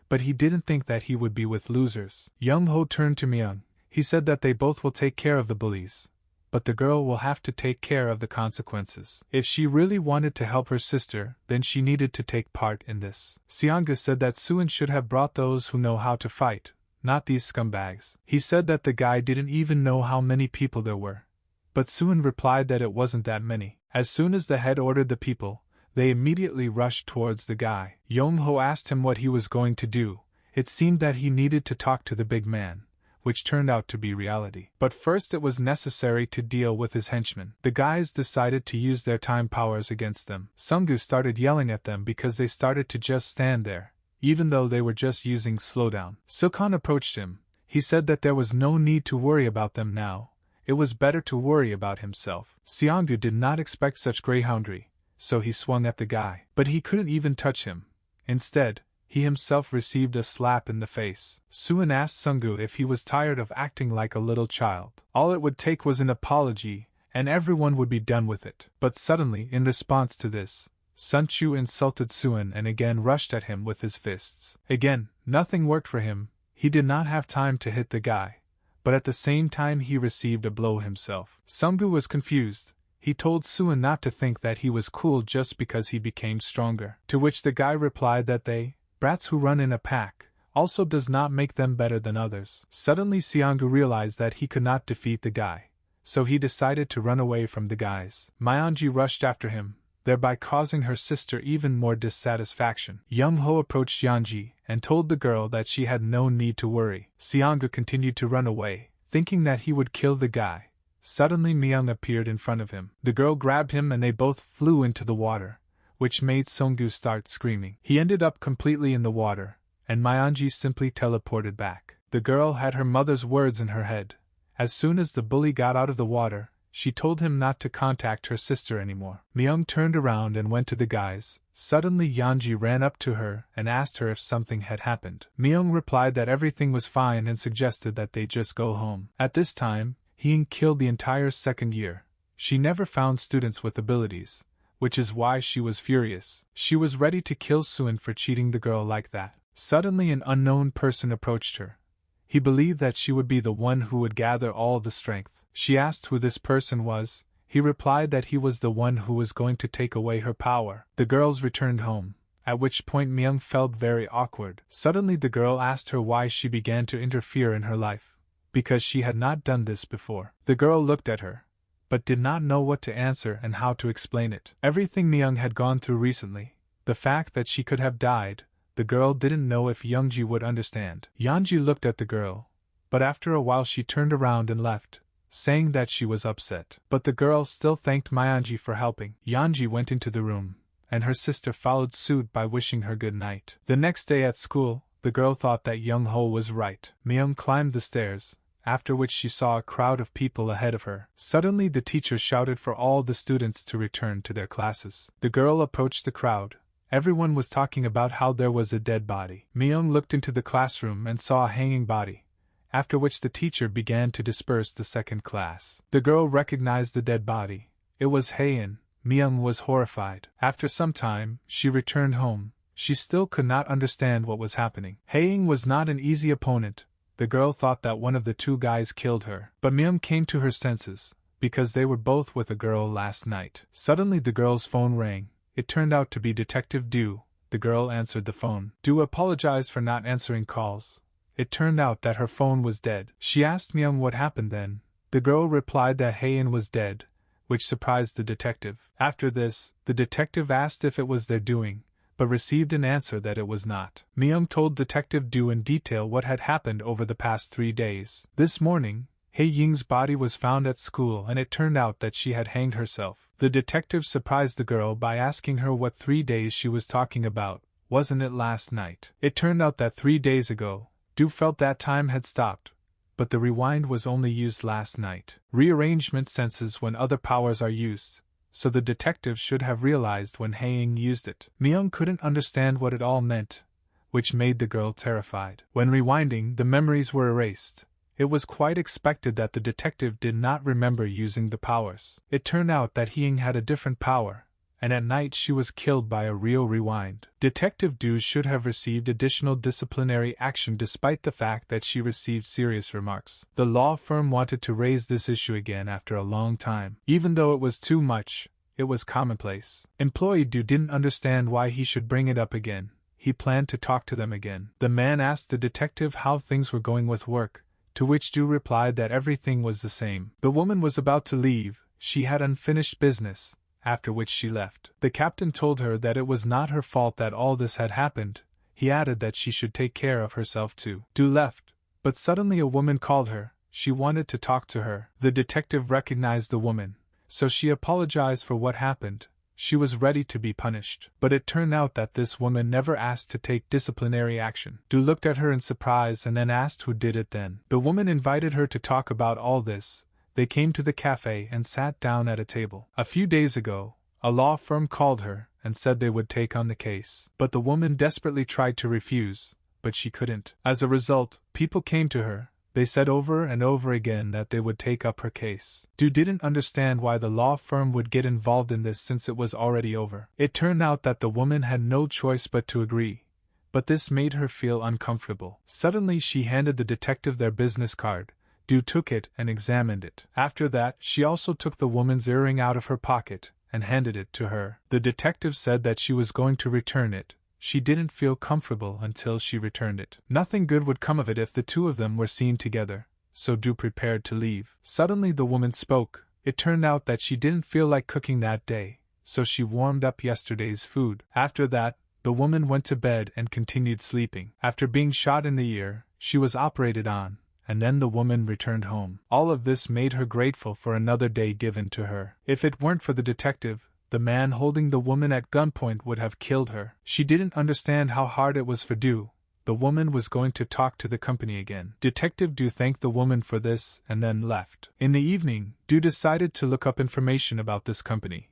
[SPEAKER 1] but he didn't think that he would be with losers. Young-ho turned to Myung. He said that they both will take care of the bullies, but the girl will have to take care of the consequences. If she really wanted to help her sister, then she needed to take part in this. Seongu said that Suin should have brought those who know how to fight, not these scumbags. He said that the guy didn't even know how many people there were, but Suin replied that it wasn't that many. As soon as the head ordered the people, they immediately rushed towards the guy. Young-ho asked him what he was going to do. It seemed that he needed to talk to the big man, which turned out to be reality. But first it was necessary to deal with his henchmen. The guys decided to use their time powers against them. Seongu started yelling at them because they started to just stand there, even though they were just using slowdown. Sukhan approached him. He said that there was no need to worry about them now. It was better to worry about himself. Seongu did not expect such greyhoundry, so he swung at the guy. But he couldn't even touch him. Instead, he himself received a slap in the face. Suin asked Seongu if he was tired of acting like a little child. All it would take was an apology, and everyone would be done with it. But suddenly, in response to this, Sunchu insulted Suin and again rushed at him with his fists. Again, nothing worked for him. He did not have time to hit the guy, but at the same time he received a blow himself. Seongu was confused. He told Suin not to think that he was cool just because he became stronger. To which the guy replied that they, brats who run in a pack, also does not make them better than others. Suddenly Seongu realized that he could not defeat the guy, so he decided to run away from the guys. Myunji rushed after him, thereby causing her sister even more dissatisfaction. Young-ho approached Yeonji and told the girl that she had no need to worry. Seongu continued to run away, thinking that he would kill the guy. Suddenly Myung appeared in front of him. The girl grabbed him and they both flew into the water, which made Seongu start screaming. He ended up completely in the water, and Myunji simply teleported back. The girl had her mother's words in her head. As soon as the bully got out of the water, she told him not to contact her sister anymore. Myung turned around and went to the guys. Suddenly Yeonji ran up to her and asked her if something had happened. Myung replied that everything was fine and suggested that they just go home. At this time, Hien killed the entire second year. She never found students with abilities, which is why she was furious. She was ready to kill Suin for cheating the girl like that. Suddenly an unknown person approached her. He believed that she would be the one who would gather all the strength. She asked who this person was. He replied that he was the one who was going to take away her power. The girls returned home, at which point Myung felt very awkward. Suddenly the girl asked her why she began to interfere in her life, because she had not done this before. The girl looked at her, but did not know what to answer and how to explain it. Everything Myung had gone through recently, the fact that she could have died, the girl didn't know if Youngji would understand. Yeonji looked at the girl, but after a while she turned around and left, saying that she was upset. But the girl still thanked Myanji for helping. Yanji went into the room, and her sister followed suit by wishing her good night. The next day at school, the girl thought that Young Ho was right. Myung climbed the stairs, after which she saw a crowd of people ahead of her. Suddenly the teacher shouted for all the students to return to their classes. The girl approached the crowd. Everyone was talking about how there was a dead body. Myung looked into the classroom and saw a hanging body, after which the teacher began to disperse the second class. The girl recognized the dead body. It was Haein. Myung was horrified. After some time, she returned home. She still could not understand what was happening. Haein was not an easy opponent. The girl thought that one of the two guys killed her. But Myung came to her senses, because they were both with a girl last night. Suddenly the girl's phone rang. It turned out to be Detective Du. The girl answered the phone. Du apologized for not answering calls. It turned out that her phone was dead. She asked Myung what happened then. The girl replied that Haein was dead, which surprised the detective. After this, the detective asked if it was their doing, but received an answer that it was not. Myung told Detective Du in detail what had happened over the past 3 days. This morning, Hae Ying's body was found at school and it turned out that she had hanged herself. The detective surprised the girl by asking her what 3 days she was talking about. Wasn't it last night? It turned out that 3 days ago, Du felt that time had stopped, but the rewind was only used last night. Rearrangement senses when other powers are used, so the detective should have realized when Hae-Ying used it. Myung couldn't understand what it all meant, which made the girl terrified. When rewinding, the memories were erased. It was quite expected that the detective did not remember using the powers. It turned out that Hae-Ying had a different power, and at night she was killed by a real rewind. Detective Du should have received additional disciplinary action despite the fact that she received serious remarks. The law firm wanted to raise this issue again after a long time. Even though it was too much, it was commonplace. Employee Du didn't understand why he should bring it up again. He planned to talk to them again. The man asked the detective how things were going with work, to which Du replied that everything was the same. The woman was about to leave. She had unfinished business, after which she left. The captain told her that it was not her fault that all this had happened. He added that she should take care of herself too. Du left, but suddenly a woman called her. She wanted to talk to her. The detective recognized the woman, so she apologized for what happened. She was ready to be punished. But it turned out that this woman never asked to take disciplinary action. Du looked at her in surprise and then asked who did it then. The woman invited her to talk about all this. They came to the cafe and sat down at a table. A few days ago, a law firm called her and said they would take on the case. But the woman desperately tried to refuse, but she couldn't. As a result, people came to her. They said over and over again that they would take up her case. Du didn't understand why the law firm would get involved in this since it was already over. It turned out that the woman had no choice but to agree, but this made her feel uncomfortable. Suddenly she handed the detective their business card. Du took it and examined it. After that, she also took the woman's earring out of her pocket and handed it to her. The detective said that she was going to return it. She didn't feel comfortable until she returned it. Nothing good would come of it if the two of them were seen together, so Du prepared to leave. Suddenly the woman spoke. It turned out that she didn't feel like cooking that day, so she warmed up yesterday's food. After that, the woman went to bed and continued sleeping. After being shot in the ear, she was operated on, and then the woman returned home. All of this made her grateful for another day given to her. If it weren't for the detective, the man holding the woman at gunpoint would have killed her. She didn't understand how hard it was for Du. The woman was going to talk to the company again. Detective Du thanked the woman for this and then left. In the evening, Du decided to look up information about this company,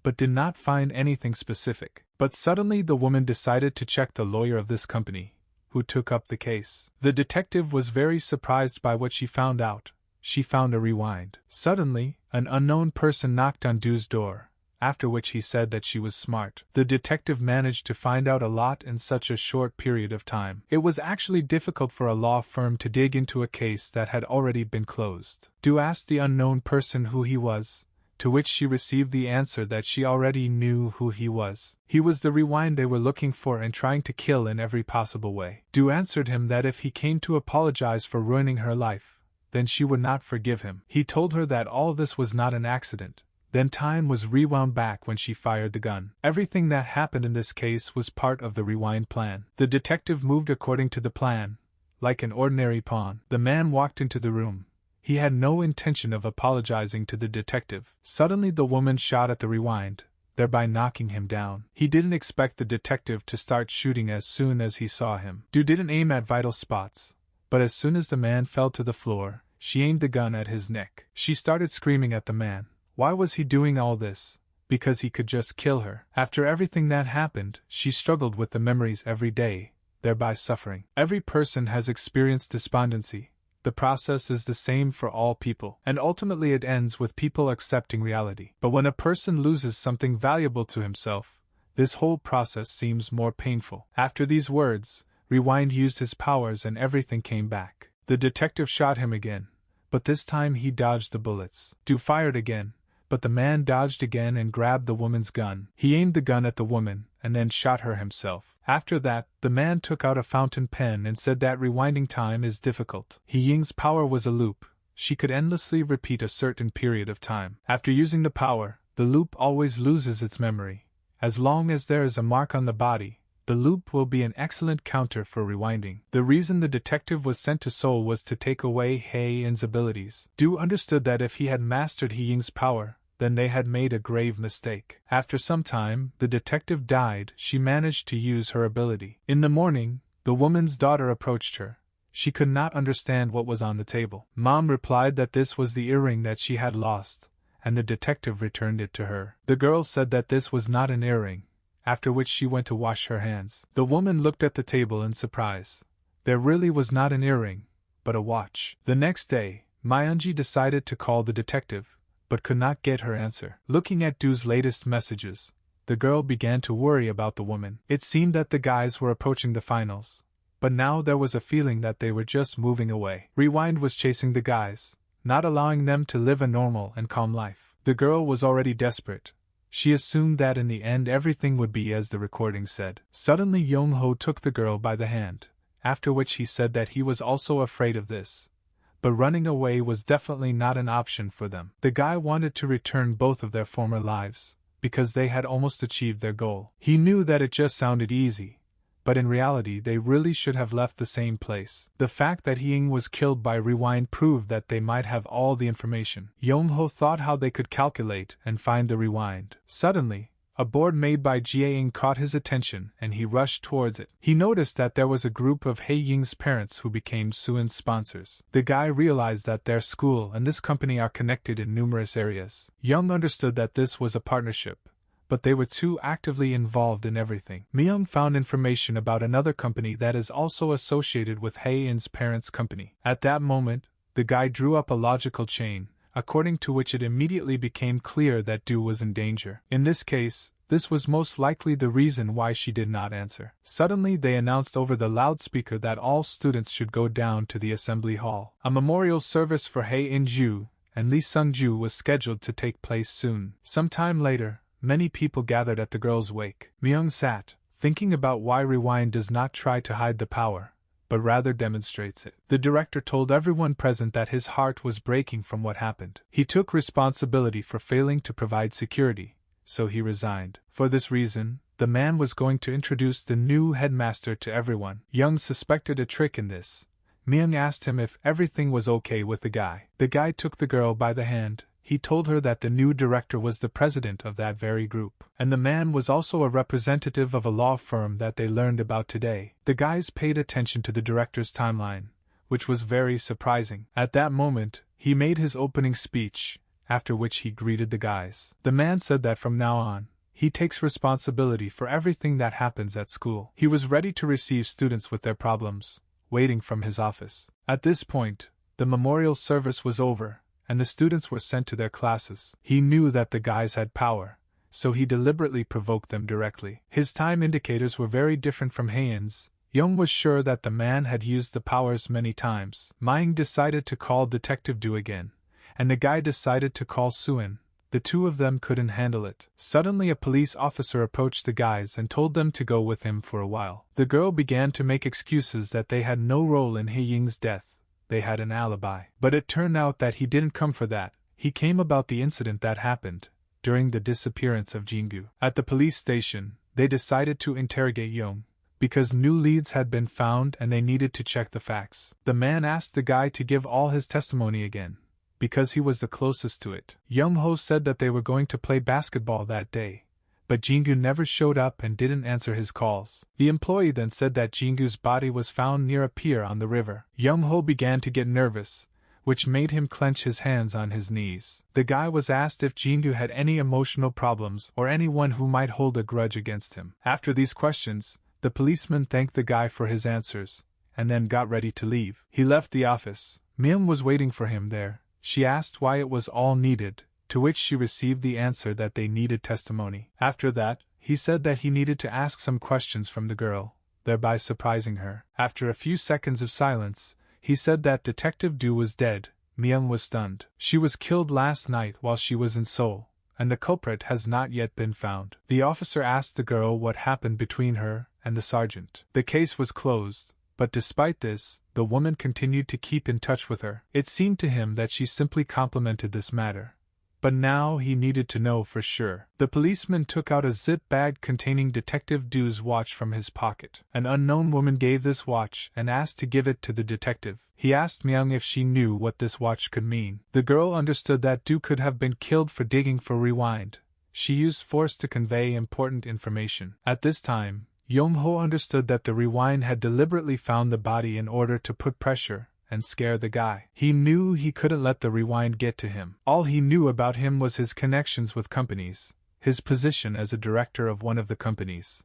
[SPEAKER 1] but did not find anything specific. But suddenly the woman decided to check the lawyer of this company, who took up the case. The detective was very surprised by what she found out. She found a rewind. Suddenly, an unknown person knocked on Du's door, after which he said that she was smart. The detective managed to find out a lot in such a short period of time. It was actually difficult for a law firm to dig into a case that had already been closed. Du asked the unknown person who he was, to which she received the answer that she already knew who he was. He was the rewind they were looking for and trying to kill in every possible way. Du answered him that if he came to apologize for ruining her life, then she would not forgive him. He told her that all this was not an accident. Then time was rewound back when she fired the gun. Everything that happened in this case was part of the rewind plan. The detective moved according to the plan, like an ordinary pawn. The man walked into the room. He had no intention of apologizing to the detective. Suddenly the woman shot at the rewind, thereby knocking him down. He didn't expect the detective to start shooting as soon as he saw him. Du didn't aim at vital spots, but as soon as the man fell to the floor, she aimed the gun at his neck. She started screaming at the man. Why was he doing all this? Because he could just kill her. After everything that happened, she struggled with the memories every day, thereby suffering. Every person has experienced despondency. The process is the same for all people, and ultimately it ends with people accepting reality. But when a person loses something valuable to himself, this whole process seems more painful. After these words, Rewind used his powers and everything came back. The detective shot him again, but this time he dodged the bullets. Du fired again, but the man dodged again and grabbed the woman's gun. He aimed the gun at the woman, and then shot her himself. After that, the man took out a fountain pen and said that rewinding time is difficult. He Ying's power was a loop. She could endlessly repeat a certain period of time. After using the power, the loop always loses its memory. As long as there is a mark on the body, the loop will be an excellent counter for rewinding. The reason the detective was sent to Seoul was to take away He Yin's abilities. Du understood that if he had mastered He Ying's power, then they had made a grave mistake. After some time, the detective died. She managed to use her ability. In the morning, the woman's daughter approached her. She could not understand what was on the table. Mom replied that this was the earring that she had lost, and the detective returned it to her. The girl said that this was not an earring, after which she went to wash her hands. The woman looked at the table in surprise. There really was not an earring, but a watch. The next day, Myunji decided to call the detective, but could not get her answer. Looking at Du's latest messages, the girl began to worry about the woman. It seemed that the guys were approaching the finals, but now there was a feeling that they were just moving away. Rewind was chasing the guys, not allowing them to live a normal and calm life. The girl was already desperate. She assumed that in the end everything would be as the recording said. Suddenly Yong-ho took the girl by the hand, after which he said that he was also afraid of this. But running away was definitely not an option for them. The guy wanted to return both of their former lives, because they had almost achieved their goal. He knew that it just sounded easy, but in reality they really should have left the same place. The fact that Hying was killed by Rewind proved that they might have all the information. Yong-ho thought how they could calculate and find the Rewind. Suddenly, a board made by Jiaing caught his attention and he rushed towards it. He noticed that there was a group of He Ying's parents who became Suin's sponsors. The guy realized that their school and this company are connected in numerous areas. Young understood that this was a partnership, but they were too actively involved in everything. Myung found information about another company that is also associated with He Yin's parents' company. At that moment, the guy drew up a logical chain, according to which it immediately became clear that Du was in danger. In this case, this was most likely the reason why she did not answer. Suddenly they announced over the loudspeaker that all students should go down to the assembly hall. A memorial service for He In-ju and Lee Sung-ju was scheduled to take place soon. Some time later, many people gathered at the girl's wake. Myung sat, thinking about why Rewind does not try to hide the power, but rather demonstrates it. The director told everyone present that his heart was breaking from what happened. He took responsibility for failing to provide security, so he resigned. For this reason, the man was going to introduce the new headmaster to everyone. Young suspected a trick in this. Myung asked him if everything was okay with the guy. The guy took the girl by the hand. He told her that the new director was the president of that very group, and the man was also a representative of a law firm that they learned about today. The guys paid attention to the director's timeline, which was very surprising. At that moment, he made his opening speech, after which he greeted the guys. The man said that from now on, he takes responsibility for everything that happens at school. He was ready to receive students with their problems, waiting from his office. At this point, the memorial service was over, and the students were sent to their classes. He knew that the guys had power, so he deliberately provoked them directly. His time indicators were very different from Hayen's. Young was sure that the man had used the powers many times. Myung decided to call Detective Du again, and the guy decided to call Suin. The two of them couldn't handle it. Suddenly a police officer approached the guys and told them to go with him for a while. The girl began to make excuses that they had no role in He Ying's death. They had an alibi. But it turned out that he didn't come for that. He came about the incident that happened during the disappearance of Jingu. At the police station, they decided to interrogate Young, because new leads had been found and they needed to check the facts. The man asked the guy to give all his testimony again, because he was the closest to it. Young-ho said that they were going to play basketball that day, but Jingu never showed up and didn't answer his calls. The employee then said that Jingu's body was found near a pier on the river. Young-ho began to get nervous, which made him clench his hands on his knees. The guy was asked if Jingu had any emotional problems or anyone who might hold a grudge against him. After these questions, the policeman thanked the guy for his answers, and then got ready to leave. He left the office. Myung was waiting for him there. She asked why it was all needed, to which she received the answer that they needed testimony. After that, he said that he needed to ask some questions from the girl, thereby surprising her. After a few seconds of silence, he said that Detective Du was dead. Myung was stunned. She was killed last night while she was in Seoul, and the culprit has not yet been found. The officer asked the girl what happened between her and the sergeant. The case was closed, but despite this, the woman continued to keep in touch with her. It seemed to him that she simply complimented this matter, but now he needed to know for sure. The policeman took out a zip bag containing Detective Du's watch from his pocket. An unknown woman gave this watch and asked to give it to the detective. He asked Myung if she knew what this watch could mean. The girl understood that Du could have been killed for digging for rewind. She used force to convey important information. At this time, Yong-ho understood that the rewind had deliberately found the body in order to put pressure and scare the guy. He knew he couldn't let the rewind get to him. All he knew about him was his connections with companies, his position as a director of one of the companies,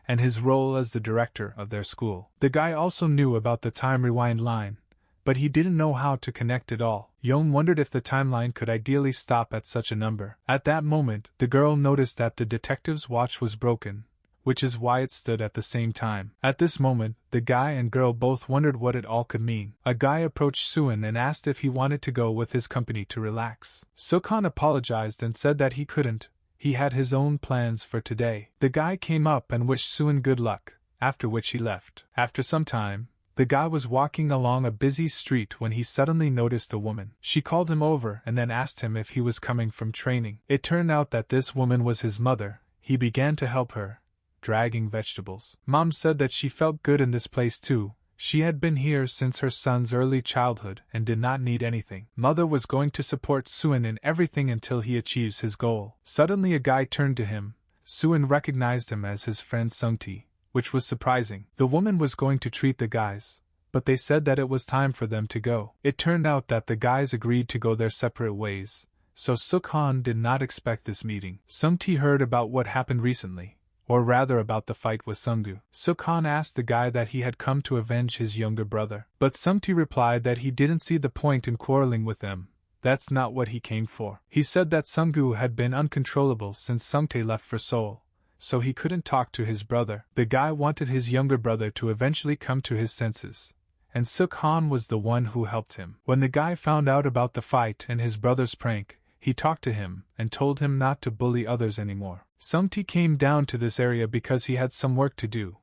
[SPEAKER 1] and his role as the director of their school. The guy also knew about the time rewind line, but he didn't know how to connect it all. Yong wondered if the timeline could ideally stop at such a number. At that moment, the girl noticed that the detective's watch was broken, which is why it stood at the same time. At this moment, the guy and girl both wondered what it all could mean. A guy approached Suin and asked if he wanted to go with his company to relax. Sukhan apologized and said that he couldn't. He had his own plans for today. The guy came up and wished Suin good luck, after which he left. After some time, the guy was walking along a busy street when he suddenly noticed a woman. She called him over and then asked him if he was coming from training. It turned out that this woman was his mother. He began to help her, dragging vegetables. Mom said that she felt good in this place too. She had been here since her son's early childhood and did not need anything. Mother was going to support Suin in everything until he achieves his goal. Suddenly a guy turned to him. Suin recognized him as his friend Sungti, which was surprising. The woman was going to treat the guys, but they said that it was time for them to go. It turned out that the guys agreed to go their separate ways, so Sukhan did not expect this meeting. Sungti heard about what happened recently, or rather about the fight with Sungdu. Sukhan asked the guy that he had come to avenge his younger brother, but Sungti replied that he didn't see the point in quarreling with them. That's not what he came for. He said that Sunggu had been uncontrollable since Sungtae left for Seoul, so he couldn't talk to his brother. The guy wanted his younger brother to eventually come to his senses, and Sukhan was the one who helped him. When the guy found out about the fight and his brother's prank, he talked to him and told him not to bully others anymore. Sungti came down to this area because he had some work to do,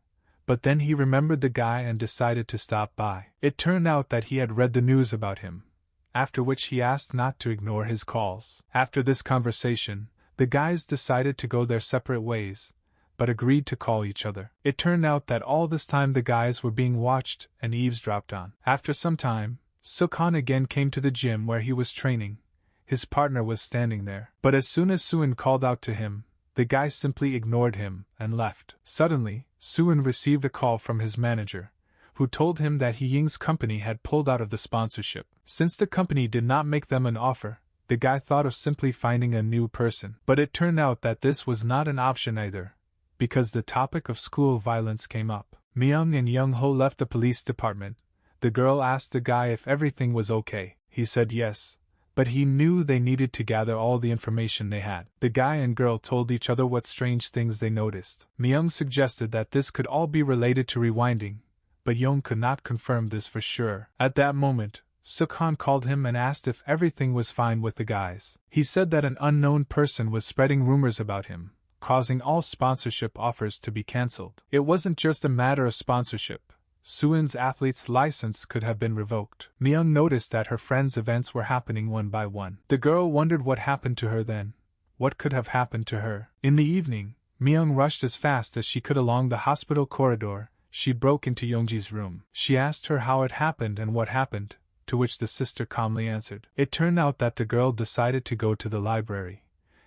[SPEAKER 1] but then he remembered the guy and decided to stop by. It turned out that he had read the news about him, after which he asked not to ignore his calls. After this conversation, the guys decided to go their separate ways, but agreed to call each other. It turned out that all this time the guys were being watched and eavesdropped on. After some time, Sukhan again came to the gym where he was training. His partner was standing there, but as soon as Suin called out to him, the guy simply ignored him and left. Suddenly, Suin received a call from his manager, who told him that He Ying's company had pulled out of the sponsorship. Since the company did not make them an offer, the guy thought of simply finding a new person. But it turned out that this was not an option either, because the topic of school violence came up. Myung and Young-ho left the police department. The girl asked the guy if everything was okay. He said yes, but he knew they needed to gather all the information they had. The guy and girl told each other what strange things they noticed. Myung suggested that this could all be related to rewinding, but Young could not confirm this for sure. At that moment, Sukhan called him and asked if everything was fine with the guys. He said that an unknown person was spreading rumors about him, causing all sponsorship offers to be cancelled. It wasn't just a matter of sponsorship. Suin's athlete's license could have been revoked. Myung noticed that her friends' events were happening one by one. The girl wondered what happened to her then. What could have happened to her? In the evening, Myung rushed as fast as she could along the hospital corridor. she broke into Youngji's room. She asked her how it happened and what happened, to which the sister calmly answered. It turned out that the girl decided to go to the library,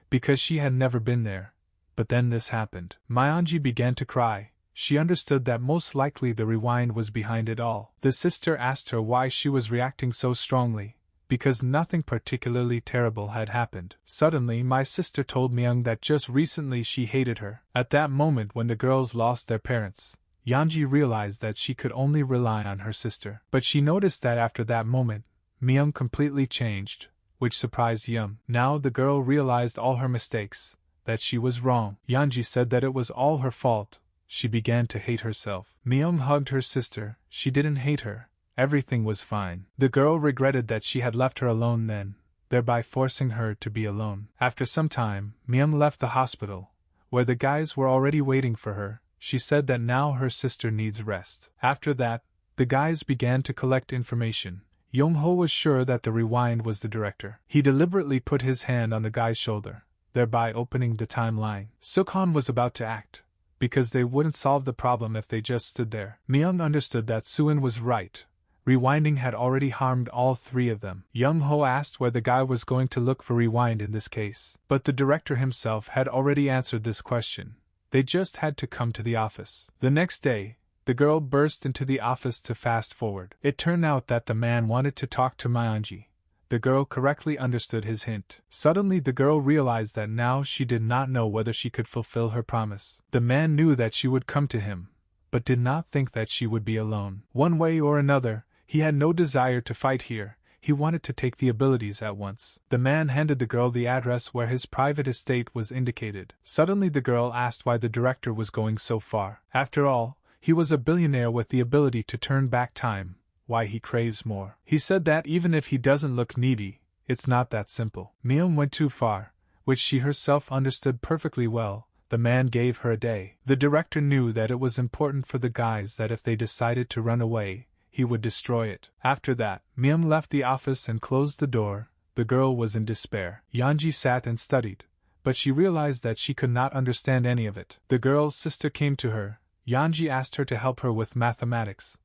[SPEAKER 1] because she had never been there. But then this happened. Myeonji began to cry. She understood that most likely the rewind was behind it all. The sister asked her why she was reacting so strongly, because nothing particularly terrible had happened. Suddenly my sister told Myung that just recently she hated her. At that moment when the girls lost their parents, Yeonji realized that she could only rely on her sister. But she noticed that after that moment, Myung completely changed, which surprised Young. Now the girl realized all her mistakes, that she was wrong. Yeonji said that it was all her fault. She began to hate herself. Myung hugged her sister. She didn't hate her. Everything was fine. The girl regretted that she had left her alone then, thereby forcing her to be alone. After some time, Myung left the hospital, where the guys were already waiting for her. She said that now her sister needs rest. After that, the guys began to collect information. Yong-ho was sure that the rewind was the director. He deliberately put his hand on the guy's shoulder, thereby opening the timeline. Sukhan was about to act, because they wouldn't solve the problem if they just stood there. Myung understood that Suin was right. Rewinding had already harmed all three of them. Young-ho asked where the guy was going to look for rewind in this case. But the director himself had already answered this question. They just had to come to the office. The next day, the girl burst into the office to fast forward. It turned out that the man wanted to talk to Myeonji. The girl correctly understood his hint. Suddenly the girl realized that now she did not know whether she could fulfill her promise. The man knew that she would come to him, but did not think that she would be alone. One way or another, he had no desire to fight here. He wanted to take the abilities at once. The man handed the girl the address where his private estate was indicated. Suddenly the girl asked why the director was going so far. After all, he was a billionaire with the ability to turn back time. Why he craves more. He said that even if he doesn't look needy, it's not that simple. Myung went too far, which she herself understood perfectly well. The man gave her a day. The director knew that it was important for the guys that if they decided to run away, he would destroy it. After that, Myung left the office and closed the door. The girl was in despair. Yeonji sat and studied, but she realized that she could not understand any of it. The girl's sister came to her. Yeonji asked her to help her with mathematics,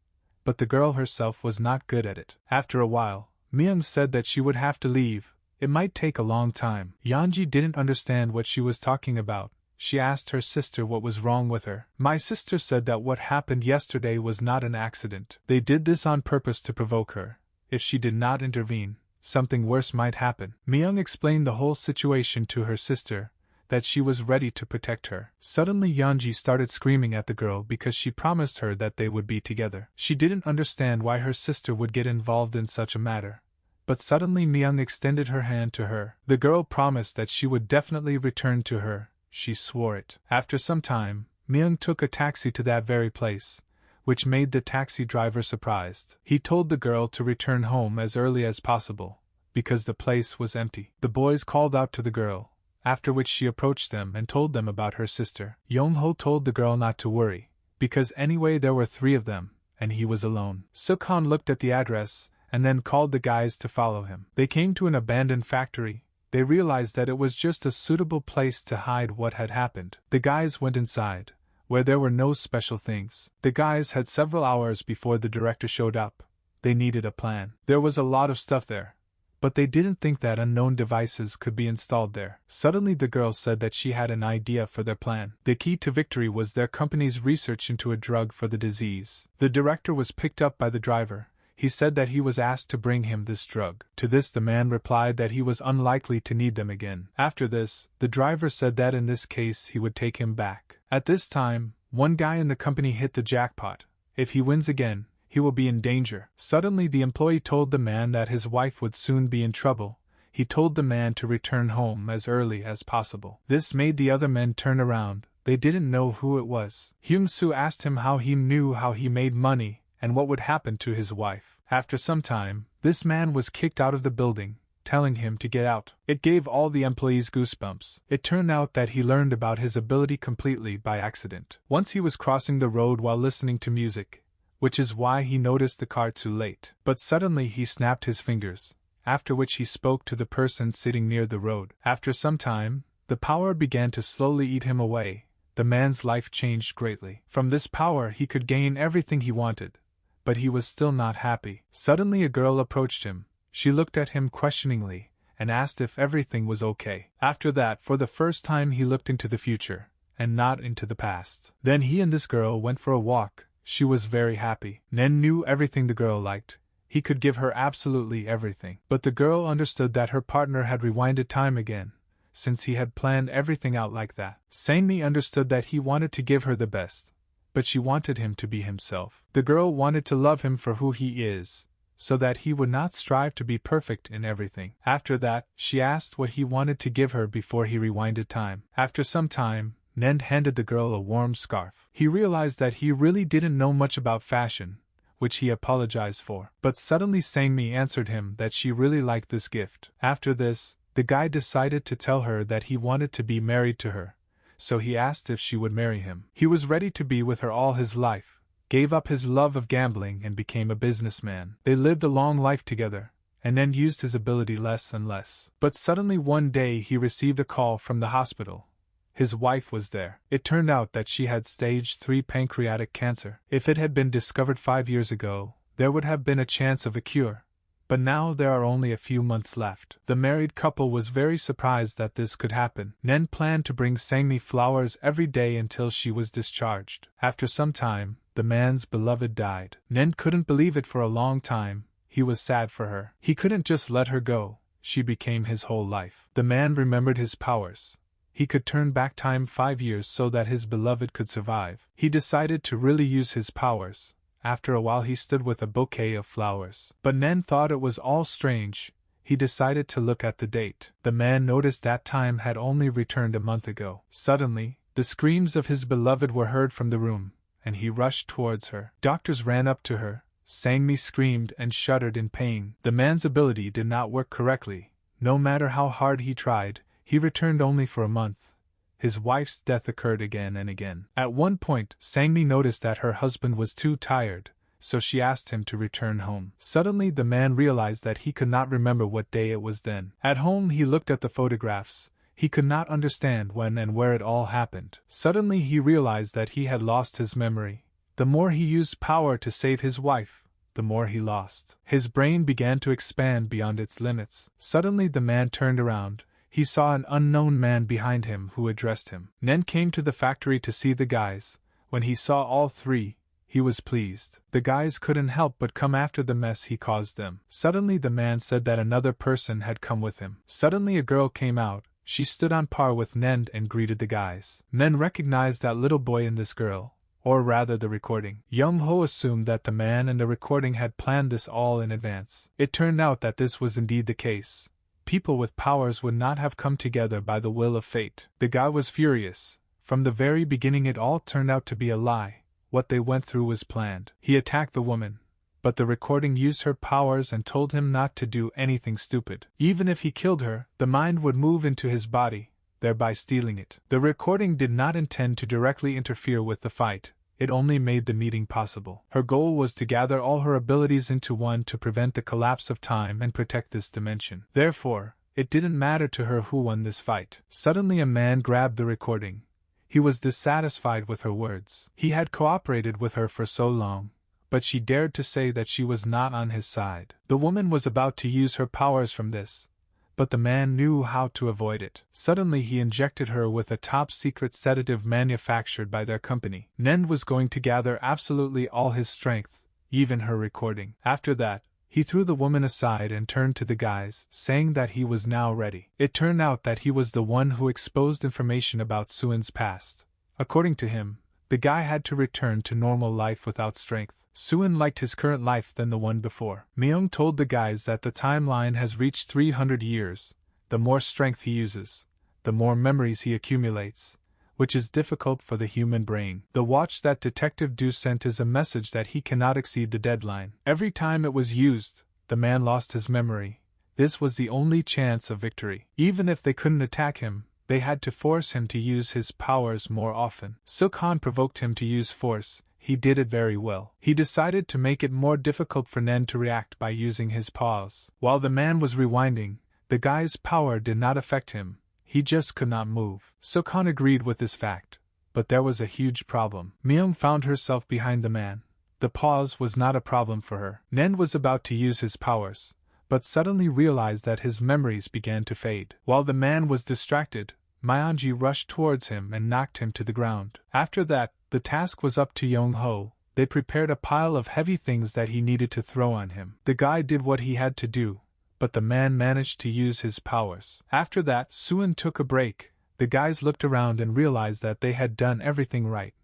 [SPEAKER 1] but the girl herself was not good at it. After a while, Myung said that she would have to leave. It might take a long time. Yeonji didn't understand what she was talking about. She asked her sister what was wrong with her. My sister said that what happened yesterday was not an accident. They did this on purpose to provoke her. If she did not intervene, something worse might happen. Myung explained the whole situation to her sister, that she was ready to protect her. Suddenly Yeonji started screaming at the girl because she promised her that they would be together. She didn't understand why her sister would get involved in such a matter. But suddenly Myung extended her hand to her. The girl promised that she would definitely return to her. She swore it. After some time, Myung took a taxi to that very place, which made the taxi driver surprised. He told the girl to return home as early as possible, because the place was empty. The boys called out to the girl, after which she approached them and told them about her sister. Yong-ho told the girl not to worry, because anyway there were three of them, and he was alone. Sukhan looked at the address, and then called the guys to follow him. They came to an abandoned factory. They realized that it was just a suitable place to hide what had happened. The guys went inside, where there were no special things. The guys had several hours before the director showed up. They needed a plan. There was a lot of stuff there, but they didn't think that unknown devices could be installed there. Suddenly the girl said that she had an idea for their plan. The key to victory was their company's research into a drug for the disease. The director was picked up by the driver. He said that he was asked to bring him this drug. To this the man replied that he was unlikely to need them again. After this, the driver said that in this case he would take him back. At this time, one guy in the company hit the jackpot. If he wins again, he will be in danger. Suddenly the employee told the man that his wife would soon be in trouble. He told the man to return home as early as possible. This made the other men turn around. They didn't know who it was. Hyung-soo asked him how he knew how he made money, and what would happen to his wife. After some time, this man was kicked out of the building, telling him to get out. It gave all the employees goosebumps. It turned out that he learned about his ability completely by accident. Once he was crossing the road while listening to music, which is why he noticed the car too late. But suddenly he snapped his fingers, after which he spoke to the person sitting near the road. After some time, the power began to slowly eat him away. the man's life changed greatly. From this power he could gain everything he wanted, but he was still not happy. Suddenly a girl approached him. She looked at him questioningly, and asked if everything was okay. After that, for the first time he looked into the future, and not into the past. Then he and this girl went for a walk. She was very happy. Nen knew everything the girl liked. He could give her absolutely everything. But the girl understood that her partner had rewinded time again, since he had planned everything out like that. Sangmi understood that he wanted to give her the best, but she wanted him to be himself. The girl wanted to love him for who he is, so that he would not strive to be perfect in everything. After that, she asked what he wanted to give her before he rewinded time. After some time, Nen handed the girl a warm scarf. He realized that he really didn't know much about fashion, which he apologized for. But suddenly Sangmi answered him that she really liked this gift. After this, the guy decided to tell her that he wanted to be married to her, so he asked if she would marry him. He was ready to be with her all his life, gave up his love of gambling and became a businessman. They lived a long life together, and then used his ability less and less. But suddenly one day he received a call from the hospital. His wife was there. It turned out that she had stage 3 pancreatic cancer. If it had been discovered 5 years ago, there would have been a chance of a cure. But now there are only a few months left. The married couple was very surprised that this could happen. Nen planned to bring Sangmi flowers every day until she was discharged. After some time, the man's beloved died. Nen couldn't believe it for a long time. He was sad for her. He couldn't just let her go. She became his whole life. The man remembered his powers. He could turn back time 5 years so that his beloved could survive. He decided to really use his powers. After a while he stood with a bouquet of flowers. But Nen thought it was all strange. He decided to look at the date. The man noticed that time had only returned a month ago. Suddenly, the screams of his beloved were heard from the room, and he rushed towards her. Doctors ran up to her. Sangmi screamed and shuddered in pain. The man's ability did not work correctly. No matter how hard he tried, he returned only for a month. His wife's death occurred again and again. At one point, Sangmi noticed that her husband was too tired, so she asked him to return home. Suddenly the man realized that he could not remember what day it was then. At home he looked at the photographs. He could not understand when and where it all happened. Suddenly he realized that he had lost his memory. The more he used power to save his wife, the more he lost. His brain began to expand beyond its limits. Suddenly the man turned around. He saw an unknown man behind him who addressed him. Nen came to the factory to see the guys. When he saw all three, he was pleased. The guys couldn't help but come after the mess he caused them. Suddenly the man said that another person had come with him. Suddenly a girl came out. She stood on par with Nen and greeted the guys. Nen recognized that little boy in this girl, or rather the recording. Young Ho assumed that the man and the recording had planned this all in advance. It turned out that this was indeed the case. People with powers would not have come together by the will of fate. The guy was furious. From the very beginning it all turned out to be a lie. What they went through was planned. He attacked the woman, but the recording used her powers and told him not to do anything stupid. Even if he killed her, the mind would move into his body, thereby stealing it. The recording did not intend to directly interfere with the fight. It only made the meeting possible. Her goal was to gather all her abilities into one to prevent the collapse of time and protect this dimension. Therefore, it didn't matter to her who won this fight. Suddenly a man grabbed the recording. He was dissatisfied with her words. He had cooperated with her for so long, but she dared to say that she was not on his side. The woman was about to use her powers from this, but the man knew how to avoid it. Suddenly he injected her with a top-secret sedative manufactured by their company. Nen was going to gather absolutely all his strength, even her recording. After that, he threw the woman aside and turned to the guys, saying that he was now ready. It turned out that he was the one who exposed information about Suin's past. According to him, the guy had to return to normal life without strength. Suin liked his current life than the one before. Myung told the guys that the timeline has reached 300 years. The more strength he uses, the more memories he accumulates, which is difficult for the human brain. The watch that Detective Du sent is a message that he cannot exceed the deadline. Every time it was used, the man lost his memory. This was the only chance of victory. Even if they couldn't attack him, they had to force him to use his powers more often. Sukhan provoked him to use force. He did it very well. He decided to make it more difficult for Nen to react by using his paws. While the man was rewinding, the guy's power did not affect him. He just could not move. Sukhan agreed with this fact. But there was a huge problem. Myung found herself behind the man. The pause was not a problem for her. Nen was about to use his powers, but suddenly realized that his memories began to fade. While the man was distracted, Myeonji rushed towards him and knocked him to the ground. After that, the task was up to Young-ho. They prepared a pile of heavy things that he needed to throw on him. The guy did what he had to do, but the man managed to use his powers. After that, Suin took a break. The guys looked around and realized that they had done everything right,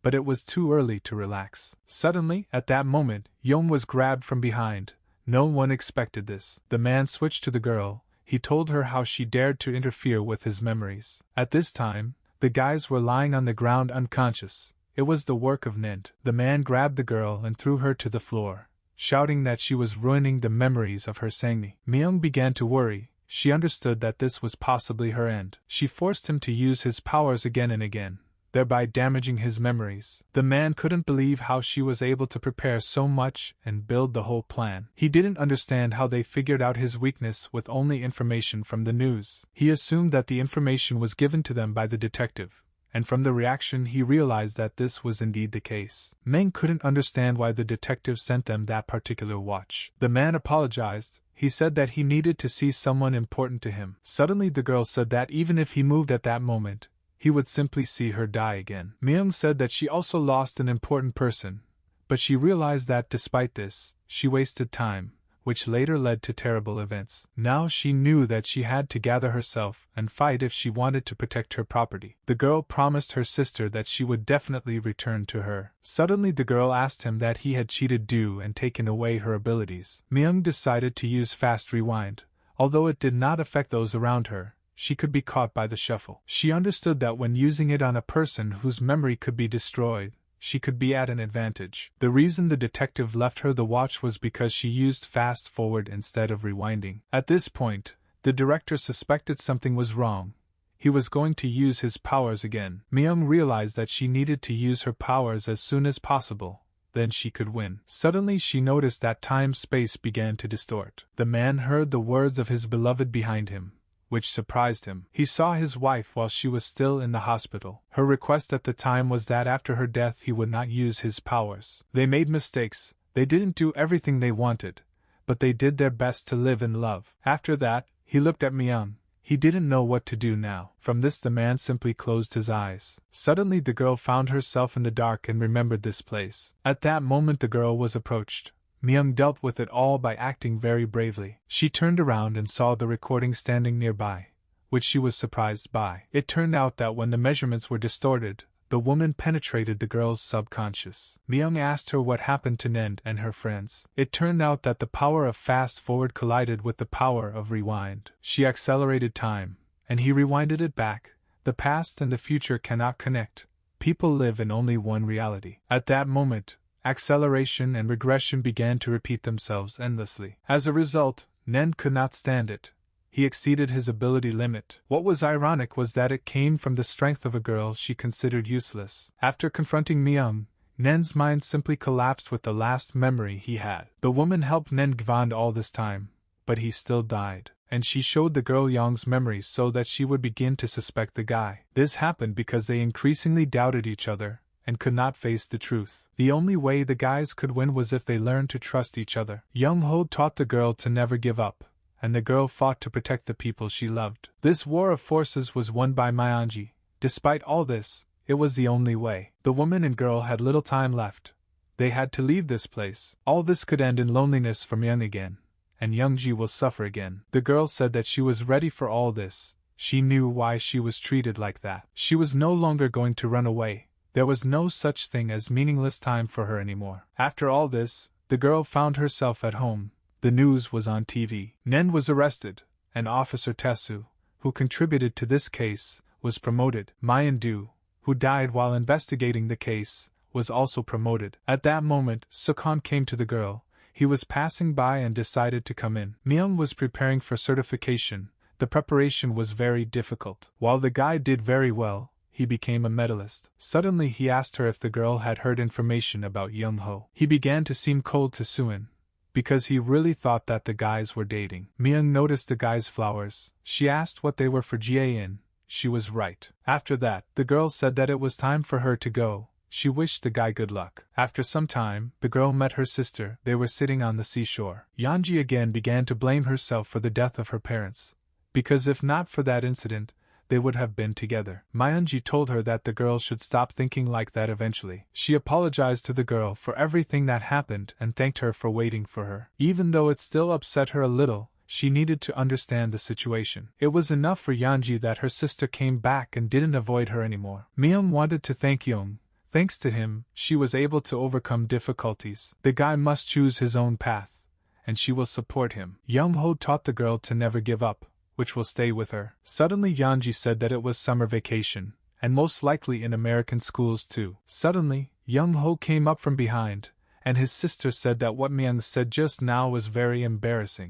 [SPEAKER 1] but it was too early to relax. Suddenly, at that moment, Yong was grabbed from behind. No one expected this. The man switched to the girl. He told her how she dared to interfere with his memories. At this time, the guys were lying on the ground unconscious. It was the work of Nend. The man grabbed the girl and threw her to the floor, shouting that she was ruining the memories of her Sangni. Myung began to worry. She understood that this was possibly her end. She forced him to use his powers again and again, thereby damaging his memories. The man couldn't believe how she was able to prepare so much and build the whole plan. He didn't understand how they figured out his weakness with only information from the news. He assumed that the information was given to them by the detective, and from the reaction he realized that this was indeed the case. Meng couldn't understand why the detective sent them that particular watch. The man apologized. He said that he needed to see someone important to him. Suddenly the girl said that even if he moved at that moment, he would simply see her die again. Myung said that she also lost an important person, but she realized that despite this, she wasted time, which later led to terrible events. Now she knew that she had to gather herself and fight if she wanted to protect her property. The girl promised her sister that she would definitely return to her. Suddenly the girl asked him that he had cheated Du and taken away her abilities. Myung decided to use fast rewind. Although it did not affect those around her, she could be caught by the shuffle. She understood that when using it on a person whose memory could be destroyed, she could be at an advantage. The reason the detective left her the watch was because she used fast forward instead of rewinding. At this point, the director suspected something was wrong. He was going to use his powers again. Myung realized that she needed to use her powers as soon as possible, then she could win. Suddenly she noticed that time-space began to distort. The man heard the words of his beloved behind him, which surprised him. He saw his wife while she was still in the hospital. Her request at the time was that after her death he would not use his powers. They made mistakes, they didn't do everything they wanted, but they did their best to live in love. After that, he looked at Myung. He didn't know what to do now. From this the man simply closed his eyes. Suddenly the girl found herself in the dark and remembered this place. At that moment the girl was approached. Myung dealt with it all by acting very bravely. She turned around and saw the recording standing nearby, which she was surprised by. It turned out that when the measurements were distorted, the woman penetrated the girl's subconscious. Myung asked her what happened to Nend and her friends. It turned out that the power of fast forward collided with the power of rewind. She accelerated time, and he rewinded it back. The past and the future cannot connect. People live in only one reality. At that moment, acceleration and regression began to repeat themselves endlessly. As a result, Nend could not stand it. He exceeded his ability limit. What was ironic was that it came from the strength of a girl she considered useless. After confronting Myung, Nend's mind simply collapsed with the last memory he had. The woman helped Nend Gvand all this time, but he still died, and she showed the girl Young's memories so that she would begin to suspect the guy. This happened because they increasingly doubted each other and could not face the truth. The only way the guys could win was if they learned to trust each other. Young-ho taught the girl to never give up, and the girl fought to protect the people she loved. This war of forces was won by Myeonji. Despite all this, it was the only way. The woman and girl had little time left. They had to leave this place. All this could end in loneliness for Myung again, and Youngji will suffer again. The girl said that she was ready for all this. She knew why she was treated like that. She was no longer going to run away. There was no such thing as meaningless time for her anymore. After all this, the girl found herself at home. The news was on TV. Nend was arrested, and Officer Tesu, who contributed to this case, was promoted. Myeon-du, who died while investigating the case, was also promoted. At that moment, Sukhan came to the girl. He was passing by and decided to come in. Myung was preparing for certification. The preparation was very difficult. While the guy did very well, he became a medalist. Suddenly he asked her if the girl had heard information about Young-ho. He began to seem cold to Suin, because he really thought that the guys were dating. Myung noticed the guy's flowers. She asked what they were for Jae-in. she was right. After that, the girl said that it was time for her to go. She wished the guy good luck. After some time, the girl met her sister. They were sitting on the seashore. Yanji again began to blame herself for the death of her parents, because if not for that incident, they would have been together. Myanji told her that the girl should stop thinking like that eventually. She apologized to the girl for everything that happened and thanked her for waiting for her. Even though it still upset her a little, she needed to understand the situation. It was enough for Yanji that her sister came back and didn't avoid her anymore. Myung wanted to thank Young. Thanks to him, she was able to overcome difficulties. The guy must choose his own path, and she will support him. Young Ho taught the girl to never give up, which will stay with her. Suddenly Yanji said that it was summer vacation, and most likely in American schools too. Suddenly, Young Ho came up from behind, and his sister said that what Myung said just now was very embarrassing.